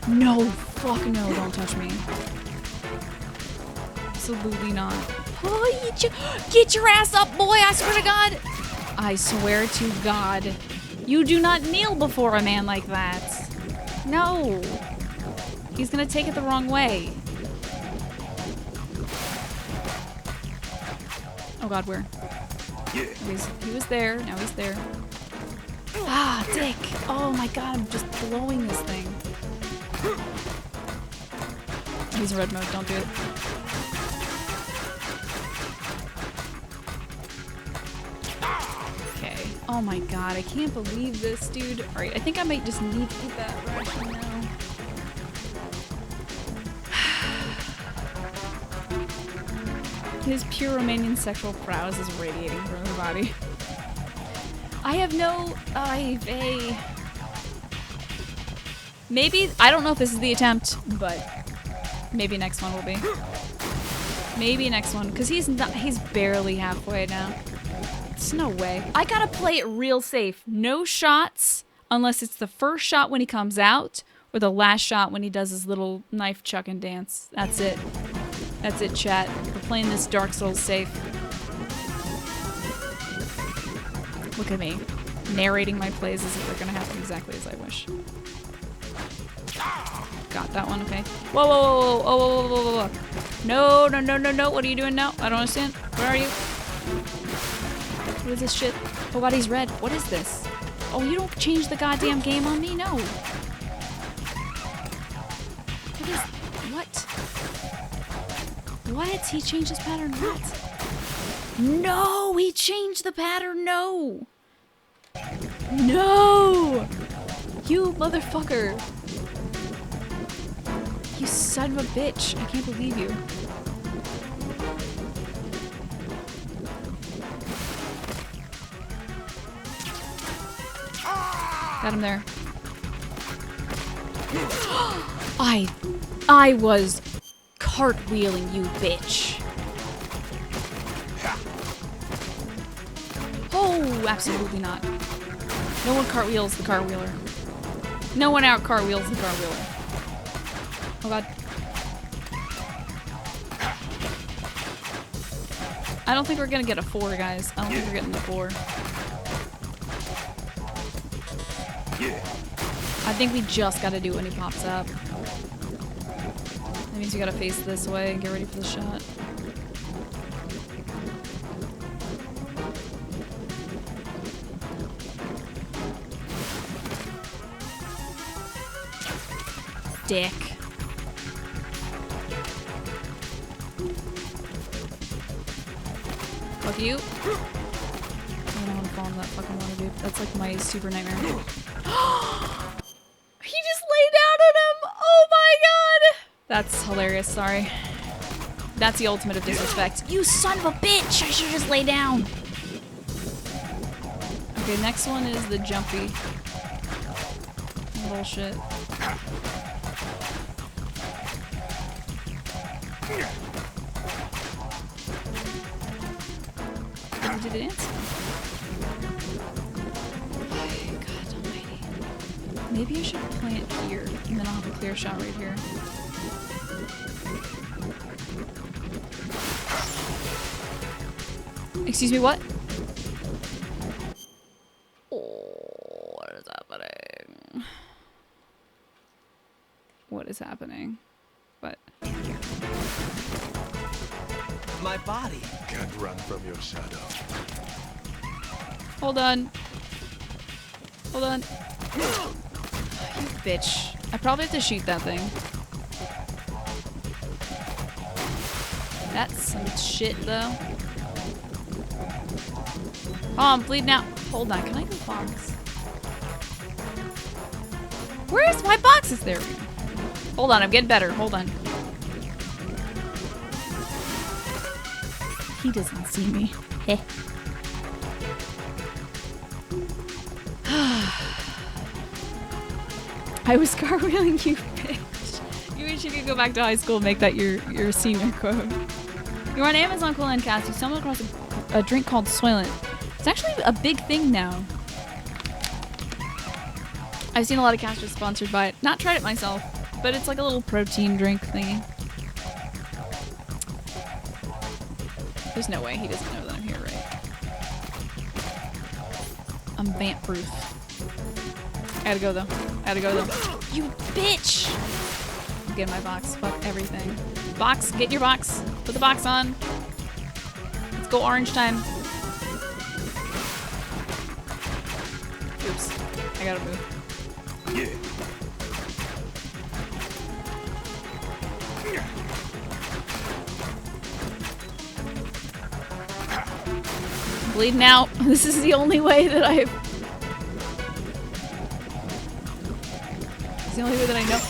No, fuck no, don't touch me. Absolutely not. Oh, get your ass up, boy, I swear to God. I swear to God. You do not kneel before a man like that. No. He's gonna take it the wrong way. Oh God, where? He was there, now he's there. Ah, dick! Oh my God, I'm just blowing this thing. He's in red mode, don't do it. Okay. Oh my God, I can't believe this, dude. Alright, I think I might just need to eat that ration now. His pure Romanian sexual prowess is radiating from his body. I have no... Maybe... I don't know if this is the attempt, but maybe next one will be. Maybe next one, because he's barely halfway now. There's no way. I gotta play it real safe. No shots, unless it's the first shot when he comes out, or the last shot when he does his little knife chucking dance. That's it. That's it, chat. We're playing this Dark Souls safe. Look at me. Narrating my plays as if they're gonna happen exactly as I wish. Got that one, okay. Whoa, whoa, whoa, whoa, whoa, whoa, whoa, whoa. No, no, no, no, no. What are you doing now? I don't understand. Where are you? What is this shit? Oh God, he's red. What is this? Oh, you don't change the goddamn game on me? No. What is... What? What? He changed his pattern? What? No! He changed the pattern! No! No! You motherfucker! You son of a bitch! I can't believe you. Got him there. I was cartwheeling you, bitch. Oh, absolutely not. No one cartwheels the cartwheeler. No one out cartwheels the cartwheeler. Oh God. I don't think we're gonna get a 4, guys. I don't think we're getting the 4. I think we just gotta do it when he pops up. That means we gotta face this way and get ready for the shot. Dick. Fuck you. I don't want to fall in that fucking water, dude. That's like my super nightmare. He just lay down on him! Oh my god! That's hilarious, sorry. That's the ultimate of disrespect. You son of a bitch! I should just lay down! Okay, next one is the jumpy. Bullshit. How do the dance? God almighty. Maybe I should plant here, and then I'll have a clear shot right here. Excuse me, what? Oh, what is happening? What is happening? What? My body. Can't run from your shadow. Hold on. Hold on. You bitch. I probably have to shoot that thing. That's some shit, though. Oh, I'm bleeding out. Hold on. Can I go box? Where's my boxes? There we go. Hold on. I'm getting better. Hold on. He doesn't see me. Heh. I was cartwheeling, you bitch. You wish you could go back to high school and make that your senior quote. You're on Amazon Cool and Cast. You stumbled across a drink called Soylent. It's actually a big thing now. I've seen a lot of casters sponsored by it. Not tried it myself, but it's like a little protein drink thingy. There's no way he doesn't know that I'm here, right? I'm vamp proof. I gotta go though. I gotta go though. You bitch! I'm getting my box. Fuck everything. Box, get your box. Put the box on. Let's go orange time. Oops. I gotta move. Bleeding out. This is the only way that I've... It's the only way that I know.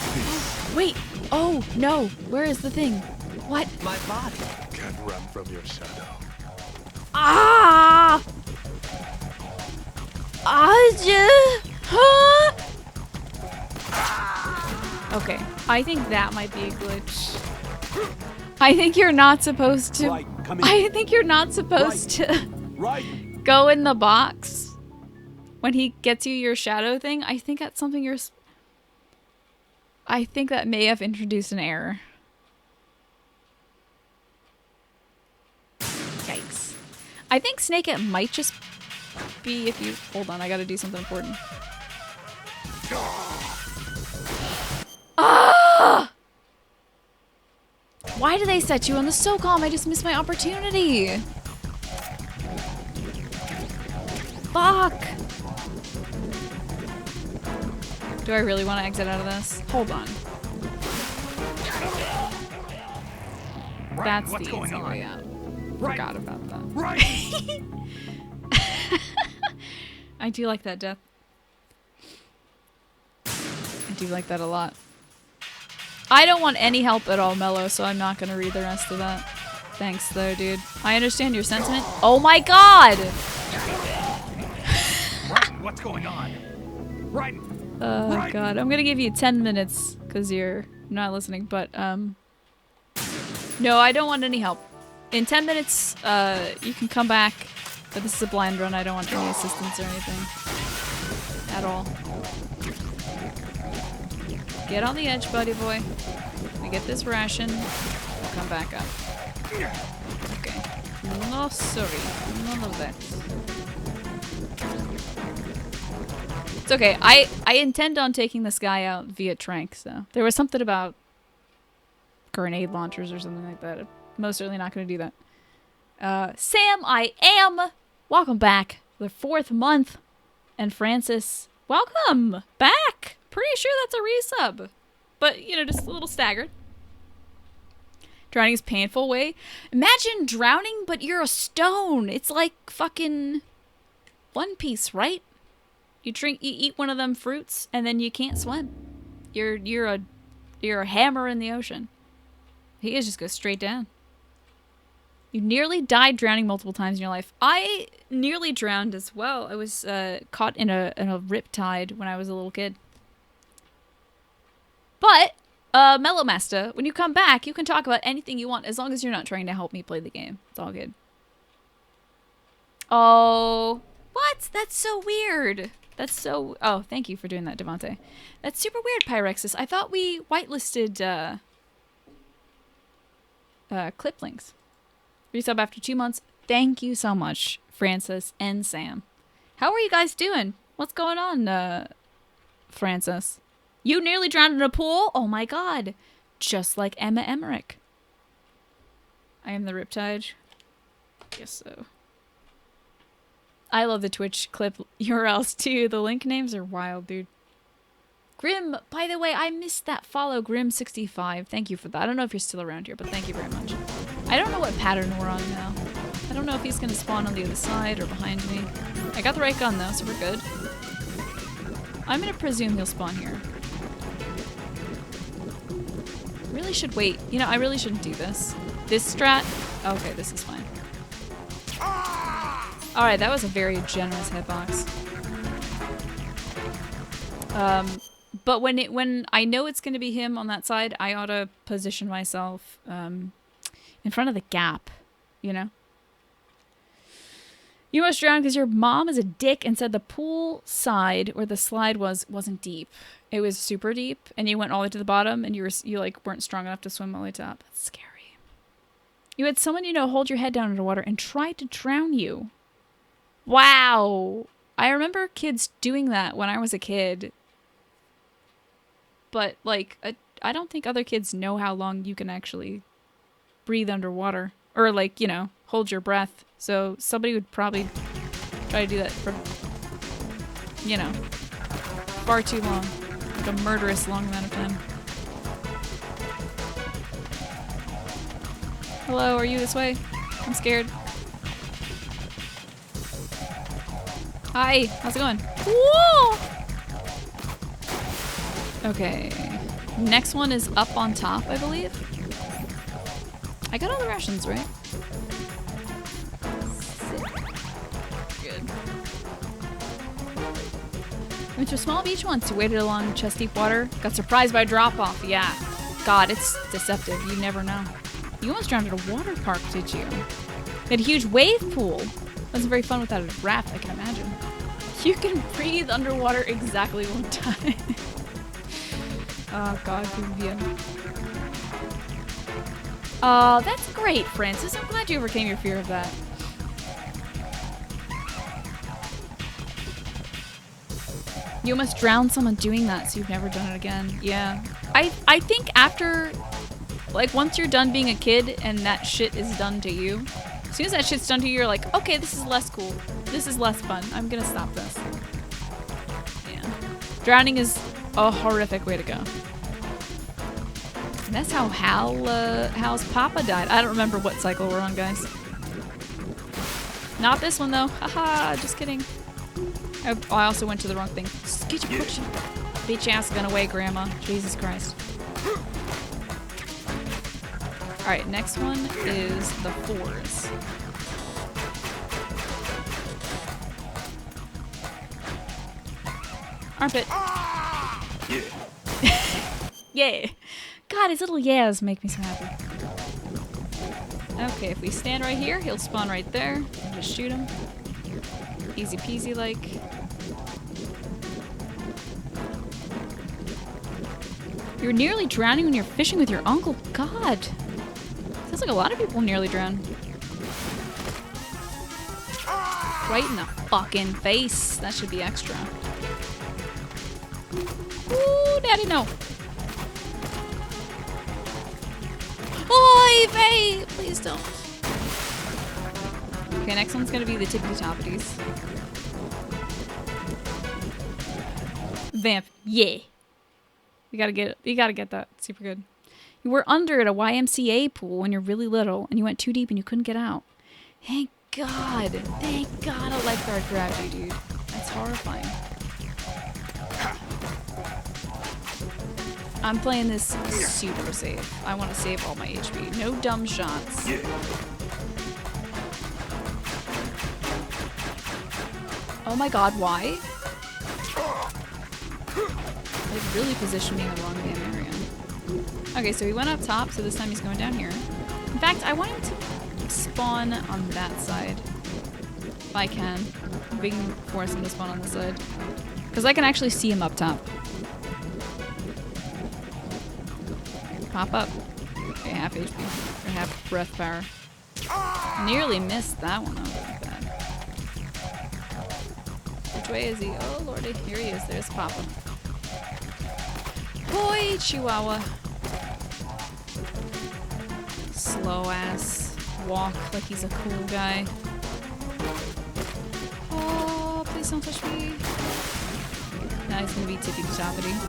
Wait. Oh, no. Where is the thing? What? My body. Can't run from your shadow. Ah! Okay. I think that might be a glitch. I think you're not supposed to... Right, come in. I think you're not supposed to... Right. Go in the box when he gets you your shadow thing. I think that's something you're... I think that may have introduced an error. Yikes. I think Snake It might just be if you... Hold on, I gotta do something important. Ah! Why do they set you on the SOCOM? I just missed my opportunity. Fuck! Do I really want to exit out of this? Hold on. That's the easy way out. Forgot about that. Right. I do like that death. I do like that a lot. I don't want any help at all, Mello, so I'm not gonna read the rest of that. Thanks, though, dude. I understand your sentiment. Oh my god! What's going on? Right. Oh god, I'm gonna give you 10 minutes because you're not listening, but no, I don't want any help. In 10 minutes, you can come back, but this is a blind run. I don't want any assistance or anything at all. Get on the edge, buddy boy. We get this ration. We'll come back up. Okay. No. Oh, sorry. None of that. It's okay. I intend on taking this guy out via trank, so. There was something about grenade launchers or something like that. I'm most certainly not going to do that. Sam, I am! Welcome back for the 4th month. And Francis, welcome back! Pretty sure that's a resub. But, you know, just a little staggered. Drowning is painful way. Imagine drowning, but you're a stone. It's like fucking One Piece, right? You eat one of them fruits, and then you can't swim. You're a hammer in the ocean. He just goes straight down. You nearly died drowning multiple times in your life. I nearly drowned as well. I was caught in a riptide when I was a little kid. But, Mellow Master, when you come back, you can talk about anything you want as long as you're not trying to help me play the game. It's all good. Oh, what? That's so weird. That's so... Oh, thank you for doing that, Devante. That's super weird, Pyrexis. I thought we whitelisted clip links. Resub after 2 months. Thank you so much, Francis and Sam. How are you guys doing? What's going on, Francis? You nearly drowned in a pool? Oh my god. Just like Emma Emmerich. I am the Riptide. Guess so. I love the Twitch clip URLs too. The link names are wild, dude. Grim, by the way, I missed that follow, Grim65. Thank you for that. I don't know if you're still around here, but thank you very much. I don't know what pattern we're on now. I don't know if he's going to spawn on the other side or behind me. I got the right gun, though, so we're good. I'm going to presume he'll spawn here. Really should wait. You know, I really shouldn't do this. This strat... Okay, this is fine. Alright, that was a very generous hitbox. But when I know it's going to be him on that side, I ought to position myself in front of the gap, you know? You must drown because your mom is a dick and said the pool side where the slide wasn't deep. It was super deep, and you went all the way to the bottom, and you like weren't strong enough to swim all the way to top. That's scary. You had someone you know hold your head down underwater and try to drown you. Wow. I remember kids doing that when I was a kid. But, like, I don't think other kids know how long you can actually breathe underwater. Or, like, you know, hold your breath. So somebody would probably try to do that for, you know, far too long. Like a murderous long amount of time. Hello, are you this way? I'm scared. Hi, how's it going? Whoa! Okay. Next one is up on top, I believe. I got all the rations, right? Good. Went to a small beach once. You waited along chest deep water. Got surprised by a drop off. Yeah. God, it's deceptive. You never know. You almost drowned at a water park, did you? You had a huge wave pool. Wasn't very fun without a raft, I can imagine. You can breathe underwater exactly one time. Oh god, Vivian. Oh, that's great, Francis. I'm glad you overcame your fear of that. You almost drowned someone doing that, so you've never done it again. Yeah. I think after, like, once you're done being a kid and that shit is done to you, as soon as that shit's done to you, you're like, okay, this is less cool. This is less fun. I'm gonna stop this. Yeah. Drowning is a horrific way to go. And that's how Hal's papa died. I don't remember what cycle we're on, guys. Not this one, though. Haha, just kidding. I also went to the wrong thing. Get your bitch ass gun away, Grandma. Jesus Christ. Alright, next one is the 4s. Armpit. Yeah. Yeah. God, his little yeahs make me so happy. Okay, if we stand right here, he'll spawn right there. And just shoot him. Easy peasy like. You're nearly drowning when you're fishing with your uncle. God. Sounds like a lot of people nearly drown. right in the fucking face. That should be extra. Ooh, daddy, no. Oy vey! Please don't. Okay, next one's gonna be the tippity toppities. Vamp, yeah. You gotta get that. Super good. You were under at a YMCA pool when you're really little, and you went too deep and you couldn't get out. Thank God a lifeguard grabbed you, dude. That's horrifying. I'm playing this super safe. I want to save all my HP. No dumb shots. Oh my God, why? Like, really positioned me in the wrong damn area. Okay, so he went up top, so this time he's going down here. In fact, I want him to spawn on that side. If I can. If we can force him to spawn on this side. Because I can actually see him up top. Pop up. Okay, half HP. Or half breath power. Nearly missed that one. Oh, bad. Which way is he? Oh, lordy. Here he is. There's Papa. Boy, Chihuahua. Slow ass walk like he's a cool guy. Oh, please don't touch me. Now he's gonna be tippity toppity.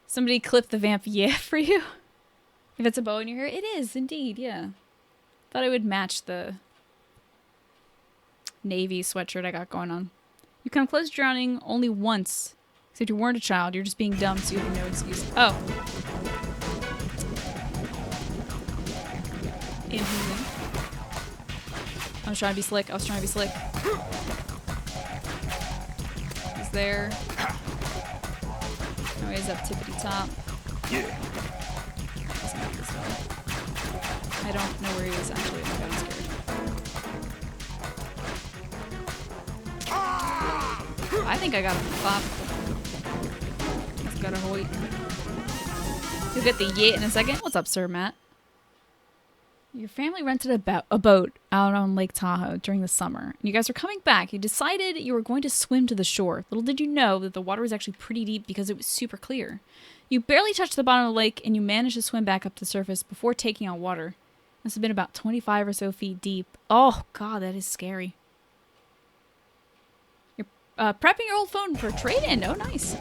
Somebody clip the vamp yeah for you. If it's a bow in your hair, it is indeed, yeah. Thought it would match the navy sweatshirt I got going on. You come close to drowning only once. Except you weren't a child, you're just being dumb, so you have no excuse. Oh. Inhuman. I was trying to be slick. He's there. Now he's up tippity top. Yeah. I don't know where he is actually. Oh my God, I'm scared. I think I got him pop. Let's go to Hoyt. You'll get the yit in a second. What's up, Sir Matt? Your family rented a boat out on Lake Tahoe during the summer. And you guys were coming back. You decided you were going to swim to the shore. Little did you know that the water was actually pretty deep because it was super clear. You barely touched the bottom of the lake and you managed to swim back up to the surface before taking on water. Must have been about 25 or so feet deep. Oh, God, that is scary. You're prepping your old phone for trade-in. Oh, nice.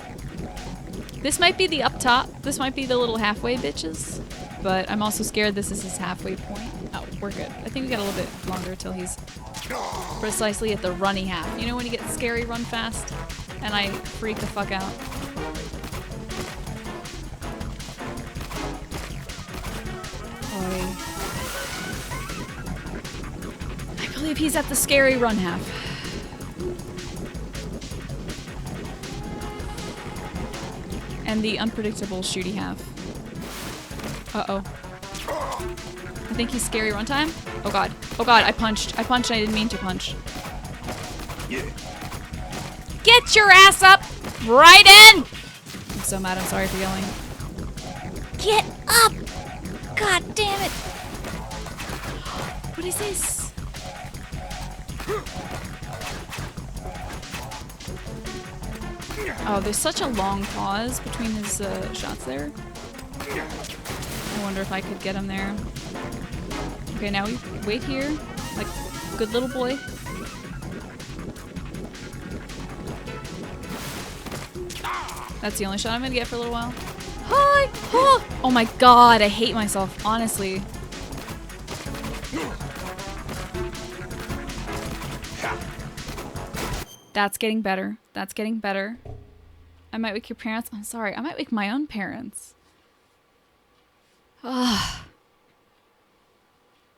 This might be the up top. This might be the little halfway bitches. But I'm also scared this is his halfway point. Oh, we're good. I think we got a little bit longer till he's precisely at the runny half. You know when you get scary run fast? And I freak the fuck out. I believe he's at the scary run half. And the unpredictable shooty half. Uh-oh. I think he's scary runtime. Oh God. Oh God, I punched. I didn't mean to punch. Yeah. Get your ass up! Right in! I'm so mad, I'm sorry for yelling. Get up! God damn it! What is this? Oh, there's such a long pause between his shots there. I wonder if I could get him there. Okay, now we wait here, like good little boy. That's the only shot I'm gonna get for a little while. Hi! Oh my God, I hate myself, honestly. That's getting better. That's getting better. I might wake your parents. I'm sorry. I might wake my own parents.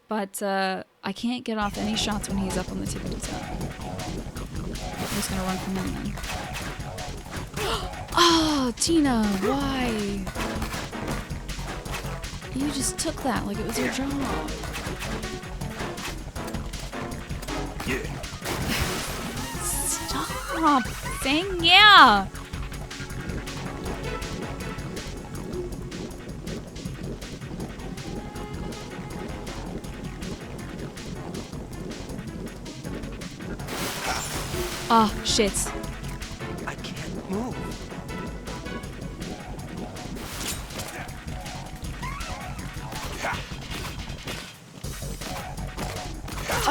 But I can't get off any shots when he's up on the tippity top. I'm just gonna run from him then. Oh, Tina, why? You just took that like it was your job. Yeah. Stop saying yeah. Ah, shit. I can't move.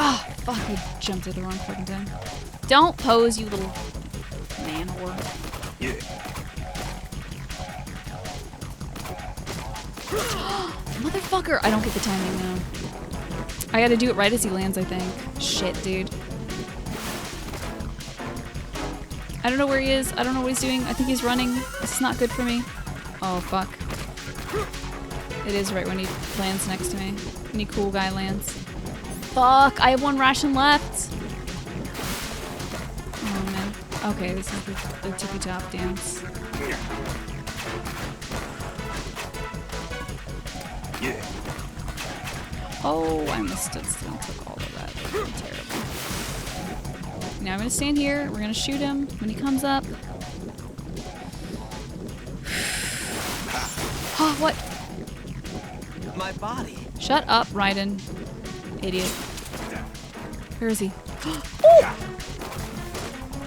Ah, fuck, I jumped at the wrong fucking time. Don't pose, you little man whore. Yeah. Motherfucker! I don't get the timing now. I gotta do it right as he lands, I think. Shit, dude. I don't know where he is. I don't know what he's doing. I think he's running. This is not good for me. Oh, fuck. It is right when he lands next to me. Any cool guy lands. Fuck! I have one ration left! Oh, man. Okay, this is the tippy top dance. Yeah. Oh, I must have still took all of that. That would be terrible. Now I'm gonna stand here. We're gonna shoot him when he comes up. Oh, what? My body. Shut up, Raiden. Idiot. Where is he? Oh!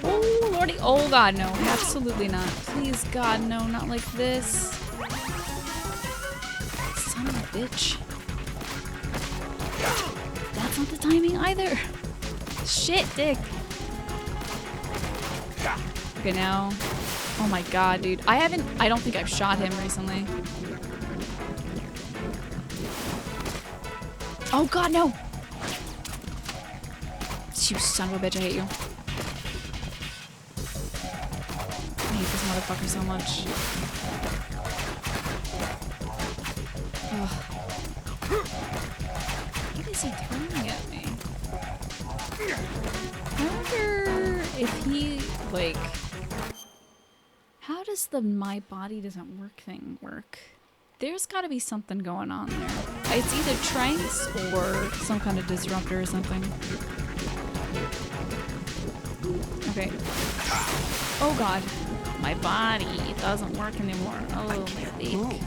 Oh, lordy. Oh, God, no. Absolutely not. Please, God, no. Not like this. Son of a bitch. That's not the timing either. Shit, dick. Okay, now. Oh my god, dude. I don't think I've shot him recently. Oh god, no! You son of a bitch, I hate you. I hate this motherfucker so much. Ugh. What is he throwing at me? I wonder if he, like... How does the my body doesn't work thing work? There's gotta be something going on there. It's either tranks or some kind of disruptor or something. Okay. Oh god. My body doesn't work anymore. Oh, my dick.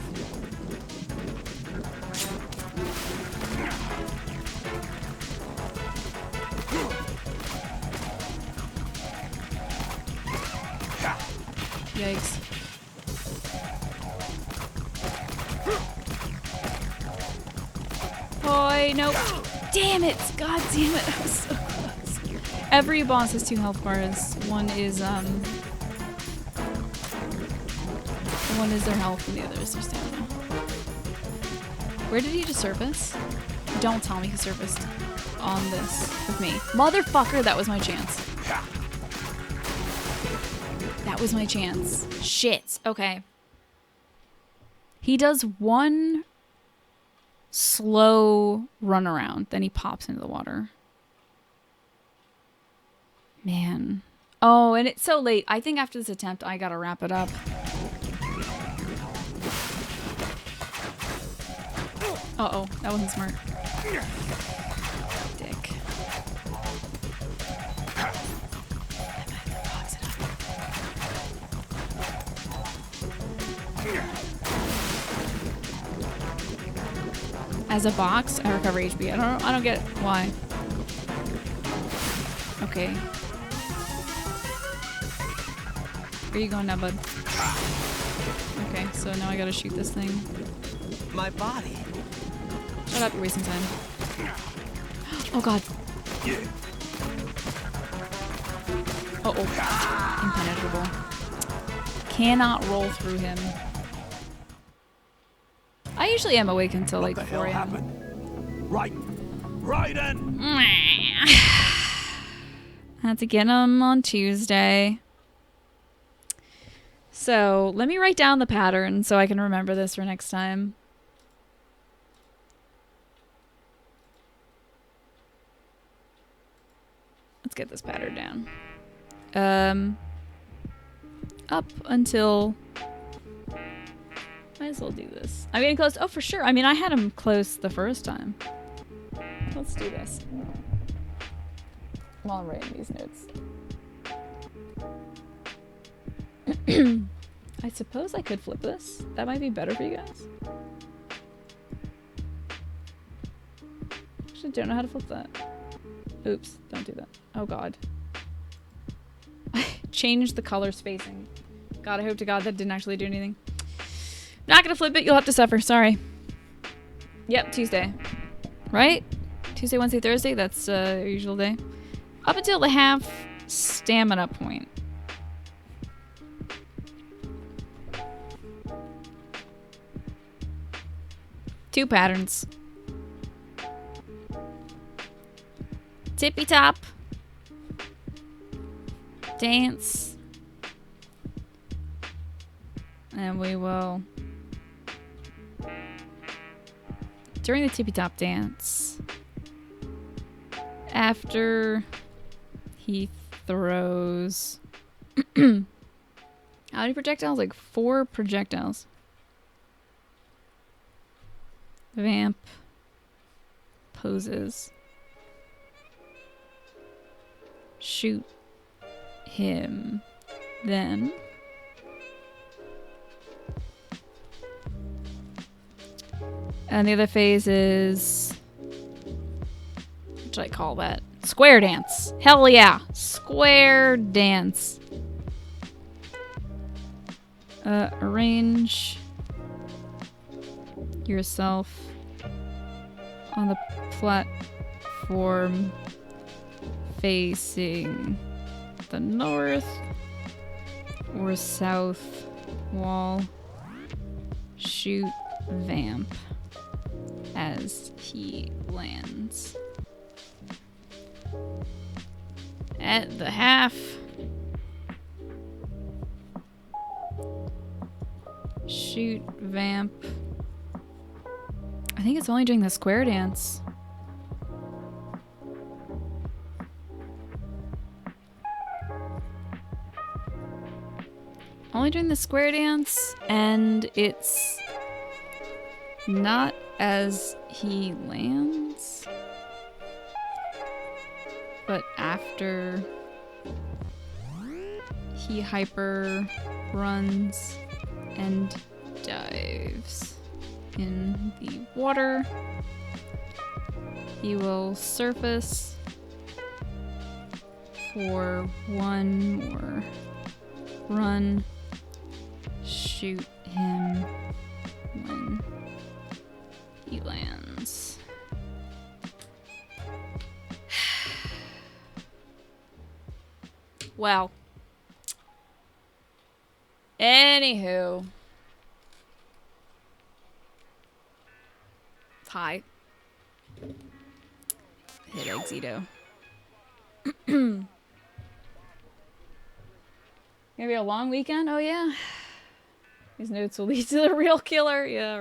Yikes. Oh, no. Damn it! God damn it. I was so close. Every boss has 2 health bars. One is their health and the other is their stamina. Where did he just surface? Don't tell me he surfaced on this with me. Motherfucker, that was my chance. That was my chance. Shit. Okay. He does one slow run around, then he pops into the water. Man. Oh, and it's so late. I think after this attempt, I gotta wrap it up. Uh-oh, that wasn't smart. Dick. As a box, I recover HP. I don't get why. Okay. Where are you going now, bud? Okay, so now I gotta shoot this thing. My body. Shut up, you're wasting time. Oh god. Uh-oh. Impenetrable. Cannot roll through him. I usually am awake until like 4 a.m. Right in. Had to get him on Tuesday. So let me write down the pattern so I can remember this for next time. Let's get this pattern down. Up until... Might as well do this. I'm getting close. Oh, for sure. I mean, I had him close the first time. Let's do this. While I'm writing these notes. I suppose I could flip this. That might be better for you guys. Actually, don't know how to flip that. Oops, don't do that. Oh god. Change the color spacing. God, I hope to God that didn't actually do anything. Not gonna flip it. You'll have to suffer. Sorry. Yep, Tuesday. Right? Tuesday, Wednesday, Thursday. That's our usual day. Up until the half stamina point. Two patterns. Tippy top. Dance. And we will... During the tippy top dance, after he throws... How many projectiles? Like 4 projectiles. Vamp poses. Shoot him. Then and the other phase is, what should I call that? Square dance. Hell yeah. Square dance. Arrange yourself on the platform facing the north or south wall. Shoot Vamp as he lands. At the half, shoot Vamp. I think it's only during the square dance. Only during the square dance, and it's not as he lands, but after he hyper runs and dives in the water. He will surface for 1 more run. Shoot him when he lands. Well. Anywho. Hi. Hit Exito. Gonna be a long weekend? Oh yeah. These notes will lead to the real killer. Yeah.